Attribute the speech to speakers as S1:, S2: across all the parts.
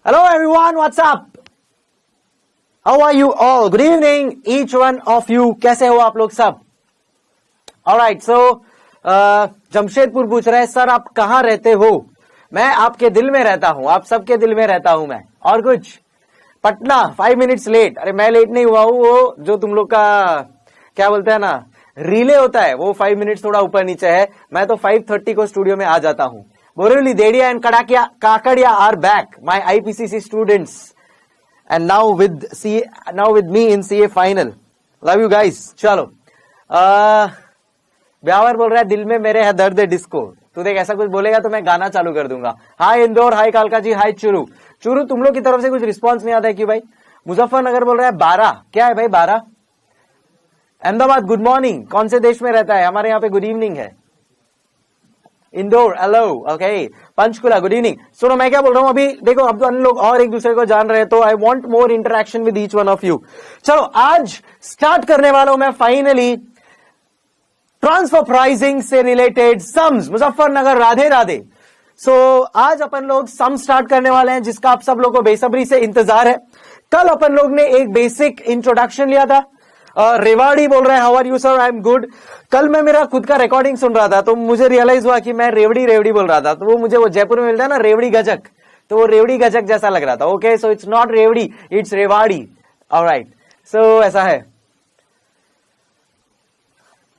S1: Hello everyone, what's up? How are you all? Good evening, each one of you. कैसे हो आप लोग सब? Alright, so जमशेदपुर पूछ रहे हैं सर आप कहाँ रहते हो? मैं आपके दिल में रहता हूँ, आप सबके दिल में रहता हूँ मैं। और कुछ? Patna 5 minutes late. अरे मैं लेट नहीं हुआ हूँ, वो जो तुम लोग का क्या बोलते हैं ना रिले होता है वो 5 मिनट्स थोड़ा ऊपर नीचे है। मैं तो 5:30 को स्टूडियो में आ जाता हूँ। Borivali, Dedhia and Kakadia are back, my IPCC students, and now with me in CA final. Love you guys. चलो ब्यावर बोल रहा है दिल में मेरे है दर्द डिस्को। तू देख ऐसा कुछ बोलेगा तो मैं गाना चालू कर दूंगा। हाय इंदौर, हाय कालका जी, हाय चुरू। तुम लोग की तरफ से कुछ रिस्पॉन्स नहीं आता है कि भाई? मुजफ्फरनगर बोल रहा है 12। क्या है भाई 12? Ahmedabad good morning. कौन से देश में रहता है? हमारे यहाँ पे गुड इवनिंग है। Indore hello, okay. Panchkula good evening. सुनो मैं क्या बोल रहा हूं अभी, देखो अब तो अन्य लोग और एक दूसरे को जान रहे, तो I want more interaction with each one of you. चलो आज स्टार्ट करने वाला हूं मैं फाइनली ट्रांसफर प्राइसिंग से रिलेटेड सम्स। मुजफ्फरनगर राधे राधे। आज अपन लोग सम स्टार्ट करने वाले हैं जिसका आप सब लोगों को बेसब्री से इंतजार है। कल अपन लोग ने एक बेसिक इंट्रोडक्शन लिया था। रेवाड़ी बोल रहा है how are you sir, I am good. कल मैं मेरा खुद का रिकॉर्डिंग सुन रहा था तो मुझे रियलाइज हुआ कि मैं रेवड़ी बोल रहा था, तो वो मुझे वो जयपुर में मिलता है ना रेवड़ी गजक, तो वो रेवड़ी गजक जैसा लग रहा था। ओके, सो इट्स नॉट रेवड़ी, इट्स रेवाड़ी। ऑलराइट, सो ऐसा है।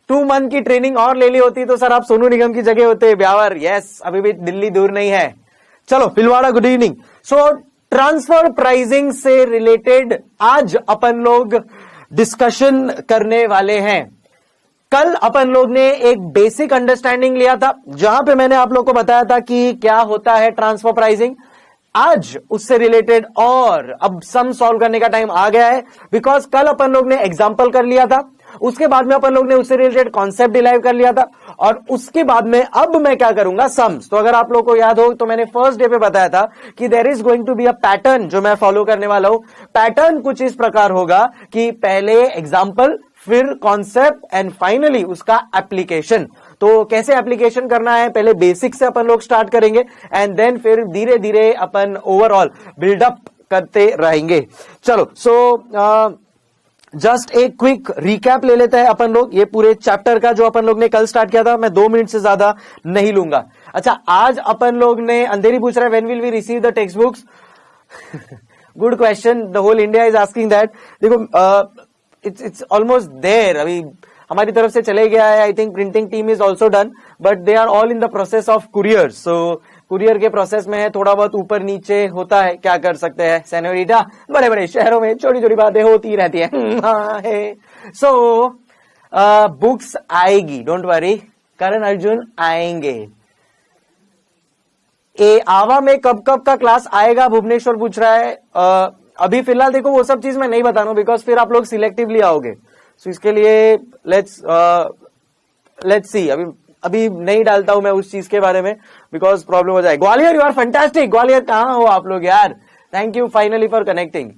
S1: 2 मंथ की ट्रेनिंग और ले ली होती तो सर आप सोनू निगम की जगह होते। ब्यावर यस, अभी भी दिल्ली दूर नहीं है। चलो फिलवाड़ा good evening. So transfer pricing से रिलेटेड आज अपन लोग डिस्कशन करने वाले हैं। कल अपन लोग ने एक बेसिक अंडरस्टैंडिंग लिया था जहां पे मैंने आप लोग को बताया था कि क्या होता है ट्रांसफर प्राइसिंग। आज उससे रिलेटेड और अब सम सॉल्व करने का टाइम आ गया है, बिकॉज कल अपन लोग ने एग्जांपल कर लिया था, उसके बाद में अपन लोग ने उससे रिलेटेड कॉन्सेप्ट डिराइव कर लिया था, और उसके बाद में अब मैं क्या करूंगा सम्स। तो अगर आप लोग को याद हो तो मैंने फर्स्ट डे पे बताया था कि there is going to be a pattern जो मैं फॉलो करने वाला हूं। पैटर्न कुछ इस प्रकार होगा कि पहले एग्जांपल, फिर कॉन्सेप्ट एंड फाइनली उसका एप्लीकेशन। तो कैसे एप्लीकेशन करना है, पहले बेसिक से अपन लोग स्टार्ट करेंगे एंड देन फिर धीरे धीरे अपन ओवरऑल बिल्डअप करते रहेंगे। चलो जस्ट एक क्विक रिकैप ले लेते हैं अपन लोग ये पूरे चैप्टर का जो अपन लोग ने कल स्टार्ट किया था। मैं 2 मिनट से ज्यादा नहीं लूंगा। अच्छा, आज अपन लोग ने, अंधेरी पूछ रहा है when will we receive the text books. Good question, the whole India is asking that. देखो इट्स ऑलमोस्ट देयर, अभी हमारी तरफ से चले गया है। I think printing team is also done, but they are all in the process of courier. So courier के प्रोसेस में है, थोड़ा बहुत ऊपर नीचे होता है, क्या कर सकते हैं सेनोरिटा, बड़े बड़े शहरों में छोटी छोटी बातें होती रहती है। सो बुक्स आएगी, डोंट वरी, करण अर्जुन आएंगे। आवा में कब का क्लास आएगा, भुवनेश्वर पूछ रहा है। अभी फिलहाल देखो वो सब चीज मैं नहीं बता रहा हूं, बिकॉज फिर आप लोग सिलेक्टिवली आओगे। सो इसके लिए लेट्स सी, अभी नहीं डालता हूं मैं उस चीज के बारे में, बिकॉज प्रॉब्लम हो जाए। Gwalior, you are fantastic. Gwalior कहां हो आप लोग यार? Thank you finally for connecting.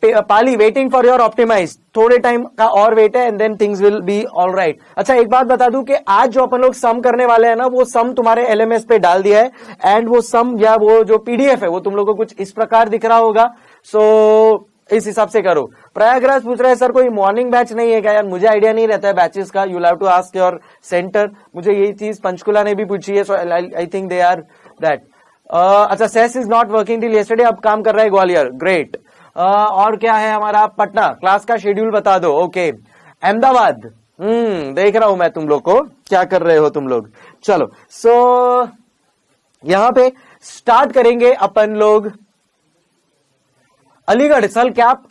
S1: Pali, waiting for your optimize, थोड़े टाइम का और वेट है and then things will be all right. अच्छा, एक बात बता दूं कि आज जो अपन लोग सम करने वाले हैं ना, वो सम तुम्हारे एलएमएस पे डाल दिया है, एंड वो सम या वो जो पीडीएफ है वो तुम लोगों को कुछ इस प्रकार दिख रहा होगा। सो इस हिसाब से करो। प्रयागराज पूछ रहे हैं सर कोई मॉर्निंग बैच नहीं है क्या? यार मुझे आइडिया नहीं रहता है बैचेस का, you have to ask your centre. मुझे यही चीज पंचकुला ने भी पूछी है, so I think they are that. अच्छा, cess is not working till yesterday, अब काम कर रहा है ग्वालियर, ग्रेट। और क्या है हमारा? पटना, क्लास का शेड्यूल बता दो। ओके, अहमदाबाद, देख रहा हूं मैं तुम लोग को, क्या कर रहे हो तुम लोग। चलो सो यहां पे स्टार्ट करेंगे अपन लोग। अलीगढ़,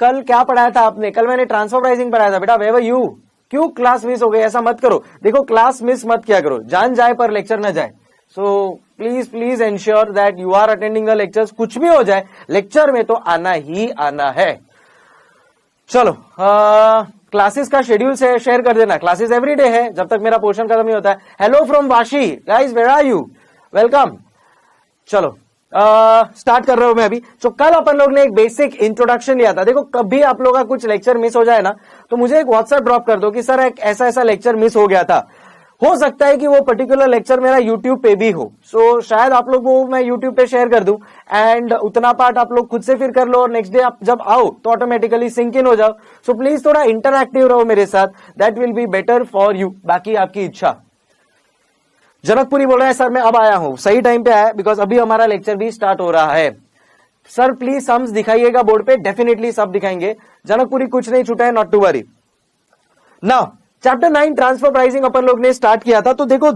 S1: कल क्या पढ़ाया था आपने? कल मैंने ट्रांसफर प्राइसिंग पढ़ाया था बेटा। वेवर यू, क्यों क्लास मिस हो गई? ऐसा मत करो, देखो क्लास मिस मत किया करो, जान जाए पर लेक्चर न जाए। So please ensure that you are attending the lectures. कुछ भी हो जाए लेक्चर में तो आना ही आना है। चलो क्लासेस का शेड्यूल से शेयर कर देना। क्लासेस एवरीडे है जब तक मेरा पोर्शन खत्म नहीं होता है। Hello from Vashi guys, where are you? Welcome. चलो स्टार्ट कर रहा हूं मैं अभी। तो कल अपन लोग ने एक बेसिक इंट्रोडक्शन लिया था। देखो कभी आप लोग का कुछ लेक्चर मिस हो जाए ना, तो मुझे एक व्हाट्सएप ड्रॉप कर दो कि सर एक ऐसा लेक्चर मिस हो गया था। हो सकता है कि वो पर्टिकुलर लेक्चर मेरा यूट्यूब पे भी हो, सो शायद आप लोग वो मैं यूट्यूब पे शेयर कर दूं एंड उतना पार्ट आप लोग खुद से फिर कर लो और नेक्स्ट डे आप जब आओ तो ऑटोमेटिकली सिंक इन हो जाओ। सो प्लीज थोड़ा इंटरएक्टिव रहो मेरे साथ, that will be better for you. बाकी आपकी इच्छा। जनकपुरी बोल रहा है सर मैं अब आया हूं, सही टाइम पे आया बिकॉज अभी हमारा लेक्चर भी स्टार्ट हो रहा है। सर प्लीज सम्स दिखाइएगा बोर्ड पे, डेफिनेटली सब दिखाएंगे। जनकपुरी कुछ नहीं छूटा है, not to worry. Now chapter 9 transfer pricing अपन लोग ने स्टार्ट किया था। तो देखो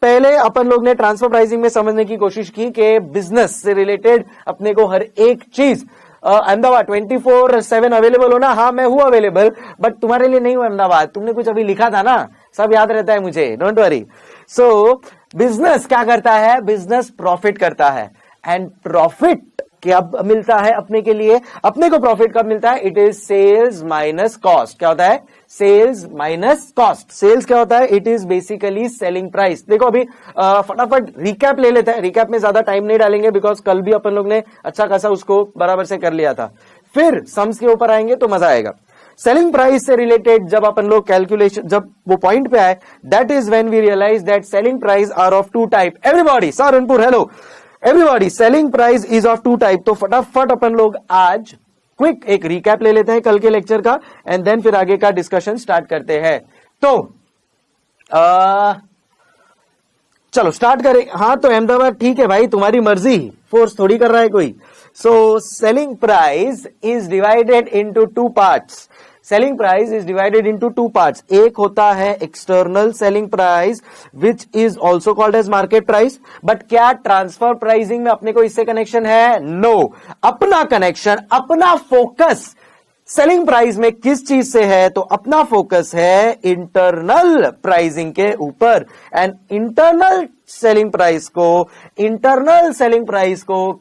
S1: पहले अपन लोग ने ट्रांसफर प्राइसिंग में समझने की कोशिश की कि बिजनेस से रिलेटेड अपने को हर एक चीज अहमदाबाद 24/7 अवेलेबल हो ना। हाँ मैं हूं अवेलेबल, बट तुम्हारे लिए नहीं हूं अहमदाबाद। तुमने कुछ अभी लिखा था ना, सब याद रहता है मुझे, डोंट वरी। सो बिजनेस क्या करता है, बिजनेस प्रॉफिट करता है एंड प्रॉफिट कब मिलता है अपने के लिए, अपने को प्रॉफिट कब मिलता है, it is sales minus cost. क्या होता है, सेल्स माइनस कॉस्ट। सेल्स क्या होता है, it is basically selling price. देखो अभी फटाफट रिकैप ले लेते हैं, रिकैप में ज्यादा टाइम नहीं डालेंगे बिकॉज कल भी अपन लोग ने अच्छा खासा उसको बराबर से कर लिया था। फिर सम्स के ऊपर आएंगे तो मजा आएगा। सेलिंग प्राइस से रिलेटेड जब अपन लोग कैलकुलेशन, जब वो पॉइंट पे आए, that is when we realize that selling price are of two type. Everybody Saharanpur hello everybody, selling price is of two type. तो फटाफट अपन लोग आज क्विक एक रिकैप ले लेते हैं कल के लेक्चर का एंड देन फिर आगे का डिस्कशन स्टार्ट करते हैं। तो चलो स्टार्ट करें। हाँ तो अहमदाबाद ठीक है भाई, तुम्हारी मर्जी, फोर्स थोड़ी कर रहा है कोई। So selling price is divided into two parts. Selling price is divided into two parts. एक होता है external selling price which is also called as market price. But क्या ट्रांसफर प्राइसिंग में अपने को इससे कनेक्शन है? नो। अपना कनेक्शन, अपना फोकस सेलिंग प्राइस में किस चीज से है? तो अपना फोकस है इंटरनल प्राइसिंग के ऊपर। एंड इंटरनल सेलिंग प्राइस को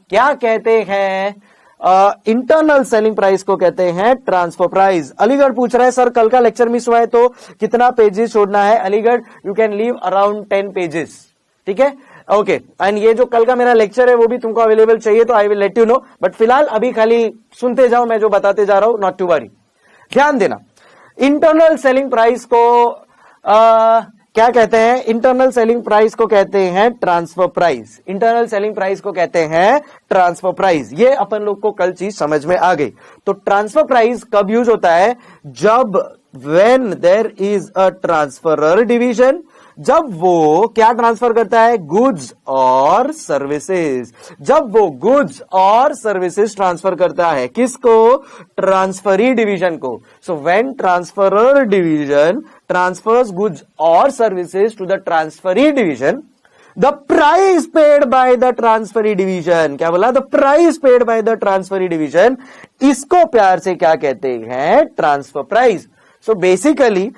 S1: क्या कहते हैं? इंटरनल सेलिंग प्राइस को कहते हैं ट्रांसफर प्राइस। अलीगढ़ पूछ रहा है सर कल का लेक्चर मिस हुआ है तो कितना पेजेस छोड़ना है? Aligarh you can leave around 10 pages, ठीक है, ओके। एंड ये जो कल का मेरा लेक्चर है वो भी तुमको अवेलेबल चाहिए तो I will let you know, but फिलहाल अभी खाली सुनते जाओ मैं जो बताते जा रहा हूं, नॉट टू वरी। ध्यान देना, इंटरनल सेलिंग प्राइस को क्या कहते हैं? इंटरनल सेलिंग प्राइस को कहते हैं transfer price. Internal selling price को कहते हैं ट्रांसफर प्राइस। ये अपन लोग को कल चीज समझ में आ गई। तो ट्रांसफर प्राइस कब यूज होता है? जब when there is a transferor division, जब वो क्या ट्रांसफर करता है? गुड्स और सर्विसेज। जब वो गुड्स और सर्विसेज ट्रांसफर करता है, किसको? ट्रांसफरी डिवीजन को। So when transferor division transfers goods or services to the transferee division, the price paid by the transferee division, क्या बोला? The price paid by the transferee division, इसको प्यार से क्या कहते हैं? Transfer price. So basically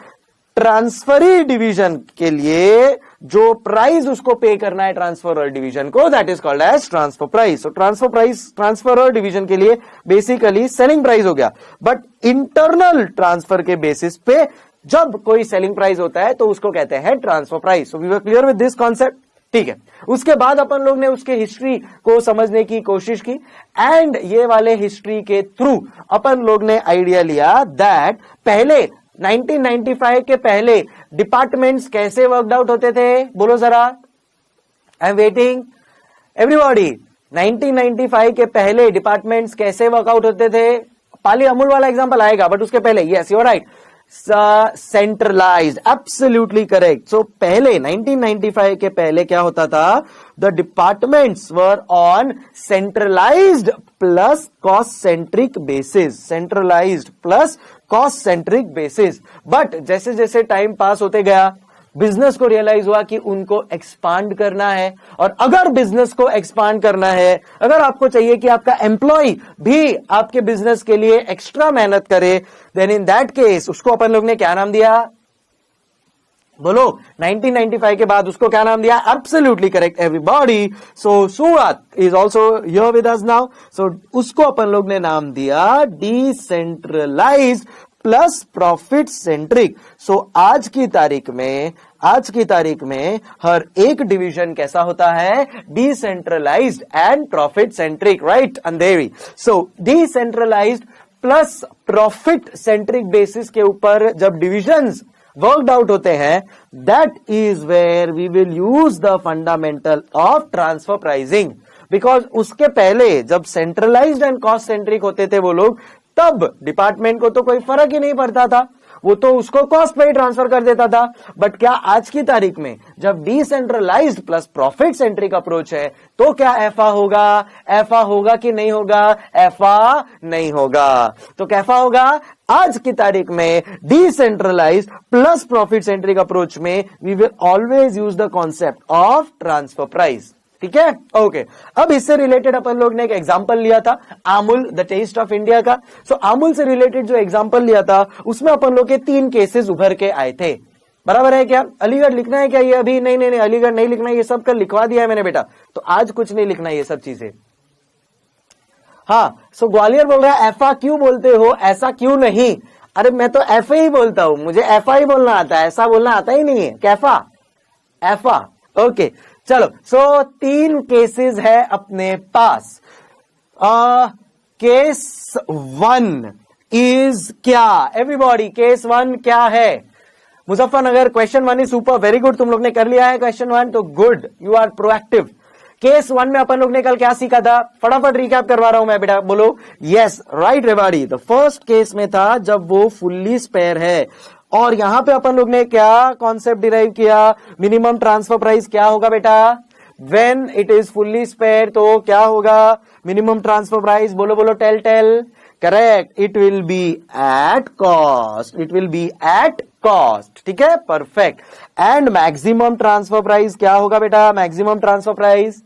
S1: transferee division के लिए जो प्राइस उसको पे करना है ट्रांसफरर डिवीजन को, that is called as transfer price. So transfer price transferor division के लिए बेसिकली सेलिंग प्राइस हो गया। बट इंटरनल ट्रांसफर के बेसिस पे जब कोई सेलिंग प्राइस होता है तो उसको कहते हैं transfer price. So we were clear with this concept, ठीक है। उसके बाद अपन लोग ने उसके हिस्ट्री को समझने की कोशिश की एंड ये वाले हिस्ट्री के थ्रू अपन लोग ने आइडिया लिया दैट पहले 1995 के पहले डिपार्टमेंट्स कैसे वर्कड आउट होते थे? बोलो जरा, आई एम वेटिंग एवरीबॉडी। 1995 के पहले डिपार्टमेंट्स कैसे वर्कआउट होते थे? पाली अमूल वाला एग्जांपल आएगा बट उसके पहले, yes you are right, centralised, absolutely correct. So पहले 1995 के पहले क्या होता था? The departments were on centralised plus cost centric basis. Centralised plus cost centric basis. But जैसे जैसे टाइम पास होते गया बिजनेस को रियलाइज हुआ कि उनको एक्सपांड करना है, और अगर बिजनेस को एक्सपांड करना है, अगर आपको चाहिए कि आपका एम्प्लॉय भी आपके बिजनेस के लिए एक्स्ट्रा मेहनत करे, देन इन दैट केस उसको अपन लोग ने क्या नाम दिया? बोलो, 1995 के बाद उसको क्या नाम दिया? Absolutely correct everybody. So Surat is also here with us now. So उसको अपन लोग ने नाम दिया decentralised plus profit centric. So आज की तारीख में हर एक डिवीजन कैसा होता है? Decentralized and profit centric, right Andheri. So decentralized plus profit centric basis के ऊपर जब डिविजन्स वर्कड आउट होते हैं, that is where we will use the fundamental of transfer pricing. Because उसके पहले जब सेंट्रलाइज्ड एंड कॉस्ट सेंट्रिक होते थे वो लोग, तब डिपार्टमेंट को तो कोई फर्क ही नहीं पड़ता था, वो तो उसको कॉस्ट पे ही ट्रांसफर कर देता था। बट क्या आज की तारीख में जब decentralized plus profit centric approach है, तो क्या एफआ होगा? एफआ होगा कि नहीं होगा? एफआ नहीं होगा। तो कैफा होगा? आज की तारीख में decentralised plus profit centric approach में we will always use the concept of transfer price. ठीक है, ओके। अब इससे रिलेटेड अपन लोग ने एक एग्जांपल लिया था Amul the taste of India का। सो अमूल से रिलेटेड जो एग्जांपल लिया था उसमें अपन लोग के 3 केसेस उभर के आए थे। बराबर है क्या? अलीगढ़ लिखना है क्या ये अभी? नहीं, अलीगढ़ नहीं लिखना है, ये सब कल लिखवा दिया है मैंने बेटा, तो आज कुछ नहीं लिखना ये सब चीजें। हाँ, सो ग्वालियर बोल रहा है एफआ क्यों बोलते हो, ऐसा क्यों नहीं? अरे मैं तो एफ ही बोलता हूं, मुझे एफआ ही बोलना आता है, ऐसा बोलना आता ही नहीं है। कैफा, एफआ, ओके। चलो, सो 3 केसेस है अपने पास। केस 1 इज क्या? एवरीबॉडी, केस 1 क्या है? Muzaffarnagar. Question 1 is super, very good, तुम लोग ने कर लिया है क्वेश्चन 1, तो good, you are proactive. Case 1 में अपन लोग ने कल क्या सीखा था? फटाफट रिकैप करवा रहा हूं मैं बेटा, बोलो। Yes, right Rewari. The first case में था जब वो फुल्ली स्पेयर है, और यहां पे अपन लोग ने क्या कॉन्सेप्ट डिराइव किया? मिनिमम ट्रांसफर प्राइस क्या होगा बेटा? When it is fully spare तो क्या होगा? मिनिमम ट्रांसफर प्राइस, बोलो बोलो, tell tell. Correct, it will be at cost, it will be at cost. ठीक है, perfect. And maximum transfer price क्या होगा बेटा? मैक्सिमम ट्रांसफर प्राइस,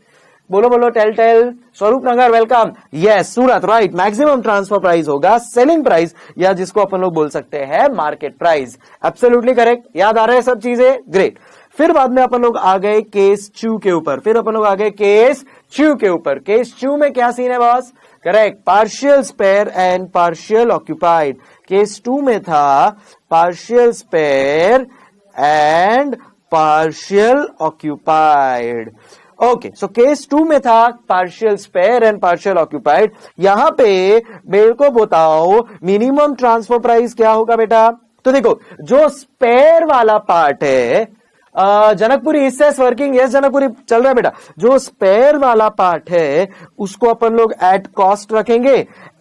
S1: बोलो बोलो, टेल टेल। स्वरूप नगर, वेलकम। यस, सूरत, राइट। मैक्सिमम ट्रांसफर प्राइस होगा सेलिंग प्राइस, या जिसको अपन लोग बोल सकते हैं मार्केट प्राइस। एब्सोल्युटली करेक्ट, याद आ रहे हैं सब चीजें? ग्रेट। फिर बाद में अपन लोग आ गए केस 2 के ऊपर, केस 2 के ऊपर। केस 2 में क्या सीन है boss? Correct, partial spare and partial occupied. Case 2 में था partial spare and partial occupied. Okay, so case 2 में था partial spare and partial occupied. यहां पे मेरे को बताओ मिनिमम ट्रांसफर प्राइस क्या होगा बेटा? तो देखो, जो स्पेयर वाला पार्ट है, Janakpuri is working, yes Janakpuri चल रहा है बेटा। जो स्पेयर वाला पार्ट है उसको अपन लोग एट कॉस्ट रखेंगे,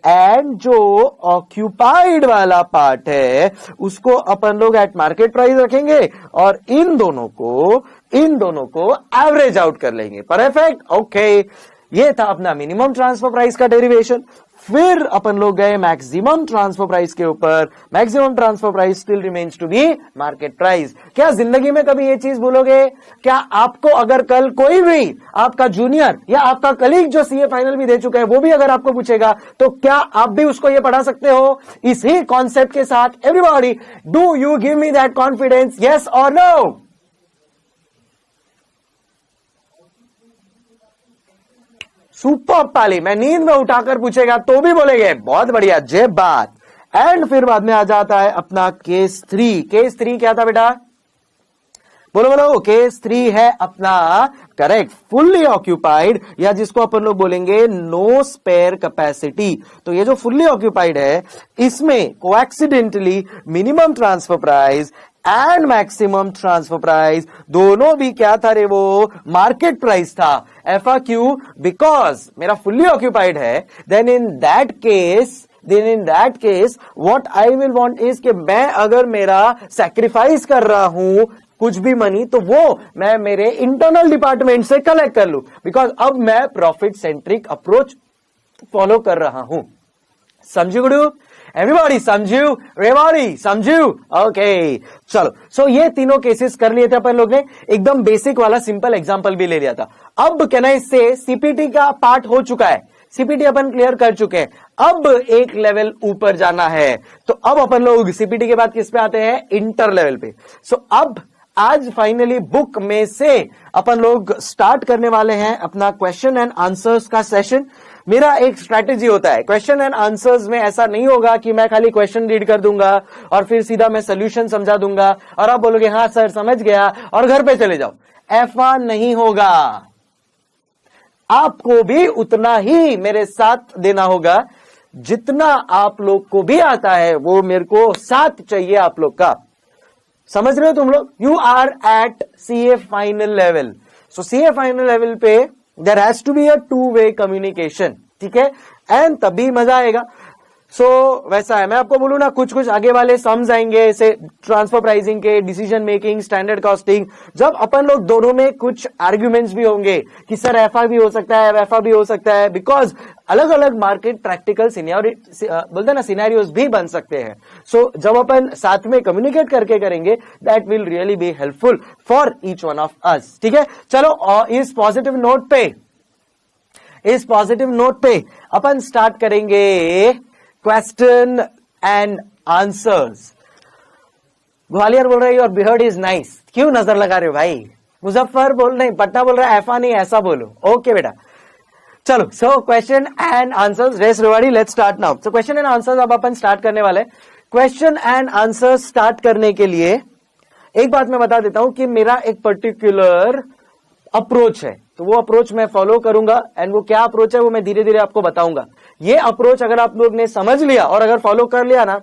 S1: एंड जो ऑक्यूपाइड वाला पार्ट है उसको अपन लोग एट मार्केट प्राइस रखेंगे, और इन दोनों को एवरेज आउट कर लेंगे। Perfect, okay. ये था अपना मिनिमम ट्रांसफर प्राइस का डेरिवेशन। फिर अपन लोग गए मैक्सिमम ट्रांसफर प्राइस के ऊपर। Maximum transfer price still remains to be market price. क्या जिंदगी में कभी ये चीज भूलोगे? क्या आपको अगर कल कोई भी आपका जूनियर या आपका कलीग जो सीए फाइनल भी दे चुका है वो भी अगर आपको पूछेगा, तो क्या आप भी उसको ये पढ़ा सकते हो इसी कॉन्सेप्ट के साथ? Everybody, do you give me that confidence, yes और नो? सुपर पाली, मैं नींद में उठाकर पूछेगा तो भी बोलेंगे बहुत बढ़िया, जय बात। एंड फिर बाद में आ जाता है अपना केस 3। केस 3 क्या था बेटा? बोलो बोलो। केस 3 है अपना, करेक्ट, फुल्ली ऑक्यूपाइड, या जिसको अपन लोग बोलेंगे नो स्पेयर कैपेसिटी। तो ये जो फुल्ली ऑक्यूपाइड है इसमें coincidentally minimum transfer price and maximum transfer price दोनों भी क्या था रे? वो मार्केट प्राइस था। एफआ क्यों? बिकॉज मेरा फुल्ली ऑक्यूपाइड है। Then in that case what I will want is कि मैं अगर मेरा सैक्रिफाइस कर रहा हूं कुछ भी मनी, तो वो मैं मेरे इंटरनल डिपार्टमेंट से कलेक्ट कर लूं, बिकॉज अब मैं प्रॉफिट सेंट्रिक अप्रोच फॉलो कर रहा हूं। समझू गुरु? एवरीबॉडी समझू? रेवाड़ी समझू? ओके, चलो। सो ये तीनों केसेस कर लिए थे अपन लोग ने, एकदम बेसिक वाला सिंपल एग्जांपल भी ले लिया था। अब कहना इससे सीपीटी का पार्ट हो चुका है, सीपीटी अपन क्लियर कर चुके हैं। अब एक लेवल ऊपर जाना है, तो अब अपन लोग सीपीटी के बाद किस पे आते हैं? इंटर लेवल पे। सो अब आज फाइनली बुक में से अपन लोग स्टार्ट करने वाले हैं अपना क्वेश्चन एंड आंसर्स का सेशन। मेरा एक स्ट्रैटेजी होता है क्वेश्चन एंड आंसर्स में, ऐसा नहीं होगा कि मैं खाली क्वेश्चन रीड कर दूंगा और फिर सीधा मैं सोल्यूशन समझा दूंगा और आप बोलोगे हाँ सर समझ गया और घर पे चले जाओ। ऐसा नहीं होगा, आपको भी उतना ही मेरे साथ देना होगा जितना आप लोग को भी आता है, वो मेरे को साथ चाहिए आप लोग का। समझ रहे हो तुम लोग? You are at CA final level, so CA final level पे there has to be a two way communication, ठीक है, एंड तभी मजा आएगा। सो वैसा है, मैं आपको बोलूं ना, कुछ कुछ आगे वाले सम्स आएंगे, ऐसे ट्रांसफर प्राइसिंग के, डिसीजन मेकिंग, स्टैंडर्ड कॉस्टिंग, जब अपन लोग दोनों में कुछ आर्ग्यूमेंट्स भी होंगे कि सर ऐफा भी हो सकता है, वैफा भी हो सकता है, बिकॉज अलग अलग मार्केट प्रैक्टिकल बोलते ना सिनेरियोज भी बन सकते हैं। सो जब अपन साथ में कम्युनिकेट करके करेंगे, that will really be helpful for each one of us, ठीक है। चलो इस पॉजिटिव नोट पे अपन स्टार्ट करेंगे क्वेश्चन एंड आंसर्स। ग्वालियर बोल रहे योर बिहर्ड इज नाइस, क्यों नजर लगा रहे हो भाई? मुजफ्फर बोल नहीं, पटना बोल रहा है ऐफा नहीं ऐसा बोलो, ओके बेटा। चलो, सो क्वेश्चन एंड आंसर्स, रेस Rewari, let's start now. So question and answers अब अपन स्टार्ट करने वाले। क्वेश्चन एंड आंसर्स स्टार्ट करने के लिए एक बात मैं बता देता हूं कि मेरा एक पर्टिकुलर अप्रोच है, तो वो अप्रोच मैं फॉलो करूंगा, एंड वो क्या अप्रोच है वो मैं धीरे धीरे आपको बताऊंगा। ये अप्रोच अगर आप लोग ने समझ लिया और अगर फॉलो कर लिया ना,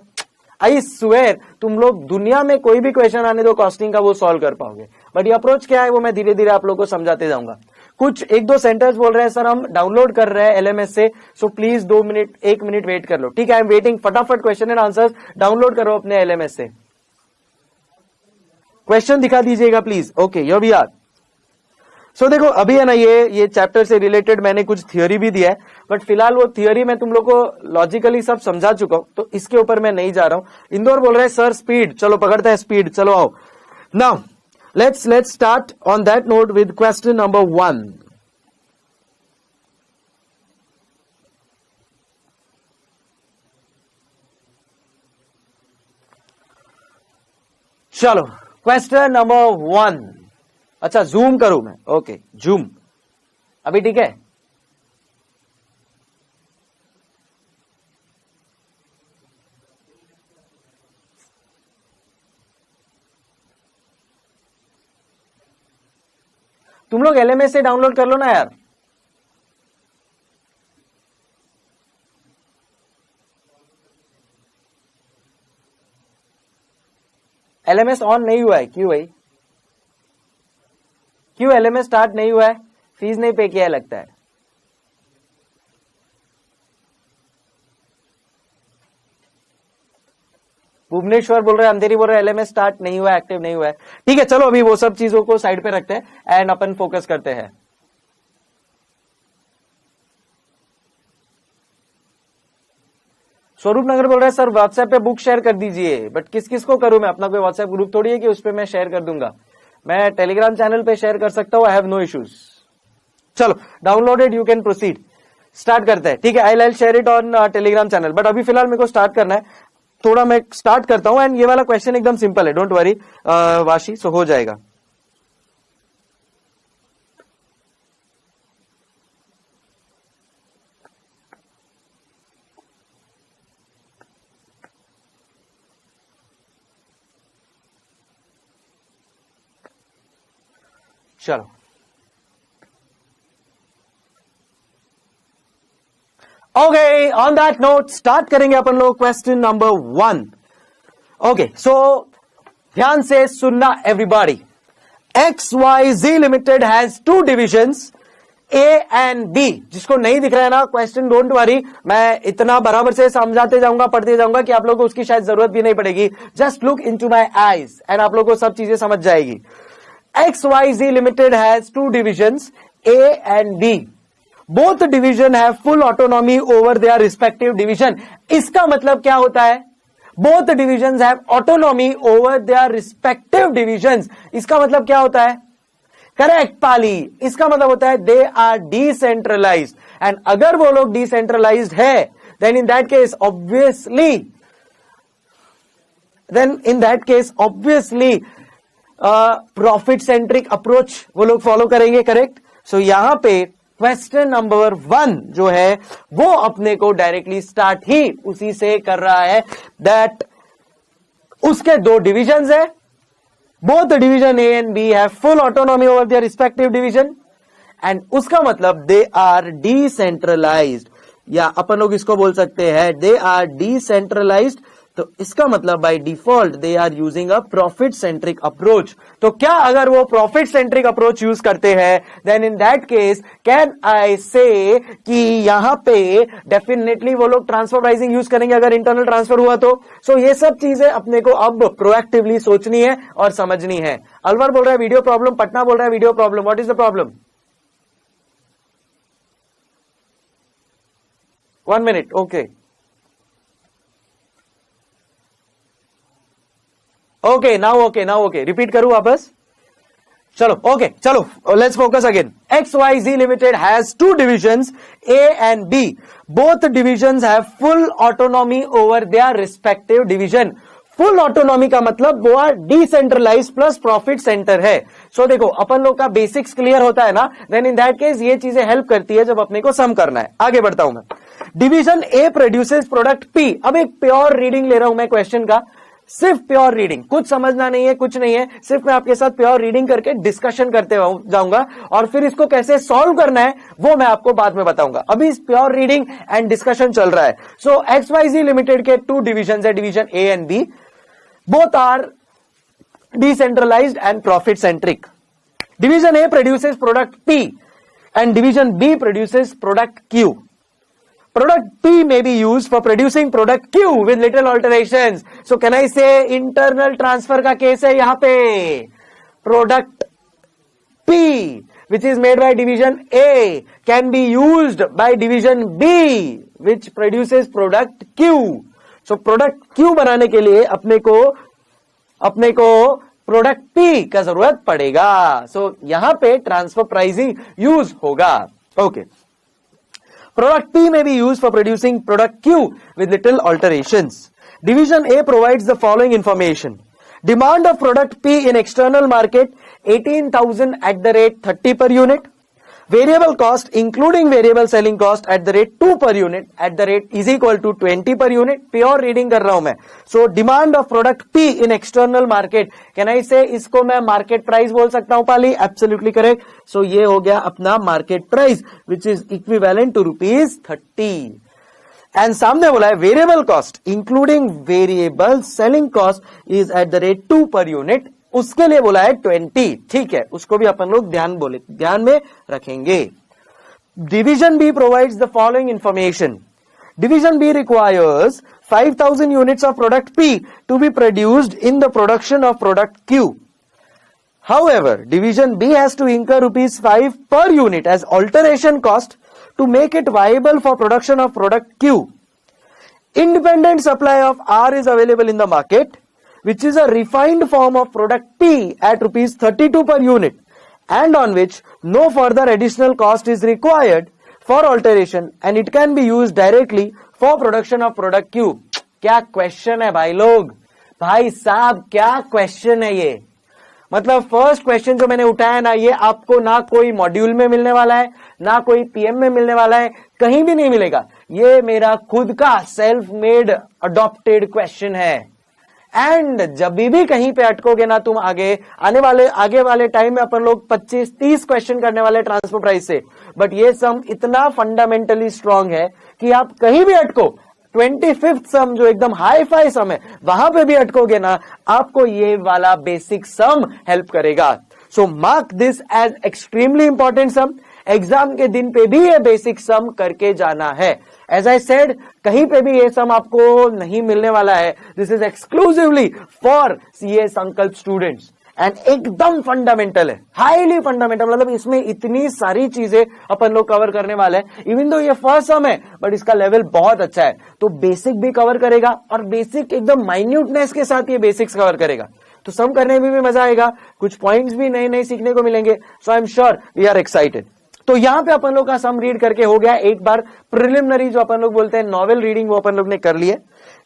S1: आई स्वेयर तुम लोग दुनिया में कोई भी क्वेश्चन आने दो कॉस्टिंग का, वो सॉल्व कर पाओगे। बट ये अप्रोच क्या है वो मैं धीरे धीरे आप लोगों को समझाते जाऊंगा। कुछ एक दो सेंटर्स बोल रहे हैं सर हम डाउनलोड कर रहे हैं LMS से, सो प्लीज 1 मिनट वेट कर लो, ठीक है, आई एम वेटिंग। फटाफट क्वेश्चन एंड आंसर्स डाउनलोड करो अपने LMS से, क्वेश्चन दिखा दीजिएगा प्लीज। ओके, यो भी याद। सो देखो अभी है ना, ये चैप्टर से रिलेटेड मैंने कुछ थियोरी भी दिया है, बट फिलहाल वो थियोरी मैं तुम लोग को लॉजिकली सब समझा चुका हूं, तो इसके ऊपर मैं नहीं जा रहा हूं। इंदौर बोल रहे हैं सर स्पीड, चलो पकड़ते हैं स्पीड, चलो आओ। Now let's start on that note with question number 1। चलो क्वेश्चन नंबर 1। अच्छा जूम करूं मैं, ओके जूम, अभी ठीक है। तुम लोग LMS से डाउनलोड कर लो ना यार। LMS ऑन नहीं हुआ है, क्यों भाई? क्यों LMS स्टार्ट नहीं हुआ है? फीस नहीं पे किया है लगता है। भुवनेश्वर बोल रहे हैं, अंधेरी बोल रहे हैं LMS स्टार्ट नहीं हुआ है, एक्टिव नहीं हुआ है। ठीक है, चलो अभी वो सब चीजों को साइड पे रखते हैं एंड अपन फोकस करते हैं। स्वरूप नगर बोल रहे हैं सर व्हाट्सएप पे बुक शेयर कर दीजिए, बट किस किस को करूं मैं? अपना कोई व्हाट्सएप ग्रुप थोड़ी है कि उस पर मैं शेयर कर दूंगा। मैं टेलीग्राम चैनल पे शेयर कर सकता हूं, आई हैव नो इश्यूज। चलो downloaded, you can proceed, start करते हैं, ठीक है। I will share it on Telegram channel, but अभी फिलहाल मेरे को स्टार्ट करना है, थोड़ा मैं स्टार्ट करता हूं। एंड ये वाला क्वेश्चन एकदम सिंपल है, डोंट वरी वाशी, सो हो जाएगा। चलो okay, on that note start करेंगे अपन लोग क्वेश्चन नंबर 1। ओके, सो ध्यान से सुनना everybody. XYZ limited has 2 divisions A and B। जिसको नहीं दिख रहा है ना क्वेश्चन, डोंट वरी, मैं इतना बराबर से समझाते जाऊंगा, पढ़ते जाऊंगा कि आप लोगों को उसकी शायद जरूरत भी नहीं पड़ेगी। Just look into my eyes and आप लोगों को सब चीजें समझ जाएगी। XYZ Limited has 2 divisions, A and B. Both division have full autonomy over their respective division. इसका मतलब क्या होता है? Both divisions have autonomy over their respective divisions. इसका मतलब क्या होता है? करेक्ट पाली, इसका मतलब होता है दे आर डिसेंट्रलाइज्ड। एंड अगर वो लोग डिसेंट्रलाइज्ड है, then in that case obviously profit centric approach वो लोग फॉलो करेंगे, करेक्ट। सो यहां पे क्वेश्चन नंबर 1 जो है वो अपने को डायरेक्टली स्टार्ट ही उसी से कर रहा है, दैट उसके 2 डिविजन्स है, both division A and B have full autonomy over their respective division, and उसका मतलब दे आर डिसेंट्रलाइज्ड, या अपन लोग इसको बोल सकते हैं दे आर डिसेंट्रलाइज्ड तो इसका मतलब by default they are using a profit centric approach. तो क्या अगर वो प्रॉफिट सेंट्रिक अप्रोच यूज करते हैं, then in that case can I say कि यहां पे डेफिनेटली वो लोग ट्रांसफर प्राइसिंग यूज करेंगे अगर इंटरनल ट्रांसफर हुआ तो। सो ये सब चीजें अपने को अब प्रोएक्टिवली सोचनी है और समझनी है। अलवर बोल रहा है वीडियो प्रॉब्लम, पटना बोल रहा है video problem. What is the problem? 1 minute, okay okay now okay repeat करूं वापस? चलो ओके चलो let's focus again. XYZ Limited has two divisions A and B. Both divisions have full autonomy over their respective division. Full autonomy का मतलब वो decentralise plus profit centre है। सो देखो अपन लोग का बेसिक्स क्लियर होता है ना, देन इन दैट केस ये चीजें हेल्प करती है जब अपने को सम करना है। आगे बढ़ता हूं मैं। Division A produces product P. अब एक प्योर रीडिंग ले रहा हूं मैं क्वेश्चन का, सिर्फ प्योर रीडिंग, कुछ समझना नहीं है, कुछ नहीं है, सिर्फ मैं आपके साथ प्योर रीडिंग करके डिस्कशन करते जाऊंगा और फिर इसको कैसे सॉल्व करना है वो मैं आपको बाद में बताऊंगा। अभी इस प्योर रीडिंग एंड डिस्कशन चल रहा है। सो XYZ लिमिटेड के 2 डिविजन है, division A and B. Both are decentralised and profit centric. Division A produces product P and division B produces product Q. Product P may be used for producing product Q with little alterations. So can I say internal transfer का case है यहाँ पे? Product P which is made by division A can be used by division B which produces product Q. So product Q बनाने के लिए अपने को product P का जरूरत पड़ेगा। सो यहां पे ट्रांसफर प्राइसिंग यूज होगा। Okay, product P may be use for producing product Q with little alterations. Division A provides the following information. Demand of product P in external market 18,000 at the rate 30 per unit. Variable cost including variable selling cost at the rate 2 per unit at the rate is equal to 20 per unit. Pure reading कर रहा हूं मैं। So demand of product P in external market, can I से इसको मैं market price बोल सकता हूं पाली? Absolutely correct. सो ये हो गया अपना market price which is equivalent to ₹30। And सामने बोला है variable cost including variable selling cost is at the rate 2 per unit, उसके लिए बोला है 20। ठीक है, उसको भी अपन लोग ध्यान में रखेंगे। Division B provides the following information. Division B requires 5,000 units of product P to be produced in the production of product Q. However, division B has to incur ₹5 per unit as alteration cost to make it viable for production of product Q. Independent supply of R is available in the market, which is a refined form of product P at ₹32 per unit and on which no further additional cost is required for alteration and it can be used directly for production of product Q. क्या question है भाई लोग, भाई साहब क्या question है ये। मतलब फर्स्ट क्वेश्चन जो मैंने उठाया ना, ये आपको ना कोई मॉड्यूल में मिलने वाला है, ना कोई पीएम में मिलने वाला है, कहीं भी नहीं मिलेगा। ये मेरा खुद का सेल्फ मेड अडॉप्टेड क्वेश्चन है। एंड जब भी कहीं पे अटकोगे ना तुम, आगे वाले टाइम में अपन लोग 25-30 क्वेश्चन करने वाले ट्रांसफर प्राइस से, बट ये सम इतना फंडामेंटली स्ट्रांग है कि आप कहीं भी अटको, 25th सम जो एकदम हाई फाई सम है वहां पे भी अटकोगे ना, आपको ये वाला बेसिक सम हेल्प करेगा। So mark this as extremely important sum. Exam के दिन पे भी ये बेसिक सम करके जाना है। एज आई सेड, कहीं पे भी ये सम आपको नहीं मिलने वाला है। This is exclusively for CA संकल्प स्टूडेंट्स एंड एकदम फंडामेंटल है, हाईली फंडामेंटल। मतलब इसमें इतनी सारी चीजें अपन लोग कवर करने वाले हैं। इवन दो ये फर्स्ट सम है बट इसका लेवल बहुत अच्छा है, तो बेसिक भी कवर करेगा और बेसिक एकदम माइन्यूटनेस के साथ ये बेसिक्स कवर करेगा, तो सम करने में भी मजा आएगा, कुछ पॉइंट्स भी नए नए सीखने को मिलेंगे। So I am sure we are excited. तो यहां पे अपन लोग का सम रीड करके हो गया। एक बार प्रिलिमिनरी जो अपन लोग बोलते हैं नॉवेल रीडिंग, वो अपन लोग ने कर लिए।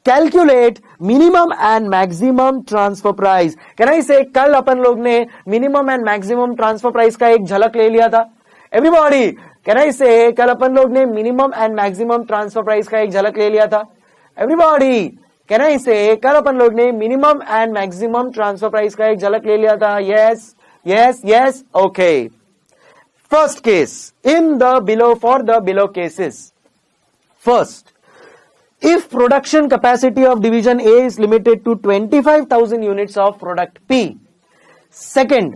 S1: Calculate minimum and maximum transfer price. Can I से कल अपन लोग ने minimum and maximum transfer price का एक झलक ले लिया था। एवरीबॉडी कैन आई से कल अपन लोग ने minimum and maximum transfer price का एक झलक ले लिया था। एवरीबॉडी कैन आई से कल अपन लोग ने minimum and maximum transfer price का एक झलक ले लिया था। Yes yes yes, okay. First case in the below, for the below cases. First, if production capacity of division A is limited to 25,000 units of product P. Second,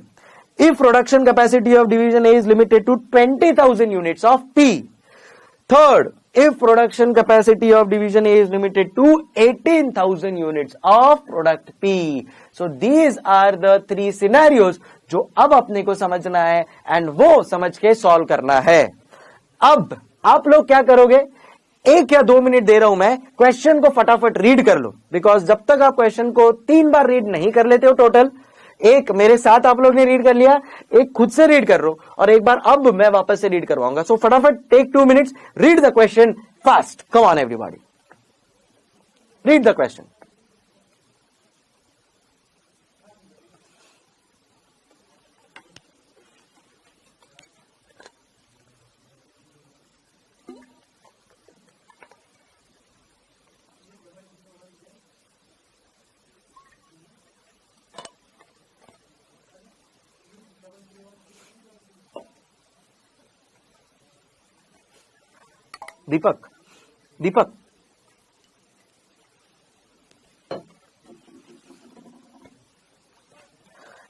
S1: if production capacity of division A is limited to 20,000 units of P. Third, if production capacity of division A is limited to 18,000 units of product P. So these are the three scenarios जो अब अपने को समझना है and वो समझ के solve करना है। अब आप लोग क्या करोगे, 1 या 2 मिनट दे रहा हूं मैं, क्वेश्चन को फटाफट रीड कर लो, बिकॉज जब तक आप क्वेश्चन को 3 बार रीड नहीं कर लेते हो टोटल, एक मेरे साथ आप लोग ने रीड कर लिया, एक खुद से रीड कर लो और एक बार अब मैं वापस से रीड करवाऊंगा। सो फटाफट take 2 minutes, read the question fast, come on everybody, read the question. Deepak, Deepak,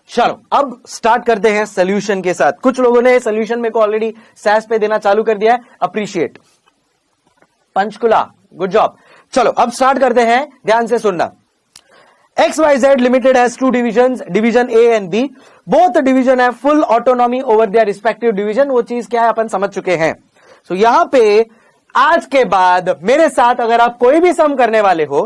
S1: चलो अब स्टार्ट करते हैं सोल्यूशन के साथ। कुछ लोगों ने सोल्यूशन मेरे को ऑलरेडी सैस पे देना चालू कर दिया है, अप्रिशिएट। Panchkula, good job. चलो अब स्टार्ट करते हैं, ध्यान से सुनना। XYZ Limited has 2 divisions, division A and B. Both division have full autonomy over their respective division. वो चीज क्या है अपन समझ चुके हैं। सो यहां पे आज के बाद मेरे साथ अगर आप कोई भी सम करने वाले हो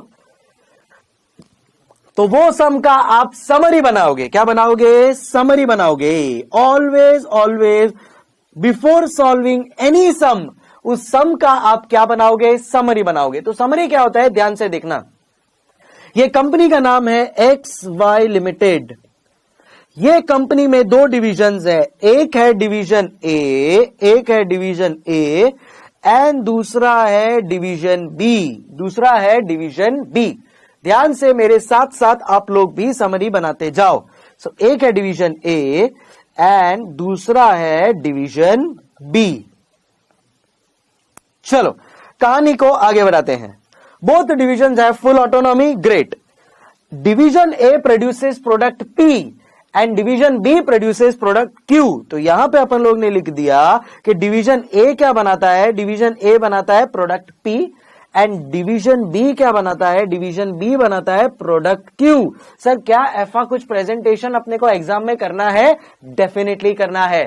S1: तो वो सम का आप समरी बनाओगे। क्या बनाओगे? समरी बनाओगे। Always always before solving any sum, उस सम का आप क्या बनाओगे? समरी बनाओगे। तो समरी क्या होता है, ध्यान से देखना। ये कंपनी का नाम है XY लिमिटेड। ये कंपनी में 2 डिविजन्स है, एक है डिवीजन ए, एक है डिवीजन ए एंड दूसरा है डिवीजन बी, दूसरा है डिवीजन बी। ध्यान से मेरे साथ साथ आप लोग भी समरी बनाते जाओ। सो एक है डिवीजन ए एंड दूसरा है डिवीजन बी। चलो कहानी को आगे बढ़ाते हैं। Both divisions have full autonomy, great. Division A produces product P and division B produces product Q. तो यहां पे अपन लोग ने लिख दिया कि डिवीजन ए क्या बनाता है? डिवीजन ए बनाता है product P and division B क्या बनाता है? डिवीजन बी बनाता है प्रोडक्ट क्यू। सर क्या ऐसा कुछ प्रेजेंटेशन अपने को एग्जाम में करना है? डेफिनेटली करना है,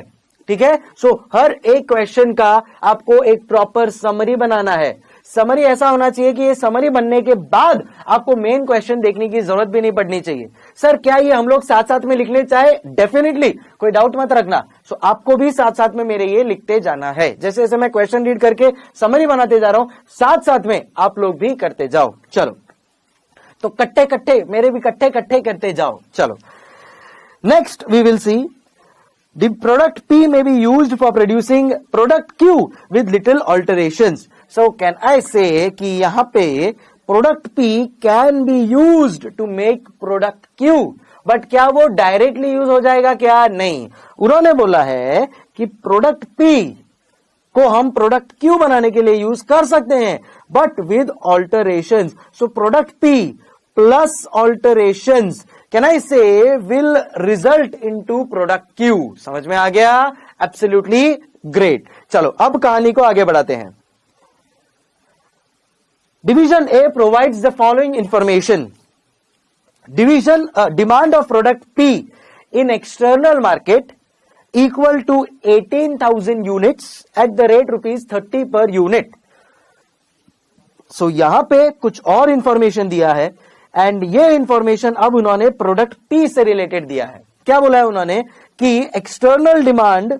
S1: ठीक है। सो हर एक क्वेश्चन का आपको एक प्रॉपर समरी बनाना है। समरी ऐसा होना चाहिए कि ये समरी बनने के बाद आपको मेन क्वेश्चन देखने की जरूरत भी नहीं पड़नी चाहिए। सर क्या ये हम लोग साथ साथ में लिखने चाहे? डेफिनेटली, कोई डाउट मत रखना। सो आपको भी साथ साथ में मेरे ये लिखते जाना है। जैसे जैसे मैं क्वेश्चन रीड करके समरी बनाते जा रहा हूं, साथ साथ में आप लोग भी करते जाओ। चलो तो कट्टे कट्टे मेरे भी कट्टे कट्टे करते जाओ। चलो next we will see the product P may be used for producing product Q with little alterations. So can I say कि यहां पे product P can be used to make product Q, but क्या वो directly use हो जाएगा क्या? नहीं। उन्होंने बोला है कि प्रोडक्ट P को हम प्रोडक्ट Q बनाने के लिए यूज कर सकते हैं, but with alterations. So product P plus alterations can I say will result into product Q. समझ में आ गया? Absolutely great. चलो अब कहानी को आगे बढ़ाते हैं। Division A provides the following information. Division demand of product P in external market equal to 18,000 units at the rate ₹30 per unit. सो यहां पे कुछ और इंफॉर्मेशन दिया है एंड ये इंफॉर्मेशन अब उन्होंने प्रोडक्ट पी से रिलेटेड दिया है। क्या बोला है उन्होंने कि एक्सटर्नल डिमांड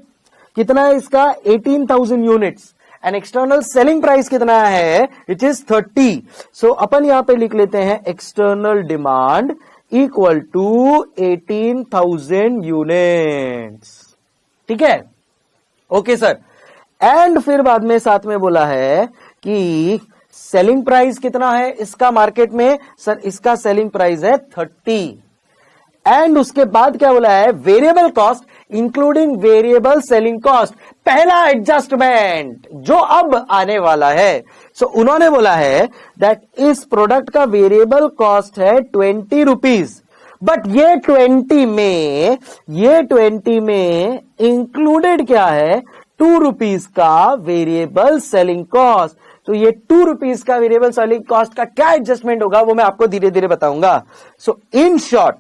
S1: कितना है इसका? 18,000 units and external selling price कितना है? Which is 30। सो अपन यहां पे लिख लेते हैं external demand equal to 18,000 units. ठीक है, ओके सर। एंड फिर बाद में साथ में बोला है कि सेलिंग प्राइस कितना है इसका मार्केट में? सर इसका सेलिंग प्राइस है 30। एंड उसके बाद क्या बोला है? Variable cost including variable selling cost, पहला एडजस्टमेंट जो अब आने वाला है। सो उन्होंने बोला है दैट इस प्रोडक्ट का वेरिएबल कॉस्ट है 20 रुपीज, बट ये 20 में इंक्लूडेड क्या है, 2 रुपीज का वेरिएबल सेलिंग कॉस्ट। तो ये 2 रुपीज का वेरिएबल सेलिंग कॉस्ट का क्या एडजस्टमेंट होगा वो मैं आपको धीरे धीरे बताऊंगा। सो इन शॉर्ट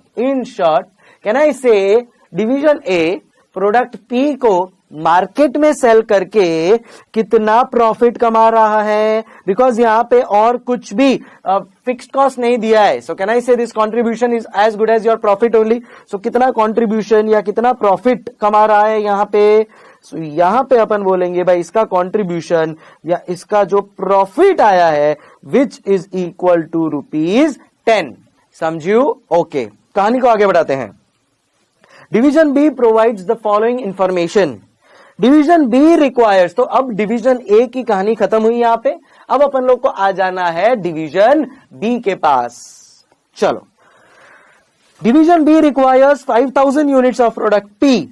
S1: कैन आई से डिवीजन ए प्रोडक्ट पी को मार्केट में सेल करके कितना प्रॉफिट कमा रहा है, बिकॉज यहां पे और कुछ भी फिक्स्ड कॉस्ट नहीं दिया है। सो can I say this contribution is as good as your profit only. So कितना कंट्रीब्यूशन या कितना प्रॉफिट कमा रहा है यहां पे, सो यहां पे अपन बोलेंगे भाई इसका कंट्रीब्यूशन या इसका जो प्रॉफिट आया है विच इज इक्वल टू ₹10। समझियो? ओके, कहानी को आगे बढ़ाते हैं। Division B provides the following information. Division B requires, तो अब डिवीजन ए की कहानी खत्म हुई यहां पे, अब अपन लोग को आ जाना है डिवीजन बी के पास। चलो, division B requires 5000 units of product P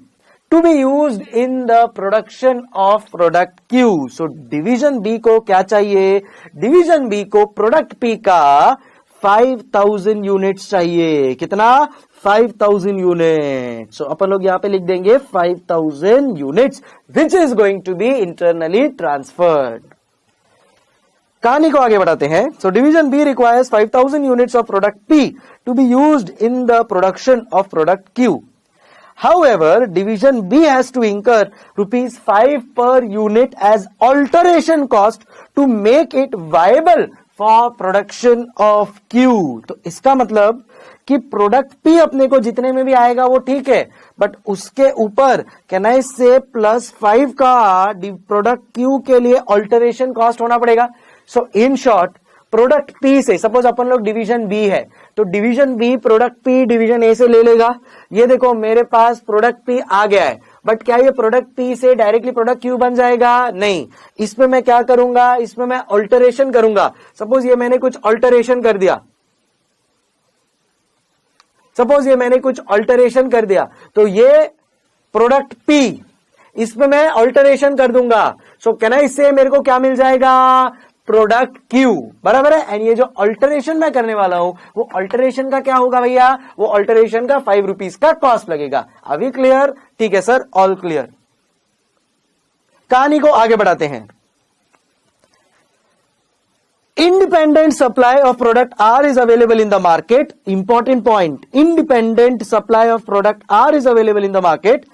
S1: to be used in the production of product Q. So division B को क्या चाहिए, division B को product P का 5000 यूनिट्स चाहिए। कितना? 5000 यूनिट्स। So अपन लोग यहां पे लिख देंगे 5000 units which is going to be internally transferred। कहानी को आगे बढ़ाते हैं। So division B requires 5000 units of product P to be used in the production of product Q. However, division B has to incur ₹5 per unit as alteration cost to make it viable for production of Q. तो इसका मतलब कि product P अपने को जितने में भी आएगा वो ठीक है, बट उसके ऊपर कैन आई से +5 का प्रोडक्ट Q के लिए ऑल्टरेशन कॉस्ट होना पड़ेगा। सो इन शॉर्ट प्रोडक्ट P से, सपोज अपन लोग डिवीजन B है, तो division B product P division A से ले लेगा। ये देखो मेरे पास प्रोडक्ट P आ गया है, बट क्या ये प्रोडक्ट P से डायरेक्टली प्रोडक्ट Q बन जाएगा? नहीं, इसमें मैं क्या करूंगा, इसमें मैं ऑल्टरेशन करूंगा। सपोज ये मैंने कुछ ऑल्टरेशन कर दिया, तो ये प्रोडक्ट P, इसमें मैं ऑल्टरेशन कर दूंगा। सो कैन आई से मेरे को क्या मिल जाएगा, प्रोडक्ट Q, बराबर है। एंड ये जो अल्टरेशन मैं करने वाला हूं वो अल्टरेशन का क्या होगा भैया, वो अल्टरेशन का 5 रुपीज का कॉस्ट लगेगा। अभी क्लियर? ठीक है सर, ऑल क्लियर। कहानी को आगे बढ़ाते हैं। Independent supply of product R is available in the market. Important point, independent supply of product R is available in the market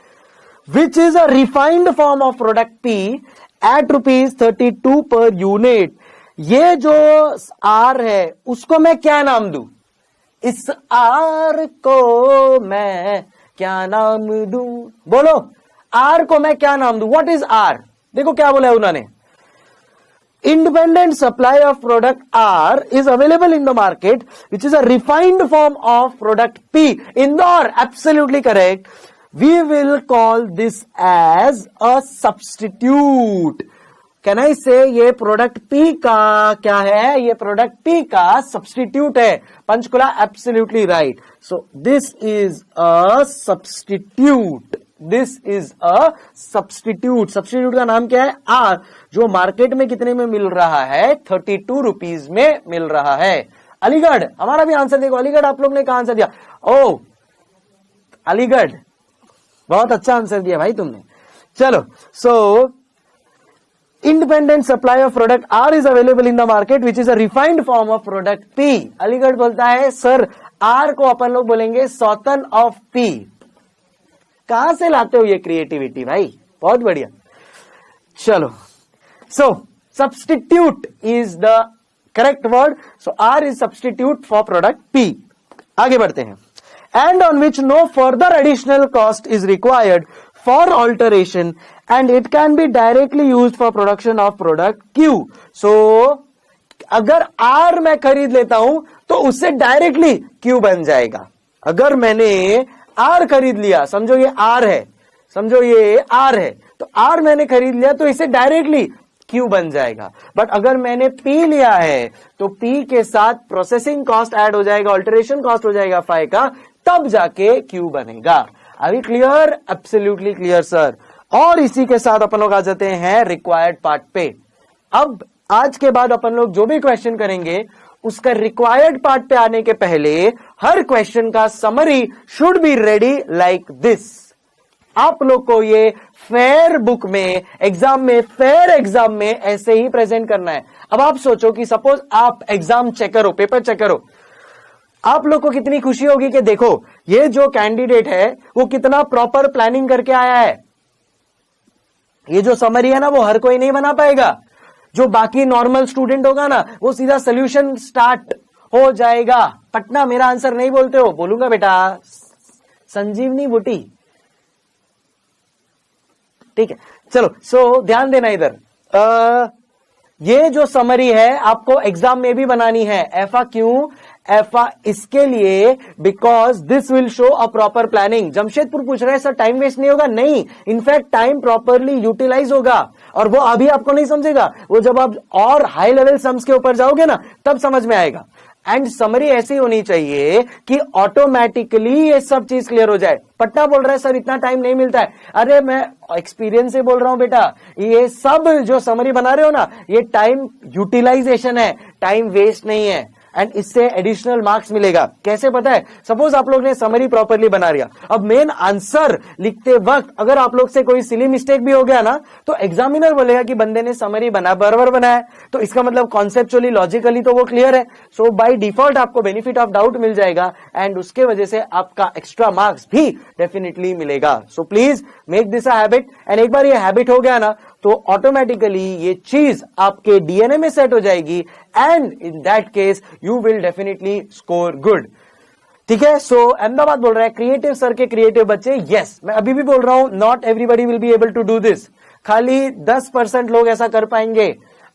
S1: which is a refined form of product P at ₹32 per unit. ये जो R है उसको मैं क्या नाम दूं, इस R को मैं क्या नाम दूं, बोलो R को मैं क्या नाम दूं, व्हाट इज R? देखो क्या बोला है उन्होंने, independent supply of product R is available in the market which is a refined form of product P. Indore, absolutely correct. We will call this as a substitute. Can I say ये product P का क्या है, ये product P का substitute है। Panchkula absolutely right. So this is a substitute, this is a substitute. Substitute का नाम क्या है, R, जो मार्केट में कितने में मिल रहा है, 32 रुपीज में मिल रहा है। अलीगढ़, हमारा भी आंसर देखो, अलीगढ़ आप लोग ने कहा आंसर दिया, ओ अलीगढ़ बहुत अच्छा आंसर दिया भाई तुमने। चलो, so independent supply of product R is available in the market which is a refined form of product P. Aligarh बोलता है सर आर को अपन लोग बोलेंगे सौतन ऑफ पी। कहां से लाते हो ये क्रिएटिविटी भाई, बहुत बढ़िया। चलो, so substitute is the correct word. So R is substitute for product P. आगे बढ़ते हैं। And on which no further additional cost is required for alteration and it can be directly used for production of product Q. So अगर R मैं खरीद लेता हूं तो उससे डायरेक्टली Q बन जाएगा। अगर मैंने R खरीद लिया, समझो ये R है, समझो ये R है, तो R मैंने खरीद लिया तो इसे डायरेक्टली Q बन जाएगा। बट अगर मैंने P लिया है तो P के साथ प्रोसेसिंग कॉस्ट ऐड हो जाएगा, ऑल्टरेशन कॉस्ट हो जाएगा 5 का, तब जाके Q बनेगा। अभी क्लियर? Absolutely clear sir. और इसी के साथ अपन लोग आ जाते हैं रिक्वायर्ड पार्ट पे। अब आज के बाद अपन लोग जो भी क्वेश्चन करेंगे उसका रिक्वायर्ड पार्ट पे आने के पहले हर क्वेश्चन का summary should be ready like this. आप लोग को ये फेयर बुक में फेयर एग्जाम में ऐसे ही प्रेजेंट करना है। अब आप सोचो कि सपोज आप एग्जाम चेकर हो, पेपर चेकर हो, आप लोग को कितनी खुशी होगी कि देखो ये जो कैंडिडेट है वो कितना प्रॉपर प्लानिंग करके आया है। ये जो समरी है ना वो हर कोई नहीं बना पाएगा। जो बाकी नॉर्मल स्टूडेंट होगा ना वो सीधा सोल्यूशन स्टार्ट हो जाएगा। पटना मेरा आंसर नहीं बोलते हो? बोलूंगा बेटा, संजीवनी बूटी। ठीक है, चलो सो ध्यान देना इधर। ये जो समरी है आपको एग्जाम में भी बनानी है। ऐसा क्यों? ऐसा इसके लिए because this will show a proper planning. Jamshedpur पूछ रहे हैं सर टाइम वेस्ट नहीं होगा? नहीं, इनफैक्ट टाइम प्रॉपरली यूटिलाइज होगा और वो अभी आपको नहीं समझेगा, वो जब आप और हाई लेवल सम्स के ऊपर जाओगे ना तब समझ में आएगा। एंड समरी ऐसी होनी चाहिए कि ऑटोमेटिकली ये सब चीज क्लियर हो जाए। पट्टा बोल रहा है सर इतना टाइम नहीं मिलता है। अरे मैं एक्सपीरियंस से बोल रहा हूं बेटा, ये सब जो समरी बना रहे हो ना ये टाइम यूटिलाइजेशन है, टाइम वेस्ट नहीं है। एंड इससे एडिशनल मार्क्स मिलेगा। कैसे पता है? सपोज आप लोग ने समरी प्रॉपरली बना लिया, अब मेन आंसर लिखते वक्त अगर आप लोग से कोई सिली मिस्टेक भी हो गया ना तो एग्जामिनर बोलेगा कि बंदे ने समरी बराबर बनाया, तो इसका मतलब कॉन्सेप्चुअली लॉजिकली तो वो क्लियर है। सो बाय डिफॉल्ट आपको बेनिफिट ऑफ डाउट मिल जाएगा एंड उसके वजह से आपका एक्स्ट्रा मार्क्स भी डेफिनेटली मिलेगा। So please make this a habit. And एक बार ये हैबिट हो गया ना तो ऑटोमेटिकली ये चीज आपके डीएनए में सेट हो जाएगी and in that case you will definitely score good. ठीक है, सो अहमदाबाद बोल रहा है क्रिएटिव सर के क्रिएटिव बच्चे। यस, मैं अभी भी बोल रहा हूं not everybody will be able to do this. खाली 10% लोग ऐसा कर पाएंगे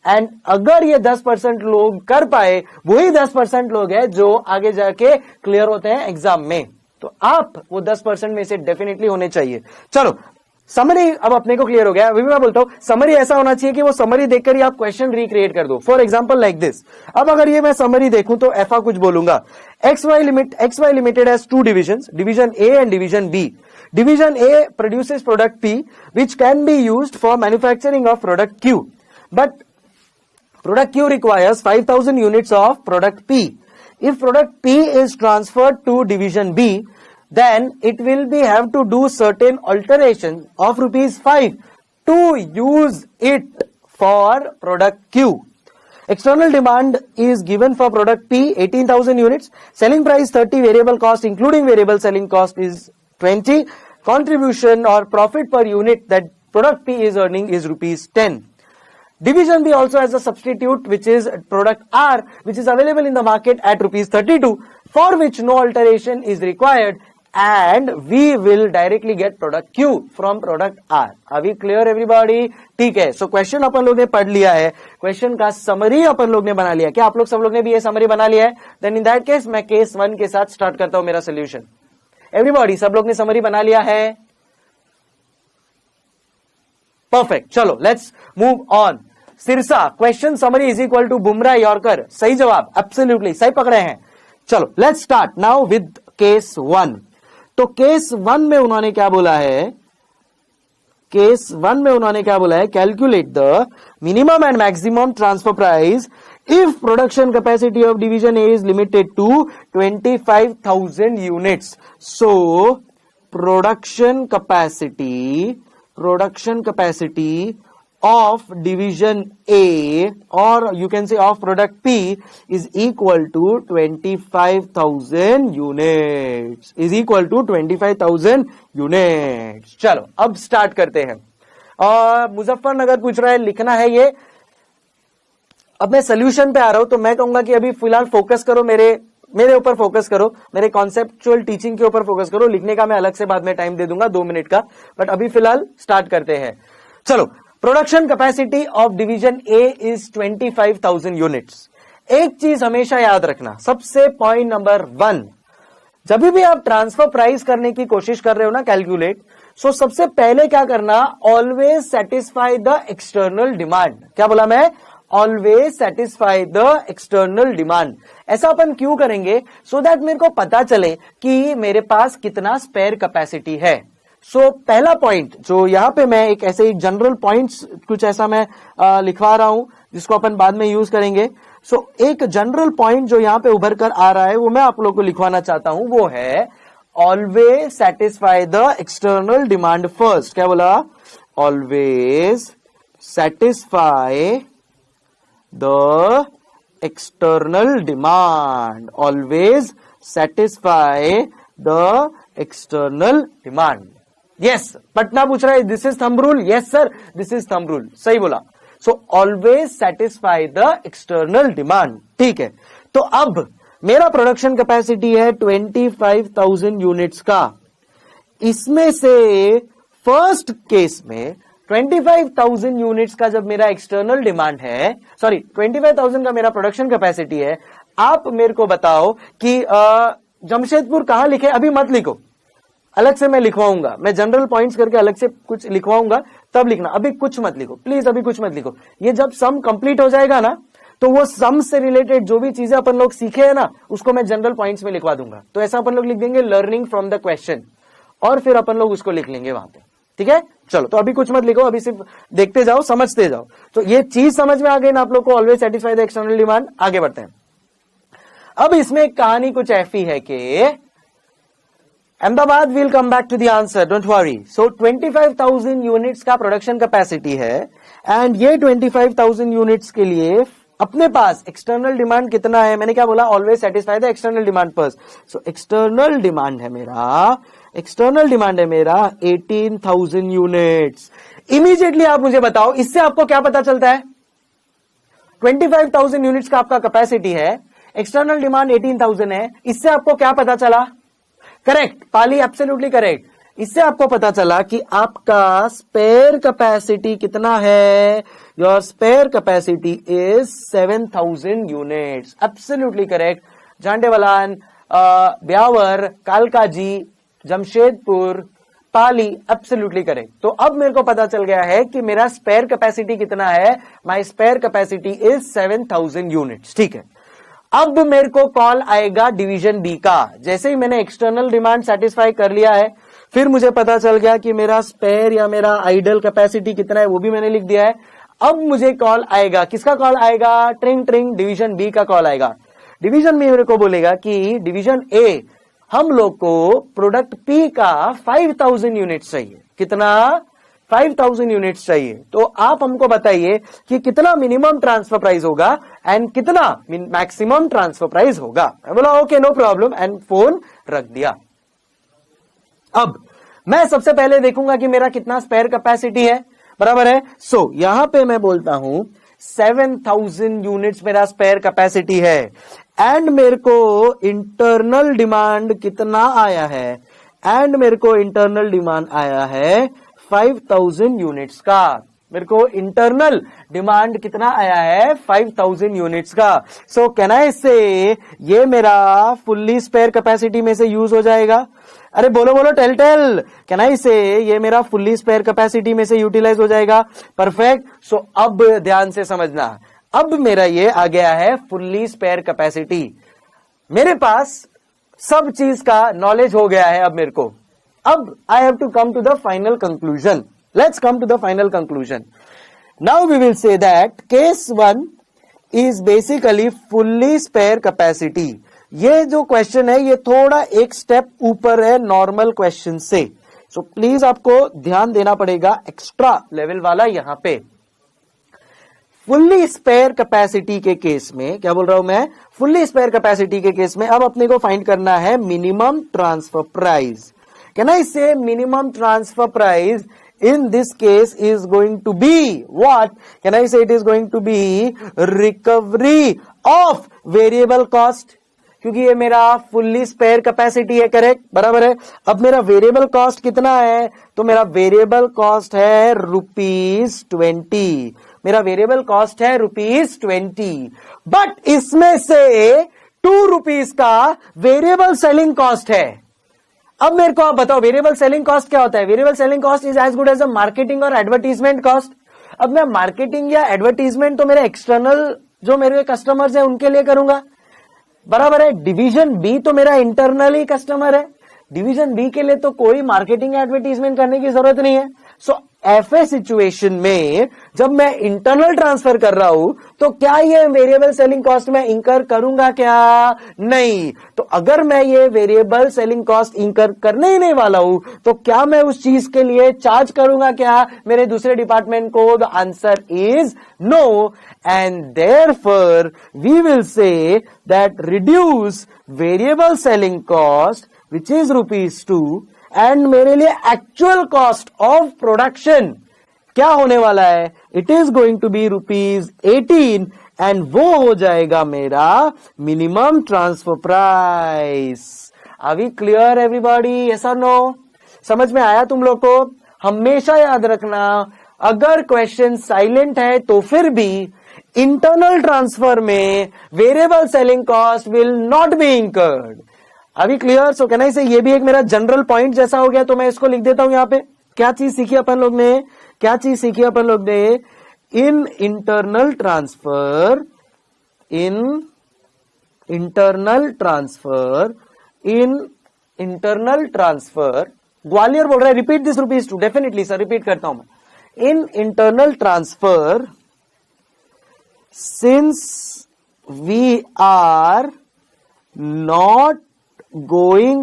S1: एंड अगर ये 10% लोग कर पाए वही 10% लोग हैं जो आगे जाके क्लियर होते हैं एग्जाम में। तो आप वो 10% में से डेफिनेटली होने चाहिए। चलो समरी अब अपने को क्लियर हो गया। अभी मैं बोलता हूं समरी ऐसा होना चाहिए कि वो समरी देखकर ही आप क्वेश्चन रिक्रिएट कर दो। For example like this. अब अगर ये मैं समरी देखूं तो ऐसा कुछ बोलूंगा, XY limited has two divisions, division A and division B. Division A produces product P which can be used for manufacturing of product Q, but product Q requires 5,000 units of product P. If product P is transferred to division B, then it will be have to do certain alteration of ₹5 to use it for product Q. External demand is given for product P 18,000 units. Selling price 30, variable cost including variable selling cost is 20. Contribution or profit per unit that product P is earning is ₹10. Division B also has a substitute which is product R which is available in the market at ₹32 for which no alteration is required and we will directly get product Q from product R. अभी clear everybody? ठीक है, so question अपन लोग ने पढ़ लिया है, question का summary अपन लोग ने बना लिया। क्या आप लोग सब लोग ने भी ये समरी बना लिया है? देन इन दैट केस मैं केस 1 के साथ स्टार्ट करता हूं मेरा सोल्यूशन। एवरीबॉडी सब लोग ने समरी बना लिया है? परफेक्ट, चलो let's move on. Sirsa question summary is equal to Bumrah yorker. सही जवाब, एब्सोल्युटली सही पकड़े हैं। चलो let's start now with case 1। तो केस 1 में उन्होंने क्या बोला है? केस 1 में उन्होंने क्या बोला है? Calculate the minimum and maximum transfer price if production capacity of division A is limited to 25,000 units. So production capacity of division A or you can say of product P is equal to 25,000 units, is equal to 25,000 units. चलो अब start करते हैं। और मुजफ्फरनगर पूछ रहा है लिखना है ये। अब मैं सोल्यूशन पे आ रहा हूं तो मैं कहूंगा कि अभी फिलहाल फोकस करो, मेरे ऊपर फोकस करो, मेरे कॉन्सेप्चुअल टीचिंग के ऊपर फोकस करो। लिखने का मैं अलग से बाद में टाइम दे दूंगा 2 मिनट का, बट अभी फिलहाल स्टार्ट करते हैं। चलो, production capacity of division A is 25,000 units. एक चीज हमेशा याद रखना, सबसे पॉइंट नंबर 1, जब भी आप ट्रांसफर प्राइस करने की कोशिश कर रहे हो ना कैलकुलेट, सो सबसे पहले क्या करना, always satisfy the external demand. क्या बोला मैं? Always satisfy the external demand. ऐसा अपन क्यों करेंगे? सो दैट मेरे को पता चले कि मेरे पास कितना स्पेयर कैपेसिटी है। सो पहला पॉइंट जो यहां पे मैं एक ऐसे एक जनरल पॉइंट्स कुछ ऐसा मैं लिखवा रहा हूं जिसको अपन बाद में यूज करेंगे। सो एक जनरल पॉइंट जो यहां पे उभर कर आ रहा है वो मैं आप लोगों को लिखवाना चाहता हूं, वो है always satisfy the external demand first. क्या बोला? Always satisfy the external demand, always satisfy the external demand. Yes, Patna पूछ रहा है this is thumb rule. Yes sir, this is thumb rule, सही बोला। So always satisfy the external demand, ठीक है। तो अब मेरा प्रोडक्शन कैपेसिटी है 25,000 यूनिट्स का। इसमें से फर्स्ट केस में 25,000 यूनिट्स का जब मेरा एक्सटर्नल डिमांड है, सॉरी 25,000 का मेरा प्रोडक्शन कैपेसिटी है, आप मेरे को बताओ कि जमशेदपुर कहां लिखे? अभी मत लिखो, अलग से मैं लिखवाऊंगा, मैं जनरल पॉइंट्स करके अलग से कुछ लिखवाऊंगा, तब लिखना। अभी कुछ मत लिखो प्लीज, अभी कुछ मत लिखो। ये जब सम कंप्लीट हो जाएगा ना, तो वो सम से रिलेटेड जो भी चीजें अपन लोग सीखे हैं ना, उसको मैं जनरल पॉइंट्स में लिखवा दूंगा। तो ऐसा अपन लोग लिख देंगे लर्निंग फ्रॉम द क्वेश्चन, और फिर अपन लोग उसको लिख लेंगे वहां पे, ठीक है। चलो, तो अभी कुछ मत लिखो, अभी सिर्फ देखते जाओ, समझते जाओ। तो ये चीज समझ में आ गई ना आप लोग को, always satisfy the external demand. आगे बढ़ते हैं। अब इसमें एक कहानी कुछ ऐसी है कि Ahmedabad will come back to the answer, don't worry. So 25,000 units का प्रोडक्शन कैपेसिटी है, एंड ये 25,000 यूनिट्स के लिए अपने पास एक्सटर्नल डिमांड कितना है? मैंने क्या बोला? Always satisfy the external demand first. So external demand है मेरा, एक्सटर्नल डिमांड है मेरा 18,000 यूनिट्स। इमीडिएटली आप मुझे बताओ, इससे आपको क्या पता चलता है? 25,000 यूनिट्स का आपका कैपेसिटी है, एक्सटर्नल डिमांड 18,000 है, इससे आपको क्या पता चला? करेक्ट पाली, एब्सोल्युटली करेक्ट। इससे आपको पता चला कि आपका स्पेयर कैपेसिटी कितना है। Your spare capacity is 7,000 units, absolutely correct. Jhandewalan, Beawar, Kalkaji, Jamshedpur, Pali, absolutely correct. तो अब मेरे को पता चल गया है कि मेरा स्पेयर कैपेसिटी कितना है। My spare capacity is 7,000 units, ठीक है। अब मेरे को कॉल आएगा डिवीजन बी का। जैसे ही मैंने एक्सटर्नल डिमांड सेटिस्फाई कर लिया है, फिर मुझे पता चल गया कि मेरा स्पेयर या मेरा आइडल कैपेसिटी कितना है, वो भी मैंने लिख दिया है। अब मुझे कॉल आएगा, किसका कॉल आएगा? ट्रिंग ट्रिंग, डिवीजन बी का कॉल आएगा। डिवीजन बी मेरे को बोलेगा कि डिवीजन ए हम लोग को प्रोडक्ट पी का 5,000 यूनिट्स चाहिए। कितना? 5,000 यूनिट्स चाहिए। तो आप हमको बताइए कि कितना मिनिमम ट्रांसफर प्राइस होगा एंड कितना मैक्सिमम ट्रांसफर प्राइस होगा। मैं बोला okay no problem, and phone रख दिया। अब मैं सबसे पहले देखूंगा कि मेरा कितना स्पेयर कैपेसिटी है, बराबर है। सो यहां पे मैं बोलता हूं 7,000 यूनिट्स मेरा स्पेयर कैपेसिटी है, एंड मेरे को इंटरनल डिमांड कितना आया है? एंड मेरे को इंटरनल डिमांड आया है 5,000 यूनिट्स का। मेरे को इंटरनल डिमांड कितना आया है? 5,000 यूनिट्स का। सो कैन आई से ये मेरा फुल्ली स्पेयर कैपेसिटी में से यूज हो जाएगा? अरे बोलो बोलो, tell tell, can I say ये मेरा फुल्ली स्पेयर कैपेसिटी में से यूटिलाइज हो जाएगा? परफेक्ट। सो अब ध्यान से समझना, अब मेरा ये आ गया है फुल्ली स्पेयर कैपेसिटी। मेरे पास सब चीज का नॉलेज हो गया है अब मेरे को। अब I have to come to the final conclusion. Let's come to the final conclusion. Now we will say that case 1 is basically fully spare capacity. ये जो क्वेश्चन है ये थोड़ा एक स्टेप ऊपर है नॉर्मल क्वेश्चन से, सो प्लीज आपको ध्यान देना पड़ेगा, एक्स्ट्रा लेवल वाला यहां पे। फुल्ली स्पेयर कैपेसिटी के केस में क्या बोल रहा हूं मैं? फुल्ली स्पेयर कैपेसिटी के केस में अब अपने को फाइंड करना है minimum transfer price. Can I say minimum transfer price in this case is going to be what? Can I say it is going to be recovery of variable cost? क्योंकि ये मेरा fully spare capacity है, correct, बराबर है। अब मेरा variable cost कितना है? तो मेरा वेरिएबल कॉस्ट है ₹20। मेरा वेरिएबल कॉस्ट है ₹20, बट इसमें से ₹2 का वेरिएबल सेलिंग कॉस्ट है। अब मेरे को आप बताओ वेरिएबल सेलिंग कॉस्ट क्या होता है? Variable selling cost is as good as a marketing और एडवर्टीजमेंट कॉस्ट। अब मैं मार्केटिंग या एडवर्टीजमेंट तो मेरे एक्सटर्नल जो मेरे कस्टमर्स है उनके लिए करूंगा, बराबर है। डिवीजन बी तो मेरा इंटरनली कस्टमर है, डिवीजन बी के लिए तो कोई मार्केटिंग एडवर्टीजमेंट करने की जरूरत नहीं है। सो ऐसे सिचुएशन में जब मैं इंटरनल ट्रांसफर कर रहा हूं तो क्या ये वेरिएबल सेलिंग कॉस्ट में इंकर करूंगा क्या? नहीं। तो अगर मैं ये वेरिएबल सेलिंग कॉस्ट इंकर करने ही नहीं वाला हूं तो क्या मैं उस चीज के लिए चार्ज करूंगा क्या मेरे दूसरे डिपार्टमेंट को? The answer is no, and therefore we will say that reduce variable selling cost which is ₹2 and मेरे लिए एक्चुअल कॉस्ट ऑफ प्रोडक्शन क्या होने वाला है? It is going to be ₹18 and वो हो जाएगा मेरा minimum transfer price. Are we clear everybody? Yes और नो? समझ में आया तुम लोग को? हमेशा याद रखना, अगर क्वेश्चन साइलेंट है तो फिर भी इंटरनल ट्रांसफर में variable selling cost will not be incurred. अभी clear? So can I say ये भी एक मेरा जनरल पॉइंट जैसा हो गया, तो मैं इसको लिख देता हूं यहां पे। क्या चीज सीखी अपन लोग ने? क्या चीज सीखी अपन लोग ने? इन इंटरनल ट्रांसफर ग्वालियर बोल रहा है repeat this ₹2। Definitely sir, repeat करता हूं मैं। In internal transfer since we are not going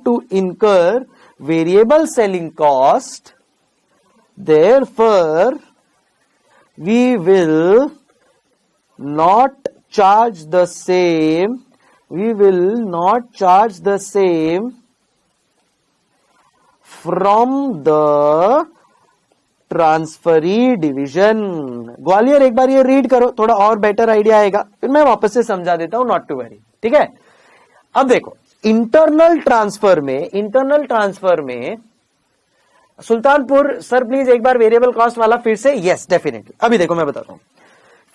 S1: to incur variable selling cost, therefore we will not charge the same from the transferee division. Gwalior एक बार ये read करो, थोड़ा और बेटर आइडिया आएगा, फिर मैं वापस से समझा देता हूं, नॉट टू वरी, ठीक है। अब देखो इंटरनल ट्रांसफर में सुल्तानपुर सर प्लीज एक बार वेरिएबल कॉस्ट वाला फिर से। Yes definitely. अभी देखो मैं बताता हूं,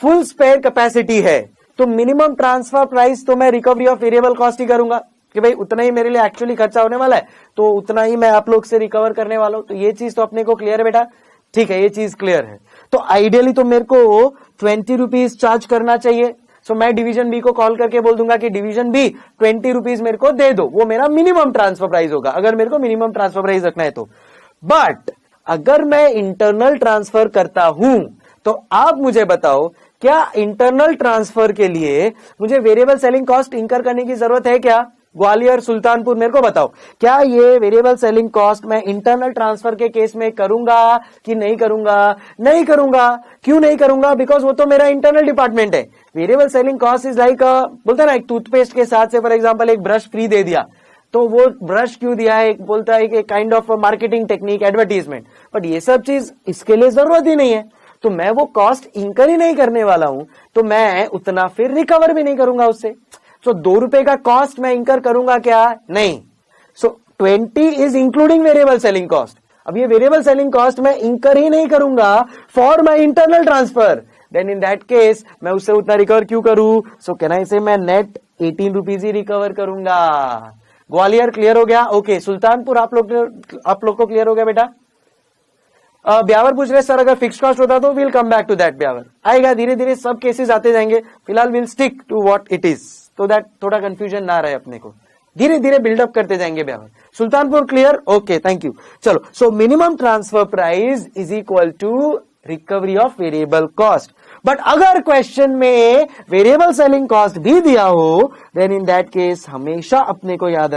S1: फुल स्पेयर कैपेसिटी है तो मिनिमम ट्रांसफर प्राइस तो मैं रिकवरी ऑफ वेरिएबल कॉस्ट ही करूंगा कि भाई उतना ही मेरे लिए एक्चुअली खर्चा होने वाला है, तो उतना ही मैं आप लोग से रिकवर करने वाला हूं। तो ये चीज तो अपने को क्लियर है बेटा, ठीक है, ये चीज क्लियर है। तो आइडियली तो मेरे को ₹20 चार्ज करना चाहिए। सो मैं डिवीजन बी को कॉल करके बोल दूंगा कि डिवीजन बी ₹20 मेरे को दे दो, वो मेरा मिनिमम ट्रांसफर प्राइस होगा, अगर मेरे को मिनिमम ट्रांसफर प्राइस रखना है तो। बट अगर मैं इंटरनल ट्रांसफर करता हूं तो आप मुझे बताओ, क्या इंटरनल ट्रांसफर के लिए मुझे वेरिएबल सेलिंग कॉस्ट इंकर करने की जरूरत है क्या? ग्वालियर सुल्तानपुर मेरे को बताओ, क्या ये वेरिएबल सेलिंग कॉस्ट मैं इंटरनल ट्रांसफर के केस में करूंगा कि नहीं करूंगा? नहीं करूंगा। क्यों नहीं करूंगा? बिकॉज वो तो मेरा इंटरनल डिपार्टमेंट है। Variable selling cost is like बोलते हैं ना, एक टूथपेस्ट के साथ से फॉर एग्जांपल एक ब्रश फ्री दे दिया, तो वो ब्रश क्यों दिया है? बोलता है कि kind of marketing technique, advertisement. But ये सब चीज इसके लिए जरूरत ही नहीं है, तो मैं वो कॉस्ट इंकर ही नहीं करने वाला हूं, तो मैं उतना फिर रिकवर भी नहीं करूंगा उससे। सो ₹2 का कॉस्ट मैं इंकर करूंगा क्या? नहीं। सो 20 is including variable selling cost. अब ये वेरिएबल सेलिंग कॉस्ट मैं इंकर ही नहीं करूंगा for my internal transfer, then in that case मैं उससे उतना रिकवर क्यों करूं? सो कैन आई से मैं नेट ₹18 ही रिकवर करूंगा। ग्वालियर क्लियर हो गया? ओके सुल्तानपुर आप लोग को क्लियर हो गया बेटा? ब्यावर पूछ रहे सर अगर फिक्स कॉस्ट होता तो will come back to that. Beawar आएगा, धीरे धीरे सब केसेस आते जाएंगे, फिलहाल will stick to what it is, तो दैट थोड़ा कंफ्यूजन ना रहे अपने को, धीरे धीरे बिल्डअप करते जाएंगे। Beawar Sultanpur clear? Okay thank you. चलो, so minimum transfer price is equal to recovery of variable cost. But अगर क्वेश्चन में वेरिएबल सेलिंग कॉस्ट भी दिया हो, देन इन दैट केस हमेशा अपने को याद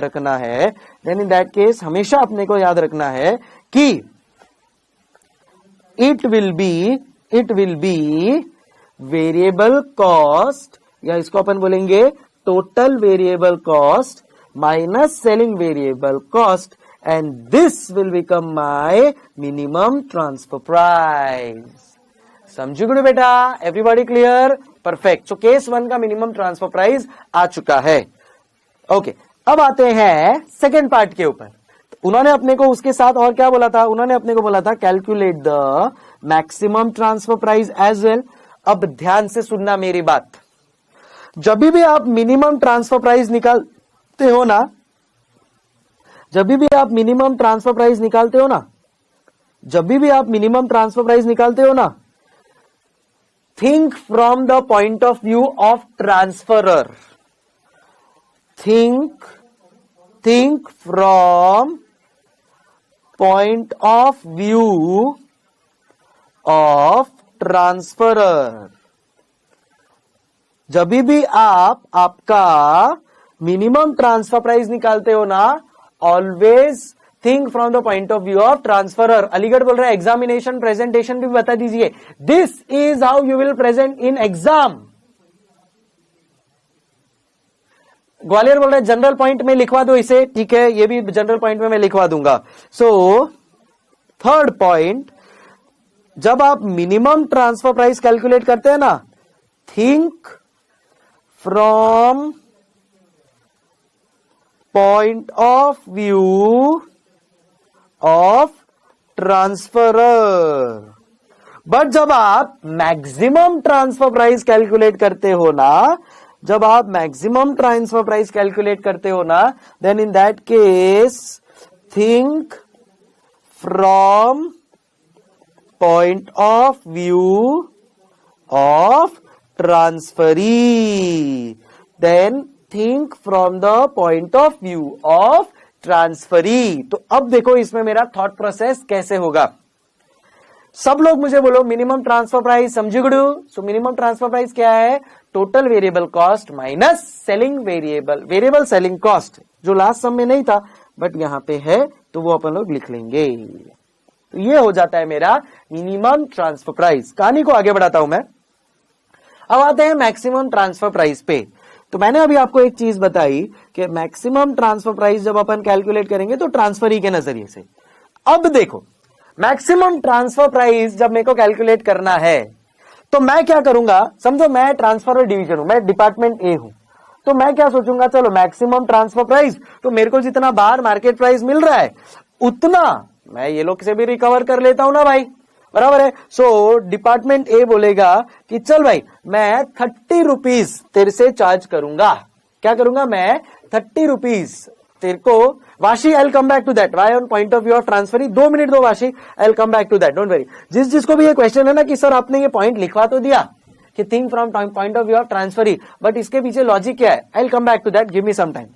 S1: रखना है कि it will be variable cost, या इसको अपन बोलेंगे total variable cost minus selling variable cost, and this will become my minimum transfer price. समझो गुड बेटा? Everybody clear? परफेक्ट। सो केस 1 का मिनिमम ट्रांसफर प्राइस आ चुका है। ओके, अब आते हैं सेकेंड पार्ट के ऊपर। उन्होंने अपने को उसके साथ और क्या बोला था? उन्होंने अपने को बोला था calculate the maximum transfer price as well. अब ध्यान से सुनना मेरी बात, जब भी आप मिनिमम ट्रांसफर प्राइस निकालते हो ना, जब भी आप मिनिमम ट्रांसफर प्राइस निकालते हो ना, think from the point of view of transferor. Think from point of view of transferor. जब भी आप आपका मिनिमम ट्रांसफर प्राइस निकालते हो ना, always think from the point of view of transferor. Aligarh बोल रहा है एग्जामिनेशन प्रेजेंटेशन भी बता दीजिए. This is how you will present in exam. Gwalior बोल रहा है जनरल पॉइंट में लिखवा दो इसे. ठीक है, ये भी जनरल पॉइंट में मैं लिखवा दूंगा. सो थर्ड पॉइंट, जब आप मिनिमम ट्रांसफर प्राइस कैलकुलेट करते हैं ना, think from point of view of transferor. But जब आप मैक्सिमम ट्रांसफर प्राइस कैलकुलेट करते हो ना, जब आप मैक्सिमम ट्रांसफर प्राइस कैलकुलेट करते हो ना, then in that case think from point of view of transferee. Then think from the point of view of transferee. तो अब देखो इसमें मेरा थॉट प्रोसेस कैसे होगा. सब लोग मुझे बोलो मिनिमम ट्रांसफर प्राइस समझी गुडू. सो मिनिमम ट्रांसफर प्राइस क्या है? Total variable cost minus selling variable selling cost, जो लास्ट सम में नहीं था बट यहां पे है, तो वो अपन लोग लिख लेंगे. तो ये हो जाता है मेरा मिनिमम ट्रांसफर प्राइस. कहानी को आगे बढ़ाता हूं मैं. अब आते हैं मैक्सिमम ट्रांसफर प्राइस पे. तो मैंने अभी आपको एक चीज बताई कि मैक्सिमम ट्रांसफर प्राइस जब अपन कैलकुलेट करेंगे तो ट्रांसफरी के नजरिए से. अब देखो मैक्सिमम ट्रांसफर प्राइस जब मेरे को कैलकुलेट करना है, तो मैं क्या करूंगा. समझो मैं ट्रांसफर और डिवीजन हूं, मैं डिपार्टमेंट ए हूं, तो मैं क्या सोचूंगा, चलो मैक्सिमम ट्रांसफर प्राइस, तो मेरे को जितना बाहर मार्केट प्राइस मिल रहा है उतना मैं ये लोग से भी रिकवर कर लेता हूं ना भाई, बराबर है. सो डिपार्टमेंट ए बोलेगा कि चल भाई मैं 30 रुपीज तेरे से चार्ज करूंगा. क्या करूंगा मैं? 30 रुपीज तेरे को. Vashi, I will come back to that. Why on point of view of transferee. 2 minute दो Vashi, I will come back to that, don't worry. जिसको भी ये क्वेश्चन है ना कि सर आपने ये पॉइंट लिखवा तो दिया कि think from point of view of transferee, but इसके पीछे लॉजिक क्या है? I will come back to that, give me some time.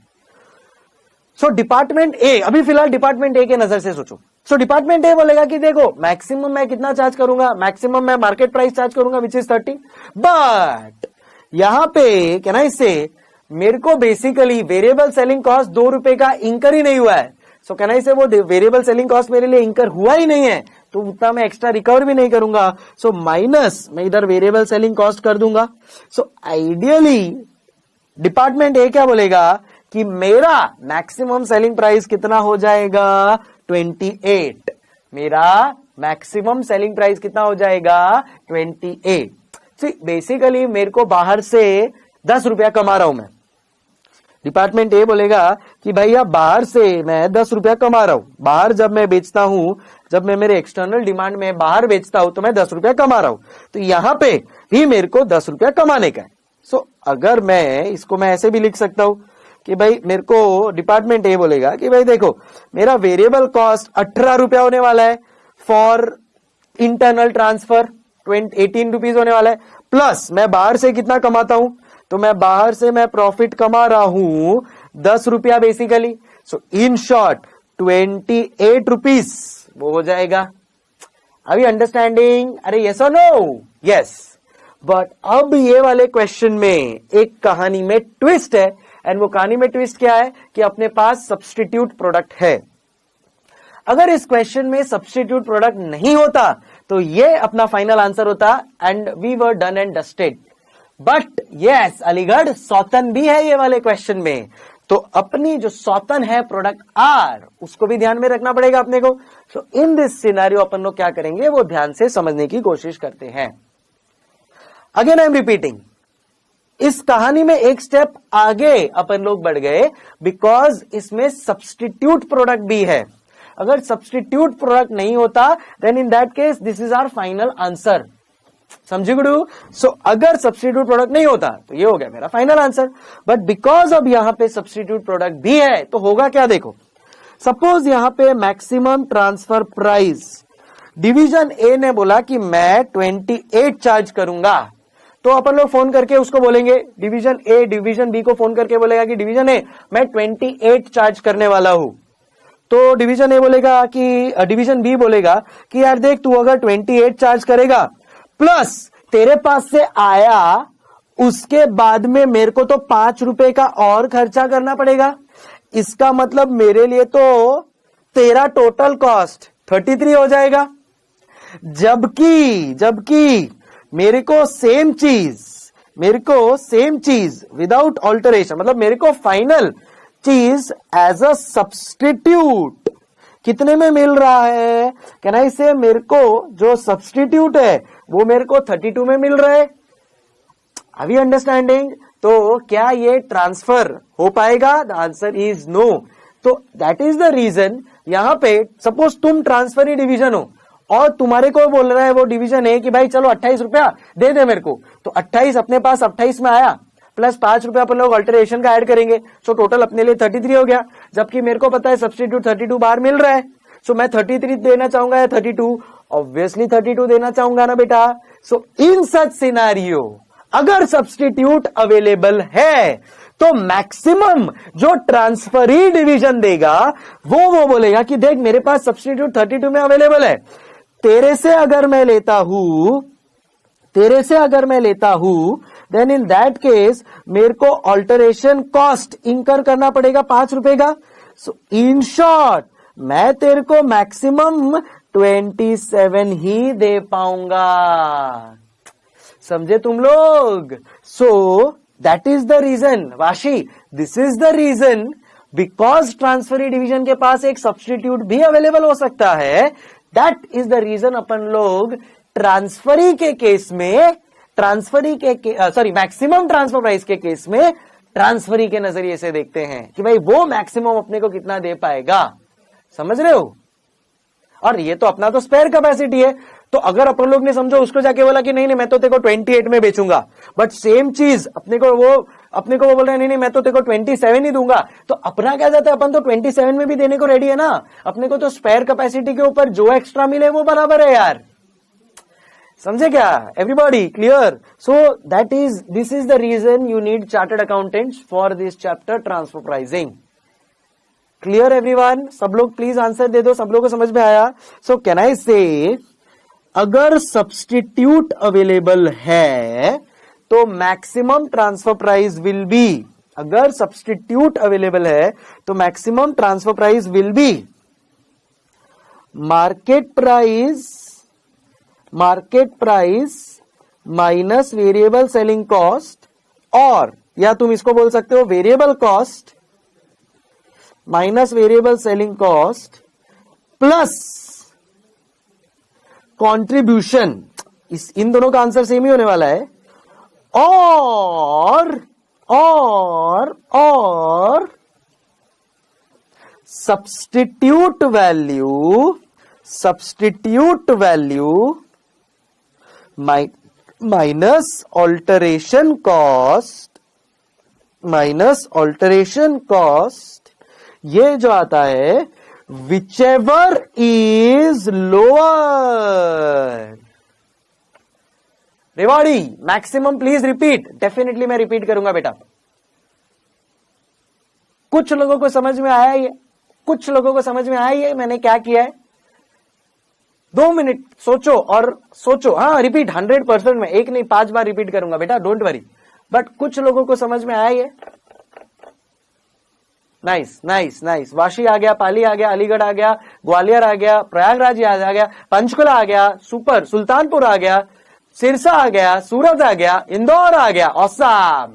S1: So department A, अभी फिलहाल डिपार्टमेंट ए के नजर से सोचो. सो डिपार्टमेंट ए बोलेगा कि देखो मैक्सिमम मैं कितना चार्ज करूंगा, मैक्सिमम मैं मार्केट प्राइस चार्ज करूंगा विच इज 30. बट यहां पे क्या ना, इससे मेरे को बेसिकली वेरिएबल सेलिंग कॉस्ट 2 रुपए का इंकर ही नहीं हुआ है. सो कहना से वो वेरिएबल सेलिंग कॉस्ट मेरे लिए इंकर हुआ ही नहीं है, तो उतना मैं एक्स्ट्रा रिकवर भी नहीं करूंगा. सो माइनस मैं इधर वेरिएबल सेलिंग कॉस्ट कर दूंगा. सो आइडियली डिपार्टमेंट ए क्या बोलेगा कि मेरा मैक्सिमम सेलिंग प्राइस कितना हो जाएगा? 28. मेरा मैक्सिमम सेलिंग प्राइस कितना हो जाएगा? 28. बेसिकली मेरे को बाहर से 10 रुपया कमा रहा हूं मैं. डिपार्टमेंट ए बोलेगा कि भैया बाहर से मैं 10 रुपया कमा रहा हूं. बाहर जब मैं बेचता हूं, जब मैं मेरे एक्सटर्नल डिमांड में बाहर बेचता हूं तो मैं 10 रुपया कमा रहा हूं. तो यहां पे भी मेरे को 10 रुपया कमाने का है. सो अगर मैं इसको मैं ऐसे भी लिख सकता हूं कि भाई मेरे को डिपार्टमेंट ए बोलेगा कि भाई देखो मेरा वेरिएबल कॉस्ट 18 रुपया होने वाला है फॉर इंटरनल ट्रांसफर, 18 रुपीज होने वाला है. प्लस मैं बाहर से कितना कमाता हूं, तो मैं बाहर से मैं प्रॉफिट कमा रहा हूं 10 रुपया basically. So in short 28 rupees वो हो जाएगा. अभी अंडरस्टैंडिंग? अरे यस और नो? यस. बट अब ये वाले क्वेश्चन में एक कहानी में ट्विस्ट है. एंड वो कहानी में ट्विस्ट क्या है कि अपने पास सब्स्टिट्यूट प्रोडक्ट है. अगर इस क्वेश्चन में सब्स्टिट्यूट प्रोडक्ट नहीं होता तो ये अपना फाइनल आंसर होता and we were done and dusted. But yes Aligarh सौतन भी है ये वाले क्वेश्चन में, तो अपनी जो सौतन है प्रोडक्ट आर, उसको भी ध्यान में रखना पड़ेगा अपने को. सो इन दिस सिनेरियो अपन लोग क्या करेंगे वो ध्यान से समझने की कोशिश करते हैं. अगेन आई एम रिपीटिंग, इस कहानी में एक स्टेप आगे अपन लोग बढ़ गए बिकॉज इसमें सब्स्टिट्यूट प्रोडक्ट भी है. अगर सब्स्टिट्यूट प्रोडक्ट नहीं होता then in that case this is our final answer. समझे गुडू? सो अगर सब्स्टिट्यूट प्रोडक्ट नहीं होता तो ये हो गया मेरा फाइनल आंसर. बट बिकॉज अब यहां पे सब्स्टिट्यूट प्रोडक्ट भी है तो होगा क्या? देखो सपोज यहां पे maximum transfer price division A ने बोला कि मैं 28 चार्ज करूंगा, तो अपन लोग फोन करके उसको बोलेंगे, डिवीजन ए डिवीजन बी को फोन करके बोलेगा कि डिवीजन ए मैं 28 चार्ज करने वाला हूं। तो डिवीजन ए बोलेगा कि डिवीजन बी बोलेगा कि यार देख, तू अगर 28 चार्ज करेगा प्लस तेरे पास से आया, उसके बाद में मेरे को तो 5 रुपए का और खर्चा करना पड़ेगा, इसका मतलब मेरे लिए तो तेरा टोटल कॉस्ट 33 हो जाएगा। जबकि मेरे को सेम चीज विदाउट ऑल्टरेशन, मतलब मेरे को फाइनल चीज एज अ सब्सटीट्यूट कितने में मिल रहा है? कैन आई से मेरे को जो सब्सटीट्यूट है वो मेरे को 32 में मिल रहा है। Are you understanding? तो क्या ये ट्रांसफर हो पाएगा? The answer is no. तो दैट इज द रीजन, यहां पे सपोज तुम ट्रांसफरी डिवीजन हो और तुम्हारे को बोल रहा है वो डिवीजन है कि भाई चलो 28 रुपया दे दे मेरे को, तो 28 अपने पास 28 में आया, प्लस 5 रुपया अपन लोग अल्टरेशन का ऐड करेंगे, सो टोटल अपने लिए 33 हो गया। जबकि मेरे को पता है सब्स्टिट्यूट 32 बाहर मिल रहा है, सो मैं 33 देना चाहूंगा या 32? ऑब्वियसली 32 देना चाहूंगा ना बेटा। सो इन सच सिनारियो अगर सब्स्टिट्यूट अवेलेबल है तो मैक्सिमम जो ट्रांसफरी डिवीजन देगा वो बोलेगा कि देख मेरे पास सब्स्टिट्यूट 32 में अवेलेबल है, तेरे से अगर मैं लेता हूं देन इन दैट केस मेरे को ऑल्टरेशन कॉस्ट इंकर करना पड़ेगा 5 रुपए का। सो इन शॉर्ट मैं तेरे को मैक्सिमम 27 ही दे पाऊंगा। समझे तुम लोग? So that is the reason Vashi, this is the reason, because transferee division के पास एक सब्स्टिट्यूट भी अवेलेबल हो सकता है। दैट इज द रीजन अपन लोग ट्रांसफरी के केस में मैक्सिमम ट्रांसफर प्राइस के केस में ट्रांसफरी के नजरिए से देखते हैं कि भाई वो मैक्सिमम अपने को कितना दे पाएगा। समझ रहे हो? और ये तो अपना तो स्पेयर कैपेसिटी है, तो अगर अपन लोग ने समझो उसको जाके बोला कि नहीं मैं तो तेरे को 28 में बेचूंगा, बट सेम चीज अपने को वो बोल रहे हैं नहीं मैं तो तेरे को 27 ही दूंगा, तो अपना क्या जाता है, अपन तो 27 में भी देने को रेडी है ना। अपने को तो स्पेयर कैपेसिटी के ऊपर जो एक्स्ट्रा मिले वो बराबर है यार। समझे क्या? Everybody clear? So this is the reason you need chartered accountants for this chapter transfer pricing. Clear everyone? सब लोग प्लीज आंसर दे दो, सब लोगों को समझ में आया? सो कैन आई से अगर सब्स्टिट्यूट अवेलेबल है तो maximum transfer price will be, अगर सब्स्टिट्यूट अवेलेबल है तो maximum transfer price will be market price minus variable selling cost, और या तुम इसको बोल सकते हो variable cost minus variable selling cost plus contribution. इन दोनों का आंसर सेम ही होने वाला है। और substitute value minus alteration cost, ये जो आता है whichever is lower। Rewari maximum please repeat. Definitely मैं रिपीट करूंगा बेटा। कुछ लोगों को समझ में आया ही है, कुछ लोगों को समझ में आया ही है मैंने क्या किया है। 2 मिनट सोचो और सोचो। हाँ रिपीट 100% में, एक नहीं 5 बार रिपीट करूंगा बेटा, डोंट वरी। बट कुछ लोगों को समझ में आया ही है। नाइस। वाशी आ गया, पाली आ गया, अलीगढ़ आ गया, ग्वालियर आ गया, प्रयागराज आ गया, पंचकुला आ गया, सुपर, सुल्तानपुर आ गया, सिरसा आ गया, सूरत आ गया, इंदौर आ गया, औसाम,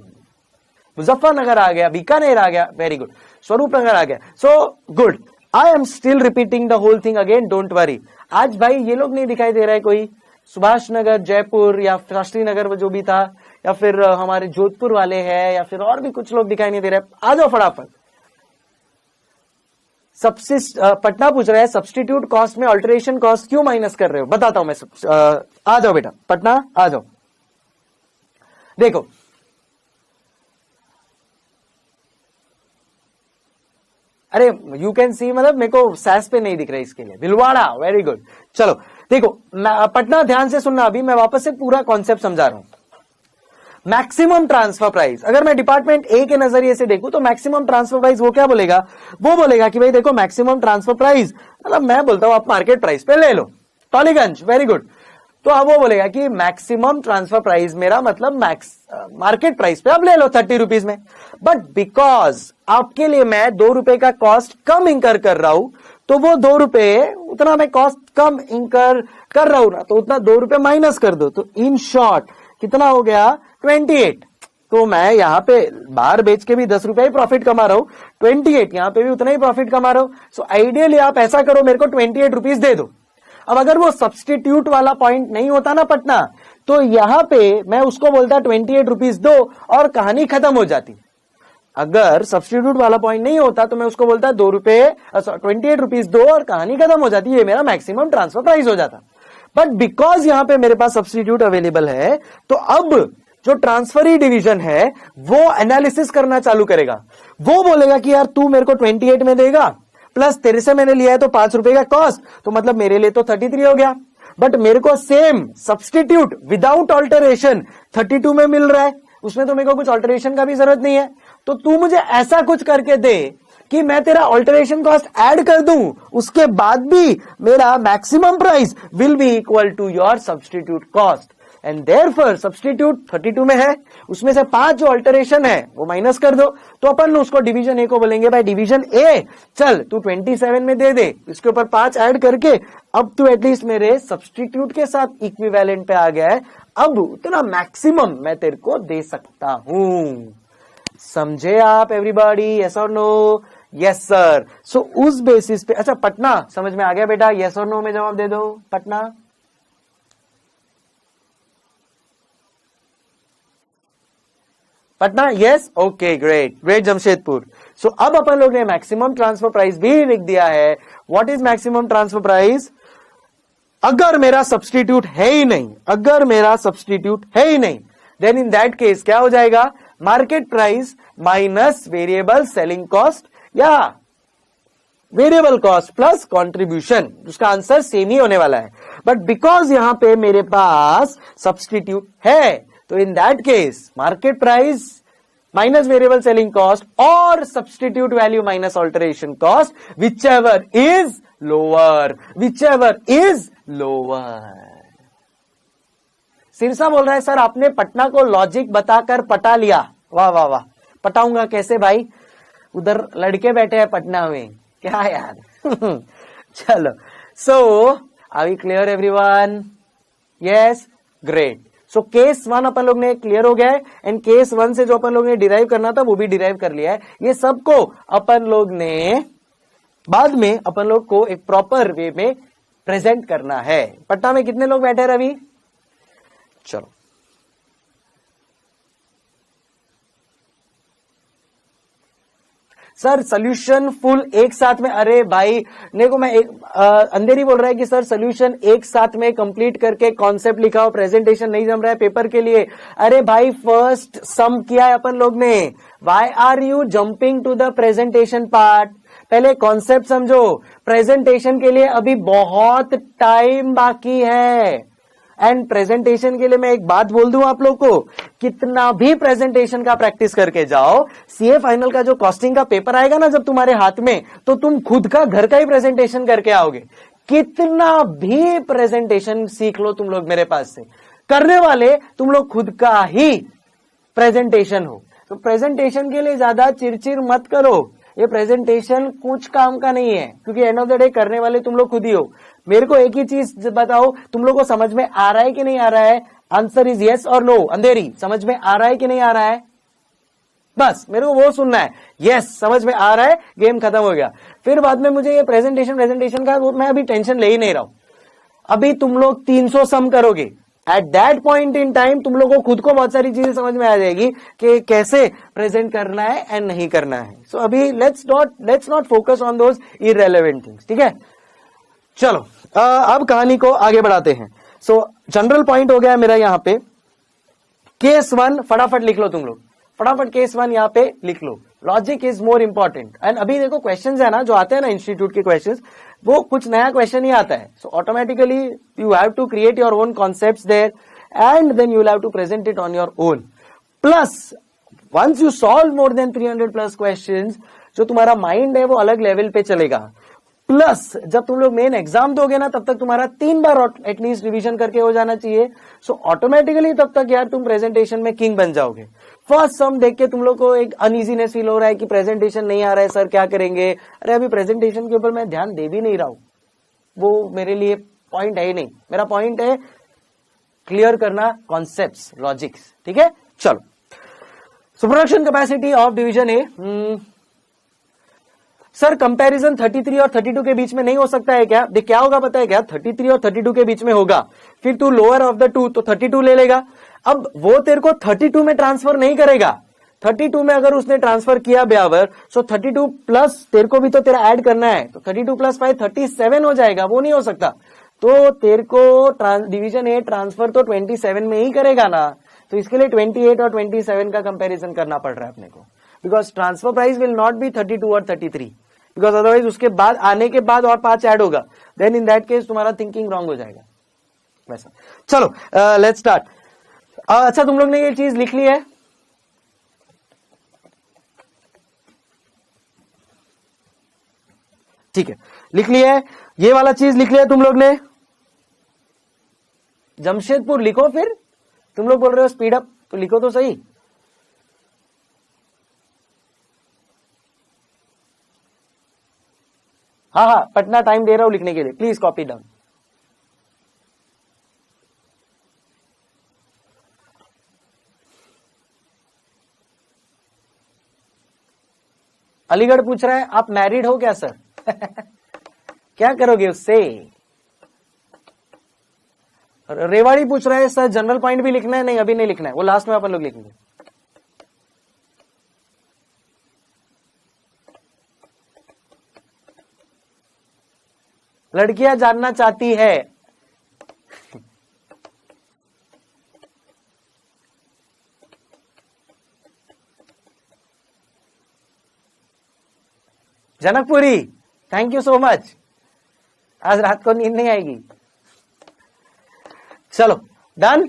S1: मुजफ्फरनगर आ गया, बीकानेर आ गया, वेरी गुड, स्वरूपनगर आ गया। So good. I am still repeating the whole thing again, don't worry. आज भाई ये लोग नहीं दिखाई दे रहा है कोई, सुभाष नगर, जयपुर या शास्त्री नगर जो भी था, या फिर हमारे जोधपुर वाले हैं, या फिर और भी कुछ लोग दिखाई नहीं दे रहे। आ जाओ फटाफट। पटना पूछ रहा है सब्स्टिट्यूट कॉस्ट में अल्टरेशन कॉस्ट क्यों माइनस कर रहे हो? बताता हूं मैं। आ जाओ बेटा, पटना आ जाओ। देखो अरे यू कैन सी, मतलब मेरे को सैस पे नहीं दिख रहा है इसके लिए, भिलवाड़ा, वेरी गुड। चलो देखो पटना, ध्यान से सुनना, अभी मैं वापस से पूरा कॉन्सेप्ट समझा रहा हूं। मैक्सिमम ट्रांसफर प्राइस, अगर मैं डिपार्टमेंट ए के नजरिए से देखूं तो मैक्सिमम ट्रांसफर प्राइस वो क्या बोलेगा, वो बोलेगा कि भाई देखो मैक्सिमम ट्रांसफर प्राइस, मतलब मैं बोलता हूं आप मार्केट प्राइस पे ले लो, टॉलीगंज, वेरी गुड। तो अब वो बोलेगा कि मैक्सिमम ट्रांसफर प्राइस, मेरा मतलब मार्केट प्राइस पे अब ले लो 30 रुपीज में, बट बिकॉज आपके लिए मैं 2 रुपए का कॉस्ट कम इंकर कर रहा हूं, तो वो 2 रुपए, उतना मैं कॉस्ट कम इंकर कर रहा हूं ना, तो उतना 2 रुपए माइनस कर दो, तो इन शॉर्ट कितना हो गया 28। तो मैं यहां पे बाहर बेच के भी 10 रुपए ही प्रॉफिट कमा रहा हूं, 28 यहां पे भी उतना ही प्रॉफिट कमा रहा हूं। सो आइडियली आप ऐसा करो, मेरे को 28 रुपीज दे दो। अब अगर वो सब्सटीट्यूट वाला पॉइंट नहीं होता ना पटना, तो यहां पे मैं उसको बोलता 28 रुपीज दो और कहानी खत्म हो जाती। अगर सब्सटीट्यूट वाला पॉइंट नहीं होता तो मैं उसको बोलता 2 रुपए 28 रुपीज दो और कहानी खत्म हो जाती, ये मेरा मैक्सिमम ट्रांसफर प्राइस हो जाता। बट बिकॉज यहां पे मेरे पास सब्सटीट्यूट अवेलेबल है, तो अब जो ट्रांसफरी डिवीजन है वो एनालिसिस करना चालू करेगा। वो बोलेगा कि यार तू मेरे को 28 में देगा, प्लस तेरे से मैंने लिया है तो 5 रुपए का कॉस्ट, तो मतलब मेरे लिए तो 33 हो गया, बट मेरे को सेम सब्सटीट्यूट विदाउट ऑल्टरेशन 32 में मिल रहा है, उसमें तो मेरे को कुछ ऑल्टरेशन का भी जरूरत नहीं है। तो तू मुझे ऐसा कुछ करके दे कि मैं तेरा ऑल्टरेशन कॉस्ट ऐड कर दूं, उसके बाद भी मेरा maximum price will be equal to your substitute cost, and therefore substitute 32 में है, उसमें से 5 जो ऑल्टरेशन है वो माइनस कर दो, तो अपन उसको डिवीजन ए को बोलेंगे भाई डिवीजन ए, चल तू 27 में दे दे, इसके ऊपर 5 ऐड करके अब तू एटलीस्ट मेरे सब्सटीट्यूट के साथ इक्विवेलेंट पे आ गया है, अब उतना मैक्सिमम मैं तेरे को दे सकता हूं। समझे आप एवरीबॉडी, यस और नो? Yes sir. सो उस बेसिस पे, अच्छा पटना समझ में आ गया बेटा, यस और नो में जवाब दे दो Patna. Patna yes, okay great great Jamshedpur. So अब अपन लोग ने मैक्सिमम ट्रांसफर प्राइस भी लिख दिया है। What is maximum transfer price? अगर मेरा सब्सटीट्यूट है ही नहीं, अगर मेरा सब्सटीट्यूट है ही नहीं, देन इन दैट केस क्या हो जाएगा, market price minus variable selling cost या वेरिएबल कॉस्ट प्लस कंट्रीब्यूशन, उसका आंसर सेम ही होने वाला है। बट बिकॉज यहां पे मेरे पास सब्सटीट्यूट है, तो in that case market price minus variable selling cost और substitute value minus alteration cost, whichever is lower, whichever is lower. Sirsa बोल रहा है सर आपने पटना को लॉजिक बताकर पटा लिया। वाह वाह वाह, पटाऊंगा कैसे भाई, उधर लड़के बैठे हैं पटना में, क्या यार चलो, so are we clear everyone? Yes great. So case 1 अपन लोग ने क्लियर हो गया है, एंड केस 1 से जो अपन लोग ने डिराइव करना था वो भी डिराइव कर लिया है। ये सबको अपन लोग ने बाद में अपन लोग को एक प्रॉपर वे में प्रेजेंट करना है। पटना में कितने लोग बैठे रवि? चलो सर सोल्यूशन फुल एक साथ में, अरे भाई देखो मैं एक अंधेरी बोल रहा है कि सर सोल्यूशन एक साथ में कंप्लीट करके कॉन्सेप्ट लिखा हो, प्रेजेंटेशन नहीं जम रहा है पेपर के लिए। अरे भाई फर्स्ट सम किया है अपन लोग ने, why are you jumping to the presentation part? पहले कॉन्सेप्ट समझो, प्रेजेंटेशन के लिए अभी बहुत टाइम बाकी है। एंड प्रेजेंटेशन के लिए मैं एक बात बोल दूं आप लोग को, कितना भी प्रेजेंटेशन का प्रैक्टिस करके जाओ, सीए फाइनल का जो कॉस्टिंग का पेपर आएगा ना जब तुम्हारे हाथ में, तो तुम खुद का घर का ही प्रेजेंटेशन करके आओगे। कितना भी प्रेजेंटेशन सीख लो तुम लोग मेरे पास से, करने वाले तुम लोग खुद का ही प्रेजेंटेशन हो। तो प्रेजेंटेशन के लिए ज्यादा चिरचिर मत करो, ये प्रेजेंटेशन कुछ काम का नहीं है, क्योंकि एंड ऑफ द डे करने वाले तुम लोग खुद ही हो। मेरे को एक ही चीज बताओ, तुम लोग को समझ में आ रहा है कि नहीं आ रहा है? आंसर इज यस और नो। अंधेरी समझ में आ रहा है कि नहीं आ रहा है? बस मेरे को वो सुनना है, यस समझ में आ रहा है, गेम खत्म हो गया। फिर बाद में मुझे ये प्रेजेंटेशन का मैं अभी टेंशन ले ही नहीं रहा हूं। अभी तुम लोग 300 सम करोगे, at that point in time तुम लोगों को खुद को बहुत सारी चीजें समझ में आ जाएगी कि कैसे प्रेजेंट करना है एंड नहीं करना है। सो अभी let's not focus on those irrelevant things, ठीक है? चलो अब कहानी को आगे बढ़ाते हैं। सो जनरल पॉइंट हो गया मेरा यहां पे। केस 1 फटाफट लिख लो तुम लोग, फटाफट केस 1 यहाँ पे लिख लो। Logic is more important. And अभी देखो क्वेश्चंस है ना जो आते हैं ना इंस्टीट्यूट के क्वेश्चंस, वो कुछ नया क्वेश्चन ही आता है। So automatically you have to create your own concepts there and then you will have to present it on your own. Plus once you solve more than 300 plus questions, जो तुम्हारा mind है वो अलग level पे चलेगा। Plus जब तुम लोग मेन एग्जाम दोगे ना, तब तक तुम्हारा 3 बार एटलीस्ट रिवीजन करके हो जाना चाहिए। सो ऑटोमेटिकली तब तक यार तुम प्रेजेंटेशन में किंग बन जाओगे। फर्स्ट सम देख के तुम लोग को एक अनइजीनेस फील हो रहा है कि प्रेजेंटेशन नहीं आ रहा है सर, क्या करेंगे। अरे अभी प्रेजेंटेशन के ऊपर मैं ध्यान दे भी नहीं रहा हूं, वो मेरे लिए पॉइंट है ही नहीं। मेरा पॉइंट है क्लियर करना कॉन्सेप्ट्स, लॉजिक्स। ठीक है, चलो। सो production capacity of division A, sir comparison 33 और 32 के बीच में नहीं हो सकता है क्या? देख क्या होगा पता है क्या, 33 और 32 के बीच में होगा, फिर तू लोअर ऑफ द टू तो 32 ले लेगा। अब वो तेरे को 32 में ट्रांसफर नहीं करेगा। 32 में अगर उसने ट्रांसफर किया ब्यावर, सो 32 प्लस तेरे को भी तो तेरा ऐड करना है, तो 32 प्लस 5 37 हो जाएगा। वो नहीं हो सकता। तो तेरे को डिवीजन ए ट्रांसफर तो 27 में ही करेगा ना, तो इसके लिए 28 और 27 का कंपैरिजन करना पड़ रहा है अपने को, because transfer price will not be 32 और 33, बिकॉज अदरवाइज उसके बाद आने के बाद और 5 ऐड होगा, देन इन दैट केस तुम्हारा थिंकिंग रॉन्ग हो जाएगा वैसा। चलो लेट्स स्टार्ट। अच्छा तुम लोग ने ये चीज लिख ली है, ठीक है, लिख लिया है, ये वाला चीज लिख लिया तुम लोग ने। जमशेदपुर लिखो, फिर तुम लोग बोल रहे हो स्पीड अप, तो लिखो तो सही। हाँ हाँ, पटना टाइम दे रहा हूं लिखने के लिए, प्लीज कॉपी डाउन। अलीगढ़ पूछ रहा है आप मैरिड हो क्या सर? क्या करोगे उससे? रेवाड़ी पूछ रहा है सर जनरल पॉइंट भी लिखना है? नहीं अभी नहीं लिखना है, वो लास्ट में अपन लोग लिखेंगे। लड़कियां जानना चाहती है। Janakpuri thank you so much, आज रात को नींद नहीं आएगी। चलो डन।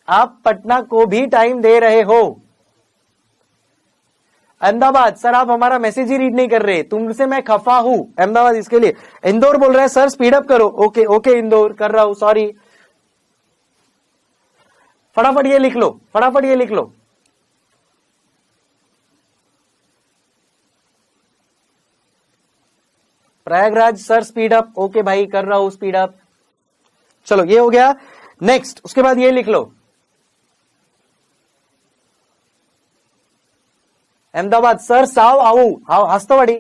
S1: आप पटना को भी टाइम दे रहे हो। अहमदाबाद सर आप हमारा मैसेज ही रीड नहीं कर रहे, तुमसे मैं खफा हूं। अहमदाबाद इसके लिए। इंदौर बोल रहा है सर स्पीड अप करो। ओके ओके इंदौर कर रहा हूं, सॉरी। फटाफट ये लिख लो, फटाफट ये लिख लो। Prayagraj sir speed up. Okay भाई कर रहा हूं स्पीड अप। चलो ये हो गया। नेक्स्ट उसके बाद ये लिख लो, अहमदाबाद सर साव आऊ हस्तवाड़ी।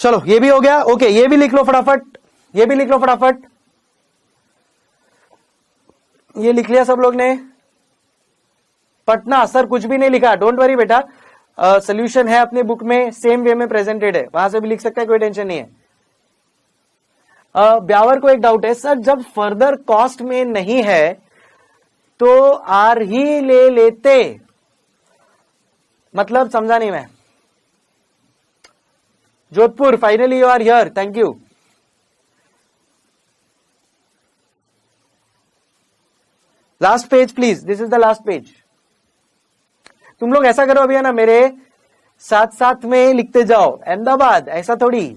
S1: चलो ये भी हो गया। ओके ये भी लिख लो फटाफट, ये भी लिख लो फटाफट। ये लिख लिया सब लोग ने। पटना सर कुछ भी नहीं लिखा, डोंट वरी बेटा, सोल्यूशन है अपने बुक में, सेम वे में प्रेजेंटेड है, वहां से भी लिख सकता है, कोई टेंशन नहीं है। ब्यावर को एक डाउट है सर जब फर्दर कॉस्ट में नहीं है तो आर ही ले लेते, मतलब समझा नहीं मैं। Jodhpur finally you are here, thank you. Last page please, this is the last page. तुम लोग ऐसा करो अभी है ना, मेरे साथ साथ में लिखते जाओ। अहमदाबाद ऐसा थोड़ी,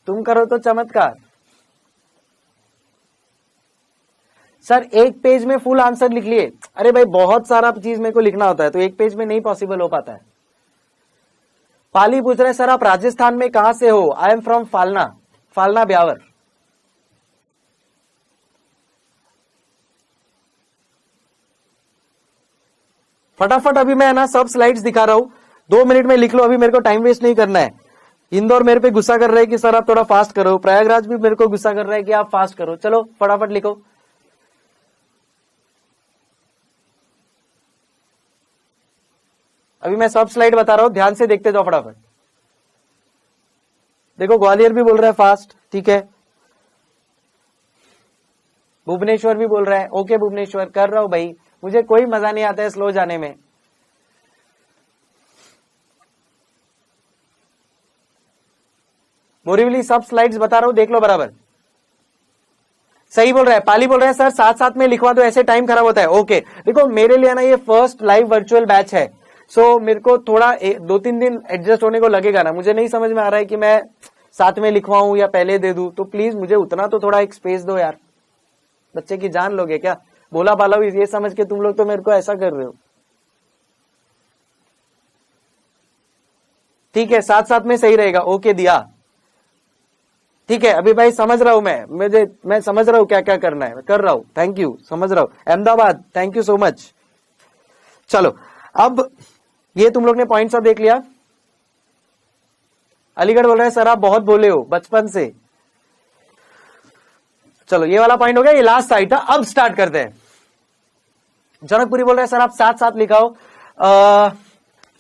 S1: तुम करो तो चमत्कार। सर एक पेज में फुल आंसर लिख लिए। अरे भाई बहुत सारा चीज मेरे को लिखना होता है, तो एक पेज में नहीं पॉसिबल हो पाता है। पाली पूछ रहे सर आप राजस्थान में कहां से हो? I am from Falna, Falna Beawar. फटाफट अभी मैं ना सब स्लाइड्स दिखा रहा हूं, 2 मिनट में लिख लो, अभी मेरे को टाइम वेस्ट नहीं करना है। इंदौर मेरे पे गुस्सा कर रहा है कि सर आप थोड़ा फास्ट करो, प्रयागराज भी मेरे को गुस्सा कर रहा है कि आप फास्ट करो। चलो फटाफट लिखो। अभी मैं सब स्लाइड बता रहा हूं, ध्यान से देखते जाओ फटाफट। देखो ग्वालियर भी बोल रहा है फास्ट, ठीक है। भुवनेश्वर भी बोल रहा है ओके भुवनेश्वर, कर रहा हूं भाई, मुझे कोई मजा नहीं आता है स्लो जाने में। बोरीवली सब स्लाइड्स बता रहा हूं, देख लो बराबर। सही बोल रहा है, पाली बोल रहा है सर साथ साथ में लिखवा दो, ऐसे टाइम खराब होता है। ओके देखो मेरे लिए ना ये फर्स्ट लाइव वर्चुअल बैच है, सो मेरे को थोड़ा 2-3 दिन एडजस्ट होने को लगेगा ना। मुझे नहीं समझ में आ रहा है कि मैं साथ में लिखवाऊं या पहले दे दूं, तो प्लीज मुझे उतना तो थोड़ा एक स्पेस दो यार। बच्चे की जान लोगे क्या? बोला बाला ये समझ के तुम लोग तो मेरे को ऐसा कर रहे हो। ठीक है साथ साथ में सही रहेगा, ओके दिया। ठीक है अभी भाई समझ रहा हूं मैं समझ रहा हूं क्या क्या करना है, मैं कर रहा हूं, थैंक यू, समझ रहा हूं। Ahmedabad thank you so much. चलो अब ये तुम लोग ने पॉइंट सब देख लिया। अलीगढ़ बोल रहा है सर आप बहुत बोले हो बचपन से। चलो ये वाला पॉइंट हो गया, ये लास्ट साइड था। अब स्टार्ट करते हैं। जनकपुरी बोल रहा है सर आप साथ साथ लिखाओ।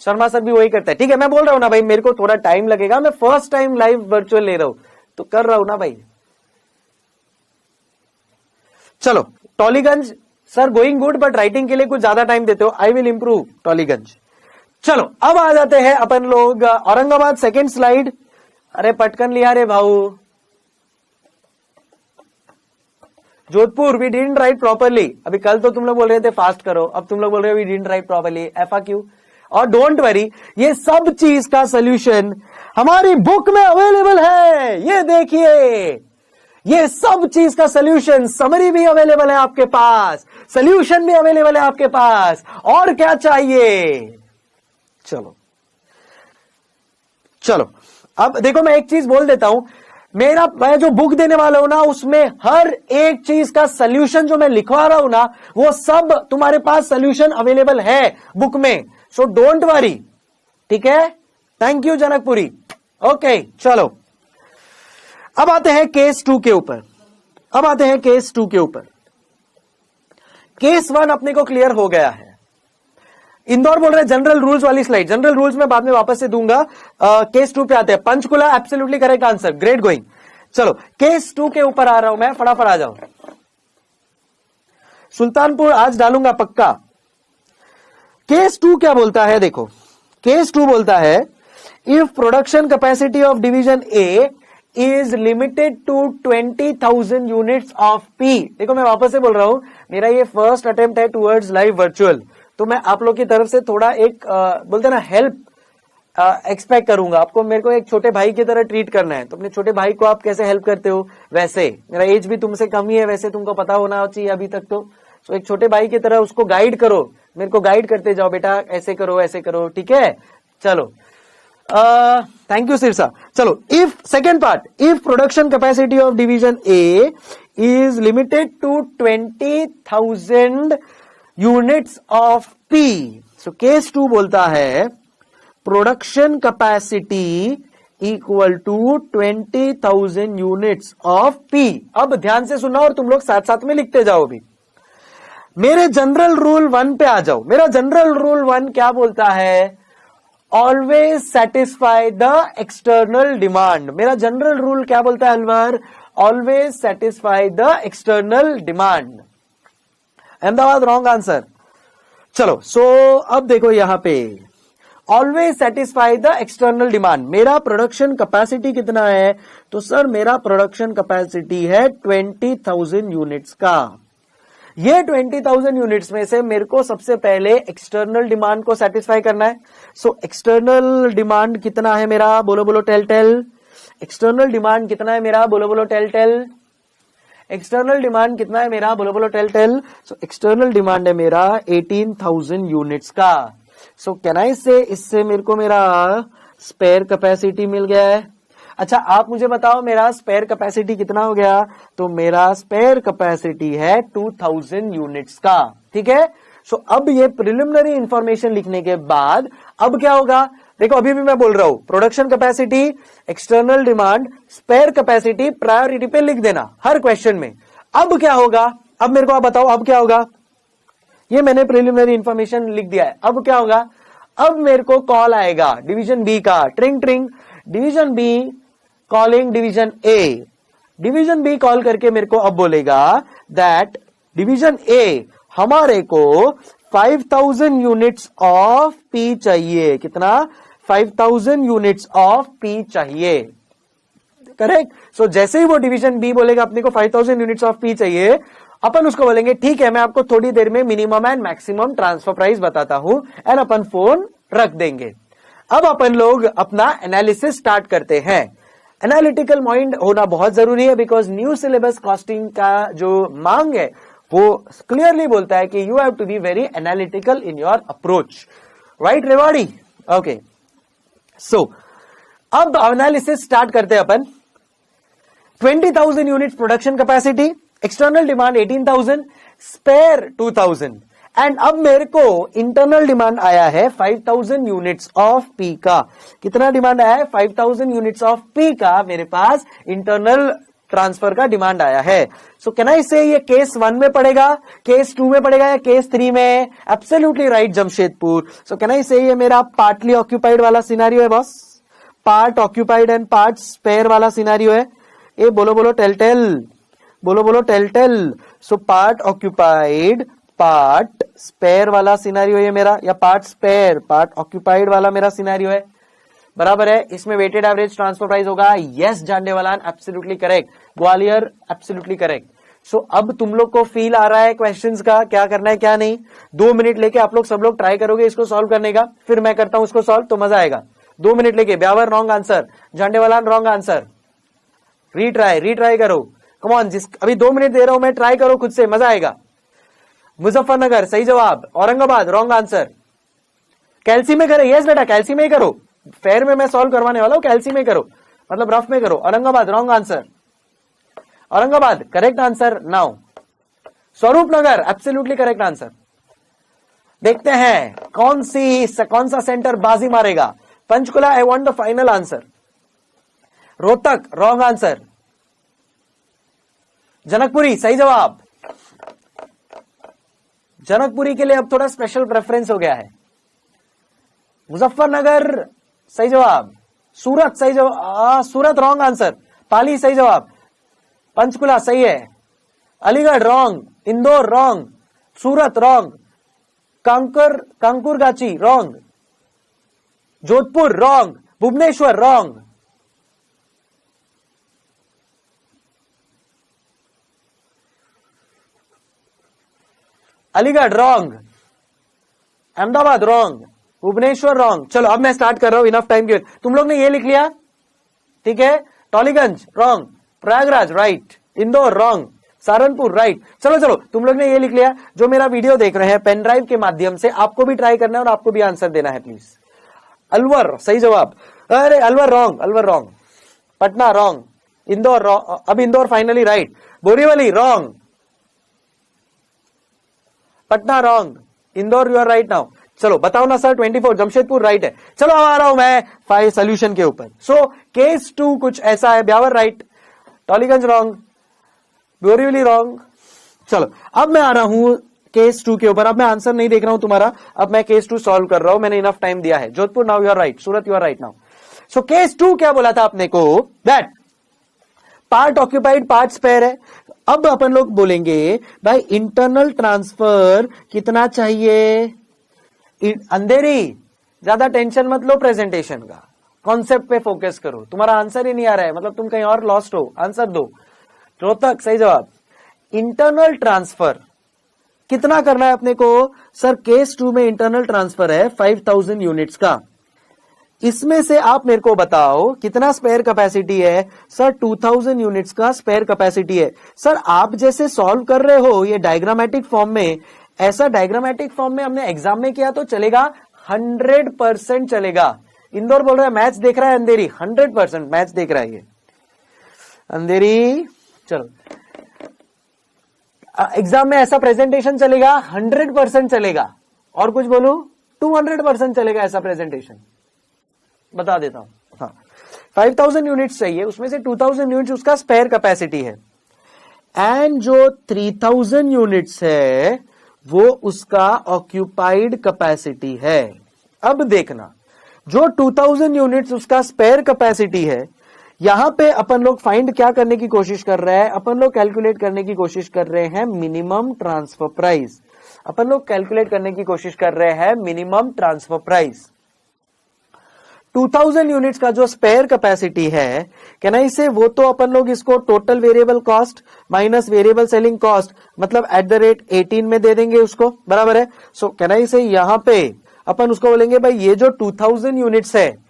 S1: शर्मा सर भी वही करता है। ठीक है मैं बोल रहा हूं ना भाई, मेरे को थोड़ा टाइम लगेगा, मैं फर्स्ट टाइम लाइव वर्चुअल ले रहा हूं तो कर रहा हूं ना भाई। चलो Tollygunge sir going good but writing के लिए कुछ ज्यादा टाइम देते हो, आई विल इंप्रूव टॉलीगंज। चलो अब आ जाते हैं अपन लोग औरंगाबाद, सेकेंड स्लाइड। अरे पटकन लिया रे भाऊ। Jodhpur we didn't write properly. अभी कल तो तुम लोग बोल रहे थे फास्ट करो, अब तुम लोग बोल रहे हो वी डिडंट राइट प्रॉपरली, ऐसा क्यों? और डोंट वरी ये सब चीज का सोल्यूशन हमारी बुक में अवेलेबल है। ये देखिए ये सब चीज का सोल्यूशन, समरी भी अवेलेबल है आपके पास, सोल्यूशन भी अवेलेबल है आपके पास, और क्या चाहिए? चलो चलो अब देखो मैं एक चीज बोल देता हूं, मैं जो बुक देने वाला हूं ना उसमें हर एक चीज का सोल्यूशन जो मैं लिखवा रहा हूं ना वो सब तुम्हारे पास सोल्यूशन अवेलेबल है बुक में, सो डोंट वरी। ठीक है थैंक यू जनकपुरी। ओके चलो अब आते हैं केस 2 के ऊपर। केस 1 अपने को क्लियर हो गया है। इंदौर बोल रहे हैं जनरल रूल्स वाली स्लाइड, जनरल रूल्स में बाद में वापस से दूंगा। केस 2 पे आते हैं। Panchkula absolutely correct answer, great going. चलो केस 2 के ऊपर आ रहा हूं मैं, फटाफट आ जाओ। सुल्तानपुर आज डालूंगा पक्का। केस 2 क्या बोलता है देखो, केस 2 बोलता है if production capacity of division A is limited to 20,000 units of P. देखो मैं वापस से बोल रहा हूं, मेरा ये फर्स्ट अटेम्प्ट है टुवर्ड्स लाइव वर्चुअल, तो मैं आप लोग की तरफ से थोड़ा एक बोलते ना हेल्प एक्सपेक्ट करूंगा। आपको मेरे को एक छोटे भाई की तरह ट्रीट करना है, तो अपने छोटे भाई को आप कैसे हेल्प करते हो वैसे, मेरा एज भी तुमसे कम ही है वैसे, तुमको पता होना चाहिए अभी तक तो एक छोटे भाई की तरह उसको गाइड करो, मेरे को गाइड करते जाओ, बेटा ऐसे करो, ठीक है। चलो थैंक यू सिरसा। चलो if second part, if production capacity of division A is limited to 20,000 units of P, so case 2 बोलता है production capacity equal to 20,000 units of P. अब ध्यान से सुना और तुम लोग साथ साथ में लिखते जाओ। भी मेरे जनरल रूल 1 पे आ जाओ। मेरा जनरल रूल 1 क्या बोलता है? Always satisfy the external demand. मेरा जनरल रूल क्या बोलता है Alwar? Always satisfy the external demand. Ahmedabad wrong answer. चलो अब देखो यहां पे always satisfy the external demand. मेरा प्रोडक्शन कैपेसिटी कितना है? तो सर मेरा प्रोडक्शन कैपेसिटी है 20,000 यूनिट्स का। ये 20,000 यूनिट्स में से मेरे को सबसे पहले एक्सटर्नल डिमांड को सेटिस्फाई करना है। सो एक्सटर्नल डिमांड कितना है मेरा? बोलो टेल। एक्सटर्नल डिमांड कितना है मेरा? बोलो टेल। एक्सटर्नल डिमांड कितना है मेरा? बोलो टेल। सो एक्सटर्नल डिमांड है मेरा 18,000 यूनिट्स का। सो कैन आई से इससे मेरे को मेरा स्पेयर कैपेसिटी मिल गया है। अच्छा आप मुझे बताओ मेरा स्पेयर कैपेसिटी कितना हो गया? तो मेरा स्पेयर कैपेसिटी है 2,000 यूनिट्स का। ठीक है। सो अब ये प्रिलिमिनरी इंफॉर्मेशन लिखने के बाद अब क्या होगा? देखो अभी भी मैं बोल रहा हूं production capacity, external demand, spare capacity priority पे लिख देना हर क्वेश्चन में। अब क्या होगा? अब मेरे को आप बताओ अब क्या होगा? ये मैंने प्रिलिमिनरी इंफॉर्मेशन लिख दिया है। अब क्या होगा? अब मेरे को कॉल आएगा डिवीजन बी का, ट्रिंग ट्रिंग, division B calling division A. Division B call करके मेरे को अब बोलेगा दैट डिवीजन ए हमारे को 5000 यूनिट्स ऑफ पी चाहिए। कितना? 5000 यूनिट्स ऑफ पी चाहिए। करेक्ट। सो जैसे ही वो डिवीजन बी बोलेगा अपने को 5000 यूनिट्स ऑफ पी चाहिए, अपन उसको बोलेंगे ठीक है, मैं आपको थोड़ी देर में minimum and maximum transfer price बताता हूं, एंड अपन फोन रख देंगे। अब अपन लोग अपना एनालिसिस स्टार्ट करते हैं। एनालिटिकल माइंड होना बहुत जरूरी है, बिकॉज न्यू सिलेबस कॉस्टिंग का जो मांग है वो क्लियरली बोलता है कि you have to be very analytical in your approach. Right Rewari? Okay, so अब एनालिसिस स्टार्ट करते हैं अपन। 20,000 unit production capacity, external demand 18,000, spare 2,000, and अब मेरे को इंटरनल डिमांड आया है 5,000 यूनिट्स ऑफ पी का। कितना डिमांड आया है? 5,000 यूनिट्स ऑफ पी का मेरे पास इंटरनल ट्रांसफर का डिमांड आया है। सो कैन आई से ये केस 1 में पड़ेगा, केस 2 में पड़ेगा या केस 3 में? Absolutely right Jamshedpur. So can I say ये मेरा पार्टली ऑक्यूपाइड वाला सिनेरियो है boss, part occupied and part spare वाला सिनेरियो है। ये बोलो बोलो टेल, बोलो बोलो tell. So part occupied part spare वाला सिनेरियो ये मेरा, या पार्ट स्पेयर पार्ट ऑक्यूपाइड वाला मेरा सिनेरियो है, बराबर है। इसमें वेटेड एवरेज ट्रांसफर प्राइस होगा। Yes Jhandewalan, absolutely correct. Gwalior, absolutely correct. So अब तुम लोग को फील आ रहा है क्वेश्चंस का, क्या करना है क्या नहीं। 2 मिनट लेके आप लोग सब लोग ट्राई करोगे इसको सॉल्व करने का, फिर मैं करता हूं उसको सॉल्व, तो मजा आएगा। 2 मिनट लेके। Beawar wrong answer, Jhandewalan wrong answer. Retry करो, कम ऑन। अभी 2 मिनट दे रहा हूं मैं, ट्राई करो खुद से, मजा आएगा। मुजफ्फरनगर सही जवाब। Aurangabad wrong answer. कैलसी में करे, यस बेटा कैलसी में ही करो। फेयर में मैं सॉल्व करवाने वाला हूं, कैलसी में करो, मतलब रफ में करो। Aurangabad wrong answer. Aurangabad correct answer now. स्वरूप नगर एब्सोल्युटली करेक्ट आंसर। देखते हैं कौन सा सेंटर बाजी मारेगा। Panchkula, I want the final answer. Rohtak wrong answer. Janakpuri सही जवाब। जनकपुरी के लिए अब थोड़ा स्पेशल प्रेफरेंस हो गया है। मुजफ्फरनगर सही जवाब। सूरत सही जवाब। सूरत रॉन्ग आंसर। पाली सही जवाब। पंचकुला सही है। Aligarh wrong. Indore wrong. Surat wrong. Kankurgachi wrong. Jodhpur wrong. Bhubaneswar wrong. Aligarh wrong. Ahmedabad wrong. Bhubaneswar wrong. चलो अब मैं स्टार्ट कर रहा हूं, इनफ टाइम गिवन। तुम लोग ने ये लिख लिया, ठीक है। Tollygunge wrong. Prayagraj right. Indore wrong. Saharanpur right. चलो तुम लोग ने ये लिख लिया। जो मेरा वीडियो देख रहे हैं पेन ड्राइव के माध्यम से, आपको भी ट्राई करना है और आपको भी आंसर देना है प्लीज। अलवर सही जवाब। अरे Alwar wrong. Patna wrong. Indore wrong. अब Indore finally right. Borivali wrong. Patna wrong. Indore you are right now. चलो बताओ ना सर। 24 जमशेदपुर राइट है। चलो अब आ रहा हूं मैं 5 सोल्यूशन के ऊपर। सो केस 2 कुछ ऐसा है। Beawar right. Tollygunge wrong. Borivali wrong. चलो अब मैं आ रहा हूं केस 2 के ऊपर। अब मैं आंसर नहीं देख रहा हूं तुम्हारा, अब मैं केस 2 सॉल्व कर रहा हूं। मैंने इनफ टाइम दिया है। Jodhpur now you are right. Surat you are right now. So case 2 क्या बोला था आपने को? That part occupied part spare है। अब अपन लोग बोलेंगे भाई इंटरनल ट्रांसफर कितना चाहिए। अंधेरी ज्यादा टेंशन मत लो, प्रेजेंटेशन का कॉन्सेप्ट पे फोकस करो। तुम्हारा आंसर ही नहीं आ रहा है, मतलब तुम कहीं और लॉस्ट हो, आंसर दो। रोहतक सही जवाब। इंटरनल ट्रांसफर कितना करना है अपने को? सर केस 2 में इंटरनल ट्रांसफर है 5,000 यूनिट्स का। इसमें से आप मेरे को बताओ कितना स्पेयर कैपेसिटी है। सर 2,000 यूनिट्स का स्पेयर कैपेसिटी है। सर आप जैसे सॉल्व कर रहे हो ये डायग्रामेटिक फॉर्म में, ऐसा डायग्रामेटिक फॉर्म में हमने एग्जाम में किया तो चलेगा, 100% चलेगा। इंदौर बोल रहा है मैच देख रहा है। अंधेरी 100% मैच देख रहा है ये अंधेरी। चलो एग्जाम में ऐसा प्रेजेंटेशन चलेगा, 100% चलेगा। और कुछ बोलू? 200% चलेगा ऐसा प्रेजेंटेशन, बता देता हूं। हाँ 5,000 यूनिट्स चाहिए, उसमें से 2,000 यूनिट्स उसका स्पेयर कैपेसिटी है, एंड जो 3,000 यूनिट्स है वो उसका ऑक्यूपाइड कैपेसिटी है। अब देखना, जो 2,000 यूनिट्स उसका स्पेयर कैपेसिटी है, यहां पे अपन लोग फाइंड क्या करने की कोशिश कर रहे हैं, अपन लोग कैलकुलेट करने की कोशिश कर रहे हैं मिनिमम ट्रांसफर प्राइस। अपन लोग कैलकुलेट करने की कोशिश कर रहे हैं मिनिमम ट्रांसफर प्राइस। 2000 यूनिट्स का जो स्पेयर कैपेसिटी है, कैन आई से, वो तो अपन लोग इसको total variable cost minus variable selling cost मतलब एट द रेट 18 में दे देंगे उसको, बराबर है। सो कैन आई से यहां पे अपन उसको बोलेंगे भाई ये जो 2000 यूनिट्स है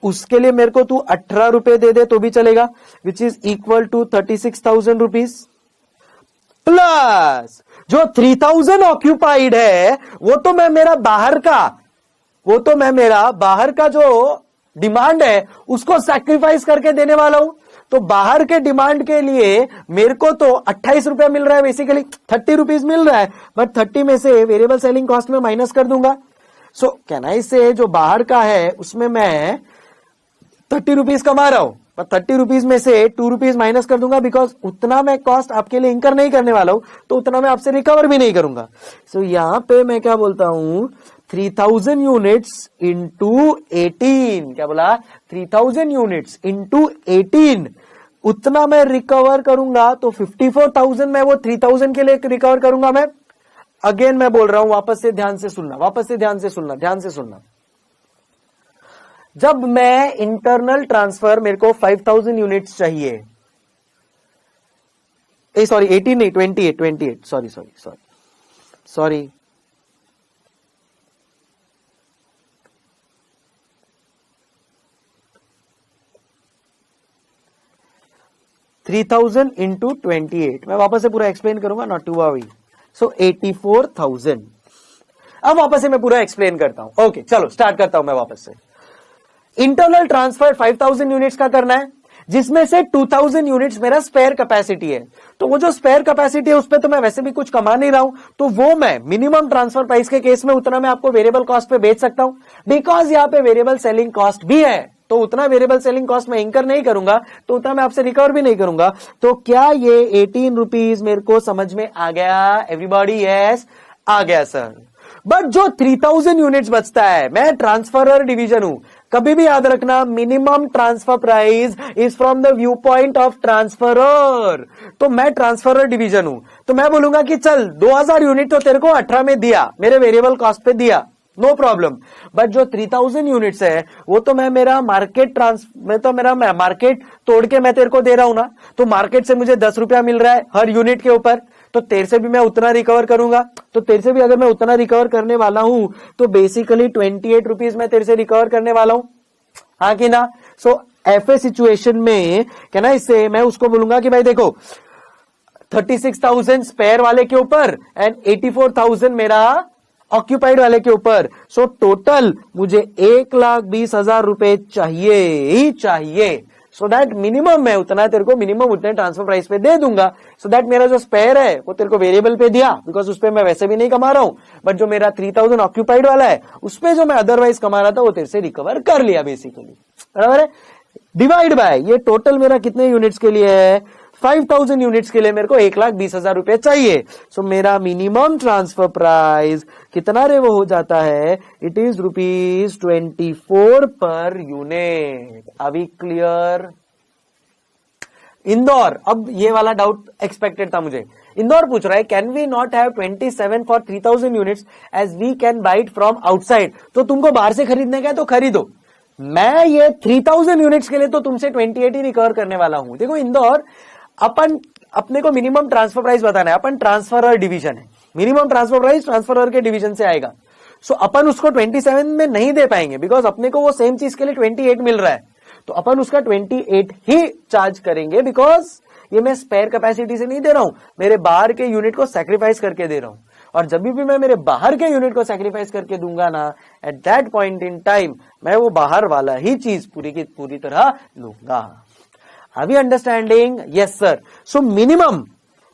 S1: उसके लिए मेरे को तू 18 रुपए दे दे तो भी चलेगा, which is equal to 36,000 rupees, plus जो 3000 ऑक्यूपाइड है वो तो मैं मेरा बाहर का जो डिमांड है उसको सैक्रिफाइस करके देने वाला हूं। तो बाहर के डिमांड के लिए मेरे को तो 28 रुपया मिल रहा है, बेसिकली 30 रुपीज मिल रहा है, बट 30 में से वेरिएबल सेलिंग कॉस्ट में माइनस कर दूंगा। सो कैन आई से जो बाहर का है उसमें मैं 30 रुपीज कमा रहा हूं, पर 30 रुपीज में से 2 रुपीज माइनस कर दूंगा, बिकॉज उतना मैं कॉस्ट आपके लिए इंकर नहीं करने वाला हूं, तो उतना मैं आपसे रिकवर भी नहीं करूंगा। सो यहां पे मैं क्या बोलता हूं, 3000 यूनिट्स इंटू 18, क्या बोला, 3000 यूनिट्स इंटू 18, उतना मैं रिकवर करूंगा। तो 54,000 मैं वो 3000 के लिए रिकवर करूंगा मैं। अगेन मैं बोल रहा हूं, वापस से ध्यान से सुनना। जब मैं इंटरनल ट्रांसफर, मेरे को 5000 यूनिट्स चाहिए, सॉरी 18 नहीं 28, सॉरी 3000 इंटू 28, मैं वापस से पूरा एक्सप्लेन करूंगा, नॉट टू वरी। सो 84,000। अब वापस से मैं पूरा एक्सप्लेन करता हूं। ओके चलो स्टार्ट करता हूं मैं वापस से। इंटरनल ट्रांसफर 5000 यूनिट्स का करना है, जिसमें से 2000 यूनिट्स मेरा स्पेयर कैपेसिटी है। तो वो जो स्पेयर कैपेसिटी है उस पर तो मैं वैसे भी कुछ कमा नहीं रहा हूं, तो वो मैं मिनिमम ट्रांसफर प्राइस के केस में उतना मैं आपको वेरिएबल कॉस्ट पे बेच सकता हूं, बिकॉज यहां पे वेरिएबल सेलिंग कॉस्ट भी है। तो उतना वेरिएबल सेलिंग कॉस्ट मैं इंकर नहीं करूंगा, तो उतना मैं आपसे रिकवर भी नहीं करूंगा। तो क्या ये 18 रुपीज मेरे को समझ में आ गया? एवरीबॉडी यस, आ गया सर। बट जो 3000 यूनिट्स बचता है, मैं ट्रांसफरर डिवीजन हूं, कभी भी याद रखना minimum transfer price is from the view point of transferor. तो मैं ट्रांसफरर डिवीजन हूं, तो मैं बोलूंगा कि चल 2000 यूनिट तो तेरे को 18 में दिया, मेरे वेरिएबल कॉस्ट पे दिया, नो प्रॉब्लम। बट जो 3000 यूनिट्स है वो तो मैं मेरा मार्केट तोड़ के मैं तेरे को दे रहा हूं ना। तो मार्केट से मुझे 10 रुपया मिल रहा है हर यूनिट के ऊपर, तो तेरे से भी मैं उतना रिकवर करूंगा। तो तेरे से भी अगर मैं उतना रिकवर करने वाला हूं तो बेसिकली 28 रुपीज मैं तेरे से रिकवर करने वाला हूं, हाँ कि ना। सो ऐसे सिचुएशन में क्या ना, इससे मैं उसको बोलूंगा कि भाई देखो 36,000 स्पेयर वाले के ऊपर एंड 84,000 मेरा ऑक्यूपाइड वाले के ऊपर। सो टोटल मुझे 1,20,000 रुपए चाहिए ही चाहिए। सो दैट मिनिमम मैं उतना तेरे को मिनिमम उतने ट्रांसफर प्राइस पे दे दूंगा। सो दैट मेरा जो स्पेयर है वो तेरे को वेरिएबल पे दिया, बिकॉज उस पे मैं वैसे भी नहीं कमा रहा हूं। बट जो मेरा 3000 ऑक्यूपाइड वाला है उस पे जो मैं अदरवाइज कमा रहा था वो तेरे से रिकवर कर लिया बेसिकली, बराबर है। डिवाइड बाय ये टोटल मेरा कितने यूनिट्स के लिए है, 5000 यूनिट्स के लिए मेरे को 1,20,000 रुपए चाहिए। सो मेरा मिनिमम ट्रांसफर प्राइस कितना रे वो हो जाता है, it is ₹24 per unit. Are we clear? Indore, अब ये वाला डाउट एक्सपेक्टेड था मुझे। इंदौर पूछ रहा है can we not have 27 for 3000 units as we can buy it from outside. तो तुमको बाहर से खरीदने का है तो खरीदो, मैं ये 3000 यूनिट्स के लिए तो तुमसे 28 ही रिकवर करने वाला हूं। देखो इंदौर, अपने को मिनिमम ट्रांसफर प्राइस बताना है, अपन ट्रांसफरर डिवीजन है, मिनिमम ट्रांसफर प्राइस ट्रांसफरर के डिवीजन से आएगा। सो अपन उसको 27 में नहीं दे पाएंगे, बिकॉज अपने को वो सेम चीज के लिए 28 मिल रहा है, तो अपन उसका 28 ही चार्ज करेंगे, बिकॉज ये मैं स्पेयर कैपेसिटी से नहीं दे रहा हूं, मेरे बाहर के यूनिट को सैक्रिफाइस करके दे रहा हूं। और जब भी मैं मेरे बाहर के यूनिट को सैक्रिफाइस करके दूंगा ना, at that point in time मैं वो बाहर वाला ही चीज पूरी की पूरी तरह लूंगा। Are we understanding? Yes sir. So minimum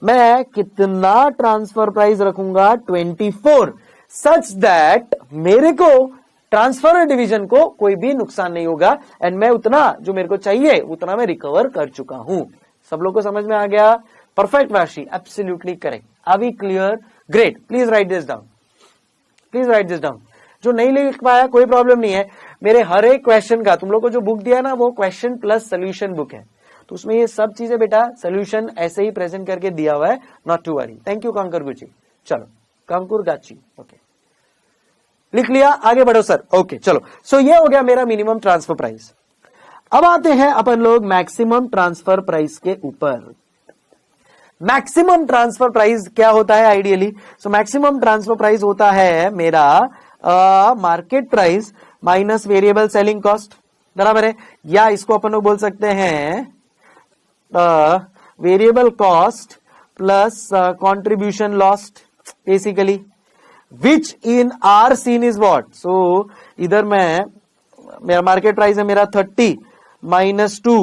S1: मैं कितना ट्रांसफर प्राइस रखूंगा, 24, सच दैट मेरे को ट्रांसफर डिवीजन को कोई भी नुकसान नहीं होगा, एंड मैं उतना जो मेरे को चाहिए उतना मैं रिकवर कर चुका हूं। सब लोग को समझ में आ गया? Perfect Rashi, absolutely correct. Are we clear? Great. Please write this down, please write this down. जो नहीं लिख पाया कोई प्रॉब्लम नहीं है, मेरे हर एक क्वेश्चन का तुम लोग को जो बुक दिया है ना वो क्वेश्चन प्लस सोल्यूशन बुक है, तो उसमें ये सब चीजें बेटा सोल्यूशन ऐसे ही प्रेजेंट करके दिया हुआ है, not to worry. Thank you कंकर गुची। चलो कंकुर गाची, ओके लिख लिया, आगे बढ़ो सर। ओके चलो, सो ये हो गया मेरा मिनिमम ट्रांसफर प्राइस। अब आते हैं अपन लोग मैक्सिमम ट्रांसफर प्राइस के ऊपर। मैक्सिमम ट्रांसफर प्राइस क्या होता है ideally? So maximum transfer price होता है मेरा market price minus variable selling cost, बराबर है, या इसको अपन लोग बोल सकते हैं variable cost plus contribution lost basically, which in our scene is what. So इधर मैं मेरा मार्केट प्राइस है मेरा 30 माइनस 2,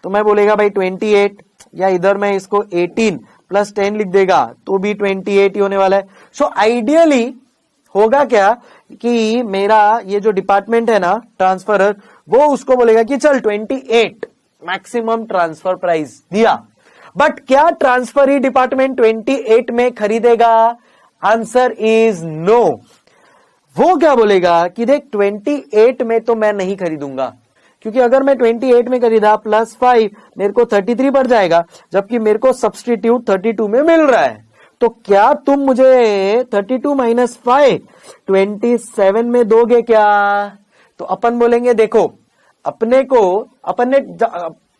S1: तो मैं बोलेगा भाई 28, या इधर मैं इसको 18 प्लस 10 लिख देगा तो भी 28 ही होने वाला है। सो आइडियली होगा क्या कि मेरा ये जो डिपार्टमेंट है ना ट्रांसफरर, वो उसको बोलेगा कि चल 28 मैक्सिमम ट्रांसफर प्राइस दिया, बट क्या ट्रांसफर ही डिपार्टमेंट 28 में खरीदेगा? Answer is no. वो क्या बोलेगा कि देख 28 में तो मैं नहीं खरीदूंगा, क्योंकि अगर मैं 28 में खरीदा प्लस 5 मेरे को 33 पड़ जाएगा, जबकि मेरे को सब्सटीट्यूट 32 में मिल रहा है। तो क्या तुम मुझे 32 माइनस 5 27 में दोगे क्या? तो अपन बोलेंगे देखो अपन ने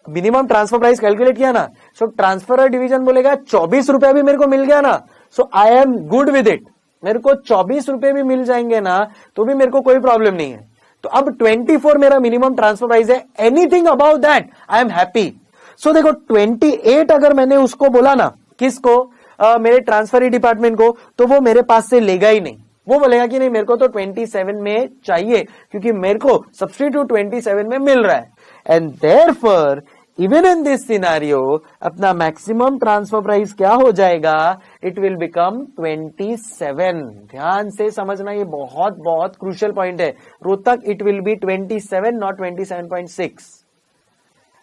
S1: मिनिमम ट्रांसफर प्राइस कैलकुलेट किया ना, सो ट्रांसफर डिवीजन बोलेगा 24 रुपया भी मेरे को मिल गया ना, so I am good with it. मेरे को 24 रुपए भी मिल जाएंगे ना तो भी मेरे को कोई प्रॉब्लम नहीं है। तो अब 24 मेरा मिनिमम ट्रांसफर प्राइस है, anything about that I am happy. So देखो 28 अगर मैंने उसको बोला ना, किसको? मेरे ट्रांसफर डिपार्टमेंट को, तो वो मेरे पास से लेगा ही नहीं। वो बोलेगा कि नहीं मेरे को तो 27 में चाहिए, क्योंकि मेरे को सब्स्टिट्यूट 27 में मिल रहा है। And therefore even in this scenario अपना मैक्सिमम ट्रांसफर प्राइस क्या हो जाएगा? It will become 27। ध्यान से समझना, ये बहुत बहुत क्रूशियल पॉइंट है। Rohtak it will B 27 not 27.6।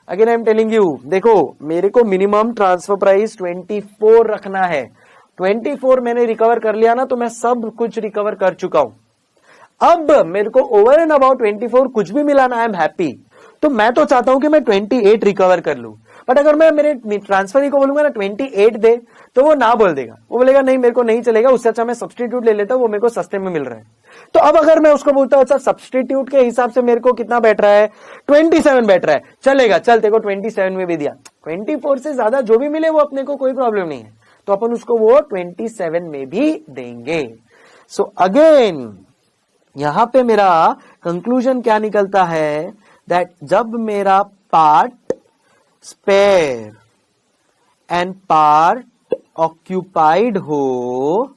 S1: Again I am telling you, देखो मेरे को मिनिमम ट्रांसफर प्राइस 24 रखना है। 24 मैंने रिकवर कर लिया ना तो मैं सब कुछ रिकवर कर चुका हूं। अब मेरे को ओवर एंड अबाउट 24 कुछ भी मिला ना, आई एम हैप्पी। तो मैं तो चाहता हूं कि मैं 28 रिकवर कर लूं, बट अगर मैं मेरे ट्रांसफर को बोलूंगा ना 28 दे, तो वो ना बोल देगा। वो बोलेगा नहीं मेरे को नहीं चलेगा, उससे अच्छा मैं सब्स्टिट्यूट ले लेता हूं, वो मेरे को सस्ते में मिल रहा है। तो अब अगर मैं उसको बोलता हूं सर सब्स्टिट्यूट के हिसाब से मेरे को कितना बैठ रहा है? 27 बैठ रहा है, चलेगा, चल तेरे को 27 में भी दिया। 24 से ज्यादा जो भी मिले वो अपने को कोई प्रॉब्लम नहीं है, तो अपन उसको वो 27 में भी देंगे। सो अगेन यहां पे मेरा कंक्लूजन क्या निकलता है? दैट जब मेरा part spare and part occupied हो,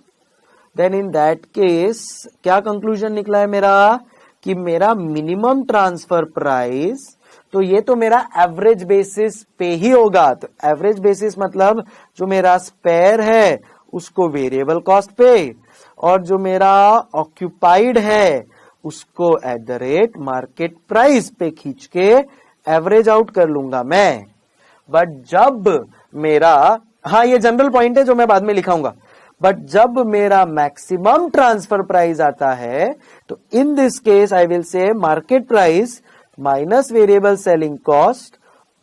S1: देन इन दैट केस क्या कंक्लूजन निकला है मेरा? कि मेरा मिनिमम ट्रांसफर प्राइस, तो ये तो मेरा एवरेज बेसिस पे ही होगा। तो एवरेज बेसिस मतलब जो मेरा स्पेयर है उसको वेरिएबल कॉस्ट पे, और जो मेरा ऑक्यूपाइड है उसको eight the rate market price पे खींच के एवरेज आउट कर लूंगा मैं। बट जब मेरा, हाँ ये जनरल पॉइंट है जो मैं बाद में लिखाऊंगा, बट जब मेरा मैक्सिमम ट्रांसफर प्राइस आता है तो in this case I will say market price minus variable selling cost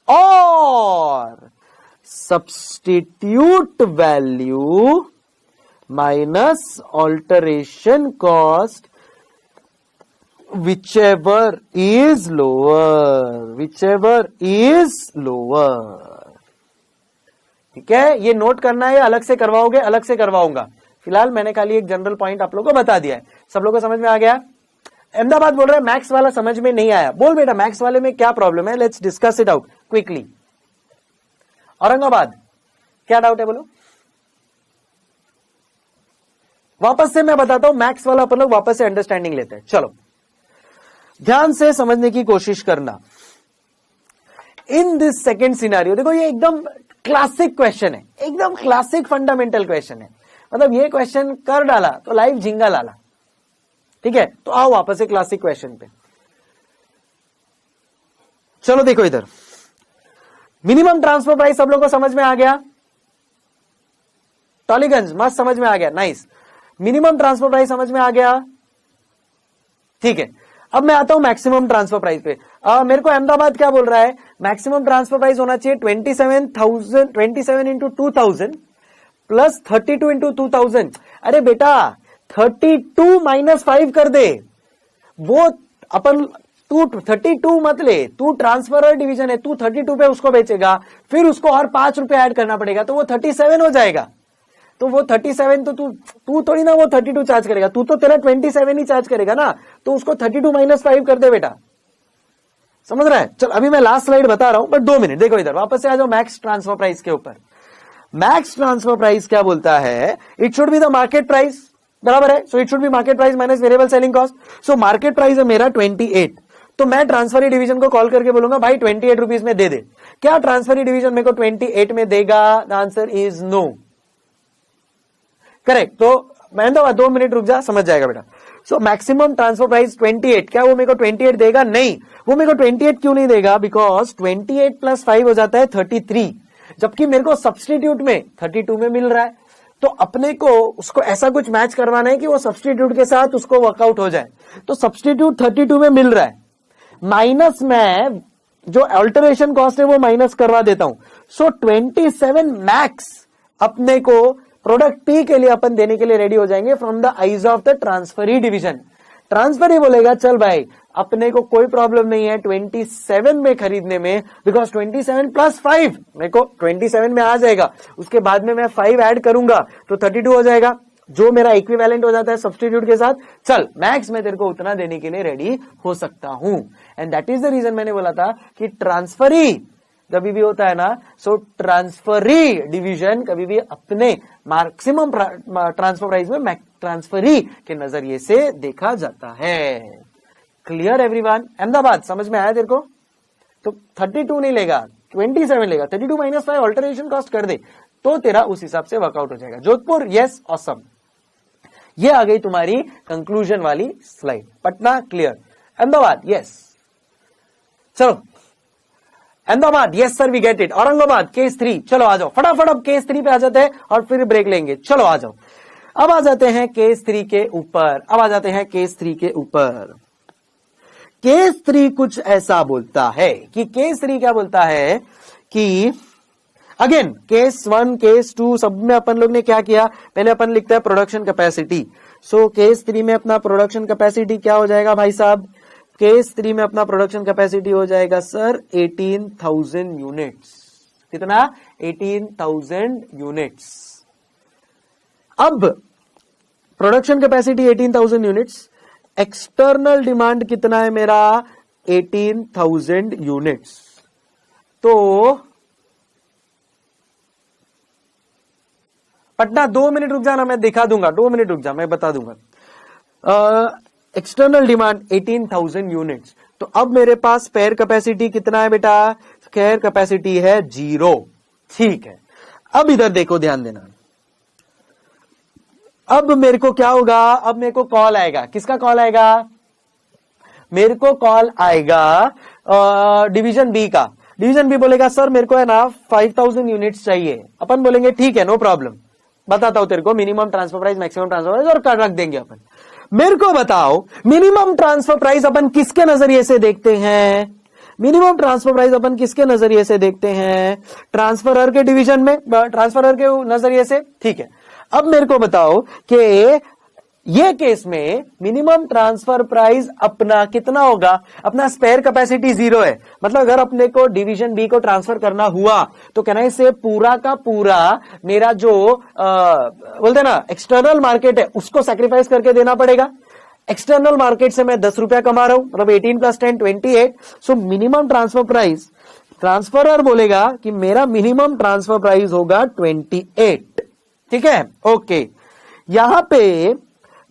S1: और substitute value minus alteration cost, whichever is lower, ठीक है। ये नोट करना है, अलग से करवाओगे? अलग से करवाऊंगा। फिलहाल मैंने खाली एक जनरल पॉइंट आप लोगों को बता दिया है। सब लोगों को समझ में आ गया? अहमदाबाद बोल रहा है मैक्स वाला समझ में नहीं आया। बोल बेटा मैक्स वाले में क्या प्रॉब्लम है, let's discuss it out quickly. Aurangabad क्या डाउट है बोलो? वापस से मैं बताता हूं, मैक्स वाला अपन लोग वापस से अंडरस्टैंडिंग लेते हैं। चलो ध्यान से समझने की कोशिश करना। इन दिस सेकेंड सिनारियो, देखो ये एकदम क्लासिक क्वेश्चन है, एकदम क्लासिक फंडामेंटल क्वेश्चन है। मतलब ये क्वेश्चन कर डाला तो लाइव झिंगा लाला, ठीक है। तो आओ वापस से क्लासिक क्वेश्चन पे। चलो देखो इधर, मिनिमम ट्रांसफर प्राइस सब लोगों को समझ में आ गया? टॉलीगंज मस्त समझ में आ गया, नाइस। मिनिमम ट्रांसफर प्राइस समझ में आ गया, ठीक है। अब मैं आता हूं मैक्सिमम ट्रांसफर प्राइस पे। मेरे को अहमदाबाद क्या बोल रहा है, मैक्सिमम ट्रांसफर प्राइस होना चाहिए 27 इंटू 2000 प्लस 32 इंटू 2000। अरे बेटा 32 माइनस 5 कर दे, वो अपन तू 32 मत ले, तू ट्रांसफरर डिवीजन है, तू 32 पे उसको बेचेगा, फिर उसको और 5 रुपए ऐड करना पड़ेगा, तो वो 37 हो जाएगा। तो वो 37 तो तू थोड़ी ना वो 32 चार्ज करेगा, तू तो तेरा 27 ही चार्ज करेगा ना, तो उसको 32 माइनस 5 कर दे बेटा, समझ रहा है। चल अभी मैं लास्ट स्लाइड बता रहा हूं, बट 2 मिनट देखो, इधर वापस से आ जाओ मैक्स ट्रांसफर प्राइस के ऊपर। मैक्स ट्रांसफर प्राइस क्या बोलता है, it should be the market price, बराबर है। So it should be market price minus variable selling cost. So market price है मेरा 28, तो मैं ट्रांसफरी डिवीजन को कॉल करके बोलूंगा भाई 28 रुपीज में दे दे। क्या ट्रांसफरी डिवीजन मेरे को 28 में देगा? The answer is no, correct. तो मैं 2 मिनट रुक जा, समझ जाएगा बेटा। सो मैक्सिमम ट्रांसफर प्राइस 28, क्या वो मेरे को 28 देगा? नहीं। वो मेरे को 28 क्यों नहीं देगा? बिकॉज 28 प्लस 5 हो जाता है 33, जबकि मेरे को सब्सटीट्यूट में 32 में मिल रहा है। तो अपने को उसको ऐसा कुछ मैच करवाना है कि वो सब्सटीट्यूट के साथ उसको वर्कआउट हो जाए। तो सब्सटीट्यूट 32 में मिल रहा है, माइनस में जो अल्टरेशन कॉस्ट है वो माइनस करवा देता हूं। सो 27 मैक्स अपने को प्रोडक्ट पी के लिए अपन देने के लिए रेडी हो जाएंगे from the eyes of the transferee division. Transferee बोलेगा चल भाई अपने को कोई प्रॉब्लम नहीं है 27 में खरीदने में, बिकॉज 27 प्लस 5 मेरे को 27 में आ जाएगा, उसके बाद में मैं 5 ऐड करूंगा तो 32 हो जाएगा, जो मेरा इक्विवेलेंट हो जाता है सब्सटीट्यूट के साथ। चल मैक्स में तेरे को उतना देने के लिए रेडी हो सकता हूं, and that is the reason मैंने बोला था कि ट्रांसफरी कभी भी होता है ना, सो ट्रांसफरी डिवीजन कभी भी अपने मैक्सिमम ट्रांसफर प्राइस में ट्रांसफरी के नजरिए से देखा जाता है। Clear everyone? अहमदाबाद समझ में आया तेरे को? तो 32 नहीं लेगा, 27 लेगा, 32 माइनस 5 अल्टरेशन कॉस्ट कर दे तो तेरा उस हिसाब से वर्कआउट हो जाएगा। Jodhpur yes, awesome. ये आ गई तुम्हारी कंक्लूजन वाली slide. Patna clear, Ahmedabad yes. चलो Ahmedabad yes sir we get it. Aurangabad case 3, चलो आ जाओ फटाफट, अब केस 3 पे आ जाते हैं और फिर ब्रेक लेंगे। चलो आ जाओ, अब आ जाते हैं केस 3 के ऊपर। अब आ जाते हैं केस 3 के ऊपर। केस 3 कुछ ऐसा बोलता है कि केस 3 क्या बोलता है कि अगेन केस 1 केस 2 सब में अपन लोग ने क्या किया, पहले अपन लिखते हैं प्रोडक्शन कैपेसिटी। सो केस 3 में अपना प्रोडक्शन कैपेसिटी क्या हो जाएगा भाई साहब? केस 3 में अपना प्रोडक्शन कैपेसिटी हो जाएगा सर 18,000 यूनिट्स। कितना? 18,000 यूनिट्स। अब production capacity 18,000 units, external demand कितना है मेरा? 18,000 यूनिट्स। तो पटना 2 मिनट रुक जाना, मैं दिखा दूंगा, 2 मिनट रुक जा, मैं बता दूंगा। External demand 18,000 units. तो अब मेरे पास स्पेयर कैपेसिटी कितना है बेटा? स्पेयर कैपेसिटी है 0। ठीक है, अब इधर देखो, ध्यान देना। अब मेरे को क्या होगा? अब मेरे को कॉल आएगा, किसका कॉल आएगा? मेरे को कॉल आएगा डिवीजन बी का। डिवीजन बी बोलेगा सर मेरे को है ना 5,000 यूनिट्स चाहिए। अपन बोलेंगे ठीक है नो प्रॉब्लम, बताता हूं तेरे को minimum transfer price, maximum transfer price और कर रख देंगे अपन। मेरे को बताओ मिनिमम ट्रांसफर प्राइस अपन किसके नजरिए से देखते हैं? मिनिमम ट्रांसफर प्राइस अपन किसके नजरिए से देखते हैं? ट्रांसफरर के डिवीजन में, ट्रांसफरर के नजरिए से। ठीक है, अब मेरे को बताओ कि ये केस में मिनिमम ट्रांसफर प्राइस अपना कितना होगा? अपना स्पेयर कैपेसिटी 0 है, मतलब अगर अपने को डिवीजन बी को ट्रांसफर करना हुआ तो कहना इससे पूरा का पूरा मेरा जो बोलते हैं ना एक्सटर्नल मार्केट है उसको सैक्रिफाइस करके देना पड़ेगा। एक्सटर्नल मार्केट से मैं 10 रुपया कमा रहा हूं, मतलब 18 + 10 28। सो मिनिमम ट्रांसफर प्राइस, ट्रांसफरर बोलेगा कि मेरा मिनिमम ट्रांसफर प्राइस होगा 28। ठीक है, ओके। यहां पे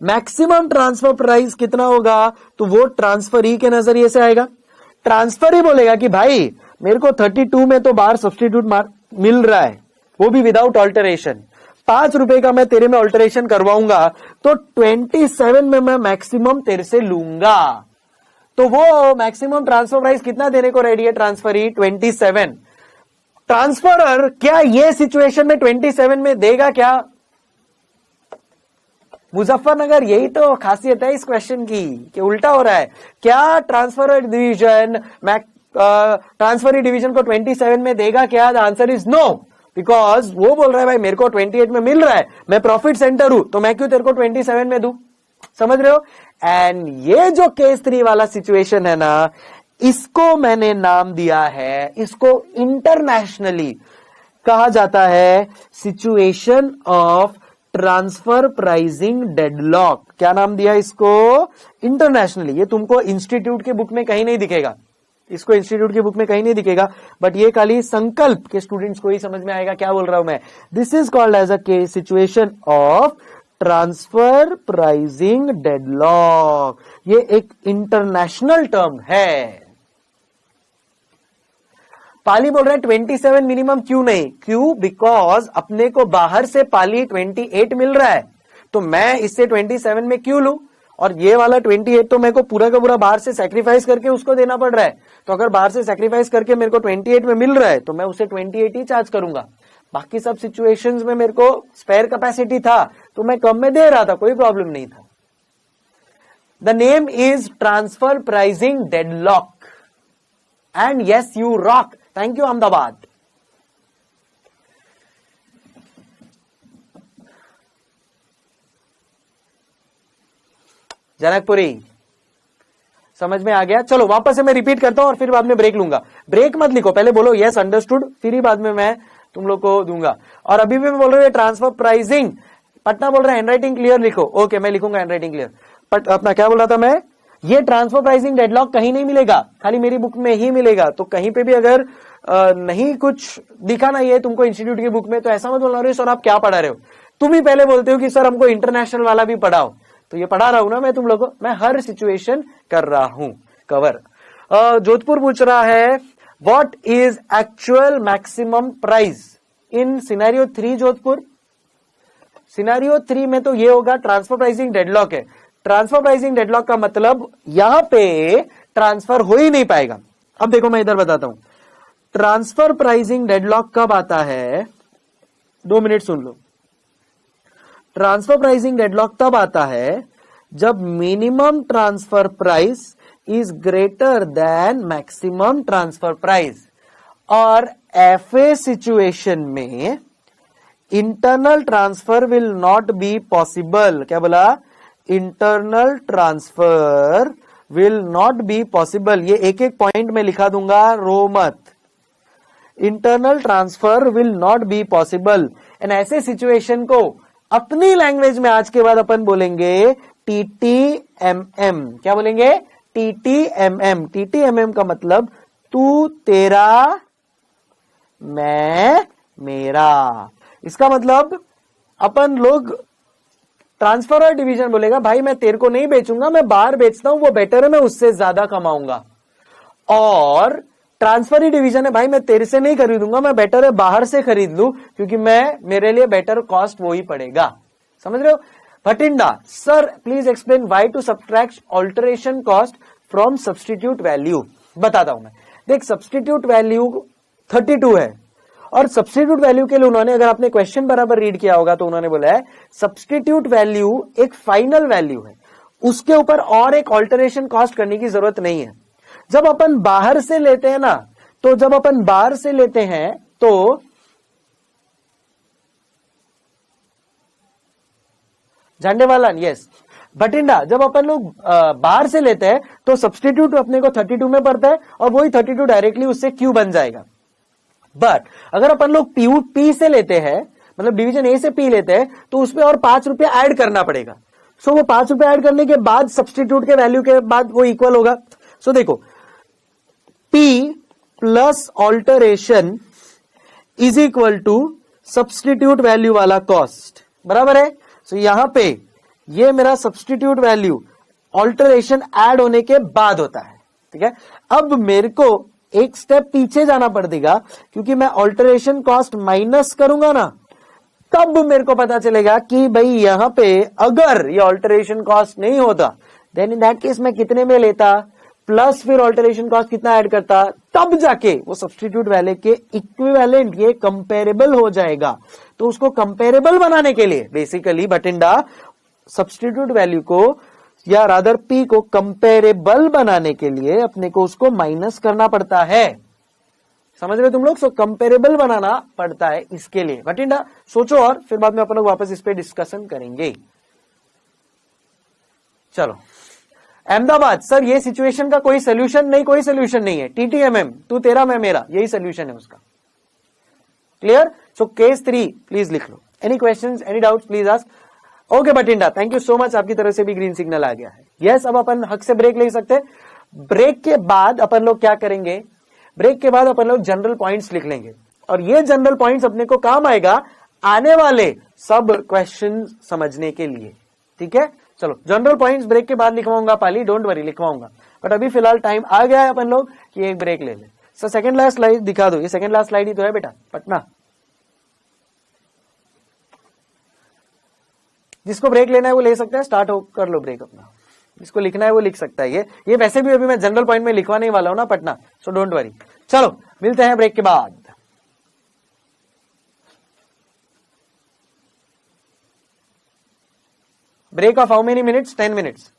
S1: मैक्सिमम ट्रांसफर प्राइस कितना होगा? तो वो ट्रांसफरी के नजरिए से आएगा। ट्रांसफरी बोलेगा कि भाई मेरे को 32 में तो बाहर सब्सटीट्यूट मिल रहा है, वो भी विदाउट ऑल्टरेशन। 5 रुपए का मैं तेरे में ऑल्टरेशन करवाऊंगा तो 27 में मैं मैक्सिमम तेरे से लूंगा। तो वो मैक्सिमम ट्रांसफर प्राइस कितना देने को रेडी है? ट्रांसफरी 27। ट्रांसफरर क्या ये सिचुएशन में 27 में देगा क्या? मुजफ्फरनगर, यही तो खासियत है इस क्वेश्चन की कि उल्टा हो रहा है। क्या ट्रांसफर डिवीजन ट्रांसफर डिवीजन को 27 में देगा क्या? The answer is no, because वो बोल रहा है भाई मेरे को 28 में मिल रहा है, मैं प्रॉफिट सेंटर हूं, तो मैं क्यों तेरे को 27 में दूं? समझ रहे हो? एंड ये जो केस 3 वाला सिचुएशन है ना, इसको मैंने नाम दिया है, इसको इंटरनेशनली कहा जाता है situation of transfer pricing deadlock. क्या नाम दिया इसको? इंटरनेशनली। ये तुमको इंस्टीट्यूट के बुक में कहीं नहीं दिखेगा, इसको इंस्टीट्यूट की बुक में कहीं नहीं दिखेगा, बट ये खाली संकल्प के स्टूडेंट्स को ही समझ में आएगा क्या बोल रहा हूं मैं। This is called as a case situation of transfer pricing deadlock. ये एक इंटरनेशनल टर्म है। पाली बोल रहा है 27 मिनिमम क्यों नहीं? क्यों? बिकॉज अपने को बाहर से पाली 28 मिल रहा है, तो मैं इससे 27 में क्यों लूं? और ये वाला 28 तो मेरे को पूरा का पूरा बाहर से सैक्रिफाइस करके उसको देना पड़ रहा है। तो अगर बाहर से सैक्रिफाइस करके मेरे को 28 में मिल रहा है, तो मैं उसे 28 ही चार्ज करूंगा। बाकी सब सिचुएशंस में मेरे को स्पेयर कैपेसिटी था, तो मैं कम में दे रहा था, कोई प्रॉब्लम नहीं था। The name is transfer pricing deadlock, and yes you rock. Thank you Ahmedabad. Janakpuri, समझ में आ गया? चलो वापस से मैं रिपीट करता हूं और फिर बाद में ब्रेक लूंगा। ब्रेक मत लिखो, पहले बोलो यस अंडरस्टूड, फिर ही बाद में मैं तुम लोग को दूंगा। और अभी भी मैं बोल रहा हूं ट्रांसफर प्राइसिंग, पटना बोल रहा है हैंडराइटिंग क्लियर लिखो। ओके, मैं लिखूंगा हैंडराइटिंग क्लियर। अपना क्या बोल रहा था मैं? ये ट्रांसफर प्राइसिंग डेडलॉक कहीं नहीं मिलेगा, खाली मेरी बुक में ही मिलेगा। तो कहीं पे भी अगर नहीं कुछ दिखा ना ये तुमको इंस्टीट्यूट की बुक में, तो ऐसा मत बोलना अरे सर आप क्या पढ़ा रहे हो। तुम ही पहले बोलते हो कि सर हमको इंटरनेशनल वाला भी पढ़ाओ, तो ये पढ़ा रहा हूं ना मैं तुम लोगों को, मैं हर सिचुएशन कर रहा हूं कवर। जोधपुर पूछ रहा है what is actual maximum price in scenario 3 Jodhpur? Scenario 3 में तो ये होगा ट्रांसफर प्राइसिंग डेडलॉक है। ट्रांसफर प्राइसिंग डेडलॉक का मतलब यहां पे ट्रांसफर हो ही नहीं पाएगा। अब देखो मैं इधर बताता हूं, ट्रांसफर प्राइसिंग डेडलॉक कब आता है? 2 मिनट सुन लो। ट्रांसफर प्राइसिंग डेडलॉक तब आता है जब minimum transfer price is greater than maximum transfer price, और ऐसे सिचुएशन में internal transfer will not be possible. क्या बोला? Internal transfer will not be possible. ये एक एक पॉइंट में लिखा दूंगा, रो मत। Internal transfer will not be possible. And ऐसे सिचुएशन को अपनी लैंग्वेज में आज के बाद अपन बोलेंगे टीटीएमएम। क्या बोलेंगे? टीटीएमएम। टीटीएमएम का मतलब तू तेरा मैं मेरा। इसका मतलब अपन लोग ट्रांसफर और डिवीजन बोलेगा भाई मैं तेरे को नहीं बेचूंगा, मैं बाहर बेचता हूं, वो बेटर है, मैं उससे ज्यादा कमाऊंगा। और ट्रांसफर ही डिवीजन है, भाई मैं तेरे से नहीं खरीदूंगा, मैं बेटर है बाहर से खरीद लूं, क्योंकि मैं मेरे लिए बेटर कॉस्ट वो ही पड़ेगा। समझ रहे हो? Bathinda, sir please explain why to subtract alteration cost from substitute value. बताता हूं मैं। देख, सब्स्टिट्यूट वैल्यू 32 है, और सब्स्टिट्यूट वैल्यू के लिए उन्होंने, अगर आपने क्वेश्चन बराबर रीड किया होगा तो उन्होंने बोला है सब्स्टिट्यूट वैल्यू एक फाइनल वैल्यू है, उसके ऊपर और एक ऑल्टरेशन कॉस्ट करने की जरूरत नहीं है। जब अपन बाहर से लेते हैं ना, तो जब अपन बाहर से लेते हैं तो झंडे वाला, यस भटिंडा, जब अपन लोग बाहर से लेते हैं तो सब्स्टिट्यूट अपने को 32 में पड़ता है, और वही 32 डायरेक्टली उससे क्यू बन जाएगा। बट अगर अपन लोग पी से लेते हैं, मतलब डिवीजन ए से पी लेते हैं, तो उसमें और 5 रुपया ऐड करना पड़ेगा। सो वो 5 रुपया ऐड करने के बाद सब्स्टिट्यूट के वैल्यू के बाद वो इक्वल होगा। सो देखो, P plus alteration is equal to substitute value वाला कॉस्ट, बराबर है। सो यहां पे ये मेरा सब्स्टिट्यूट वैल्यू ऑल्टरेशन ऐड होने के बाद होता है, ठीक है। अब मेरे को एक स्टेप पीछे जाना पड़ेगा, क्योंकि मैं ऑल्टरेशन कॉस्ट माइनस करूंगा ना, तब मेरे को पता चलेगा कि भाई यहां पे अगर ये ऑल्टरेशन कॉस्ट नहीं होता, देन इन दैट केस मैं कितने में लेता, प्लस फिर ऑल्टरेशन कॉस्ट कितना ऐड करता, तब जाके वो सब्स्टिट्यूट वैल्यू के इक्विवेलेंट, ये कंपेरेबल हो जाएगा। तो उसको कंपेरेबल बनाने के लिए बेसिकली भटिंडा सब्स्टिट्यूट वैल्यू को या रादर पी को कंपेरेबल बनाने के लिए अपने को उसको माइनस करना पड़ता है। समझ रहे हो तुम लोग? सो कंपेरेबल बनाना पड़ता है इसके लिए। बटिंडा सोचो और फिर बाद में अपन लोग वापस इस पे डिस्कशन करेंगे। चलो, अहमदाबाद, सर ये सिचुएशन का कोई सोल्यूशन नहीं, कोई सोल्यूशन नहीं है। टीटीएमएम, तू तेरा मैं मेरा, यही सोल्यूशन है उसका। क्लियर? सो केस 3 प्लीज लिख लो। Any questions, any doubts please ask. Okay Bathinda, thank you so much, आपकी तरफ से भी ग्रीन सिग्नल आ गया है। यस, अब अपन हक से ब्रेक ले सकते हैं। ब्रेक के बाद अपन लोग क्या करेंगे? ब्रेक के बाद अपन लोग जनरल पॉइंट्स लिख लेंगे और ये जनरल पॉइंट्स अपने को काम आएगा आने वाले सब क्वेश्चन समझने के लिए। ठीक है, चलो जनरल पॉइंट्स ब्रेक के बाद लिखवाऊंगा पाली, डोंट वरी लिखवाऊंगा, बट अभी फिलहाल टाइम आ गया है अपन लोग कि एक ब्रेक ले ले। सर सेकंड लास्ट स्लाइड दिखा दो, ये सेकंड लास्ट स्लाइड ही तो है बेटा, पटना। जिसको ब्रेक लेना है वो ले सकता है, स्टार्ट कर लो ब्रेक अपना। जिसको लिखना है वो लिख सकता है। ये वैसे भी अभी मैं जनरल पॉइंट में लिखवाने वाला हूं ना पटना, सो डोंट वरी। चलो मिलते हैं ब्रेक के बाद। Break of how many minutes? 10 minutes.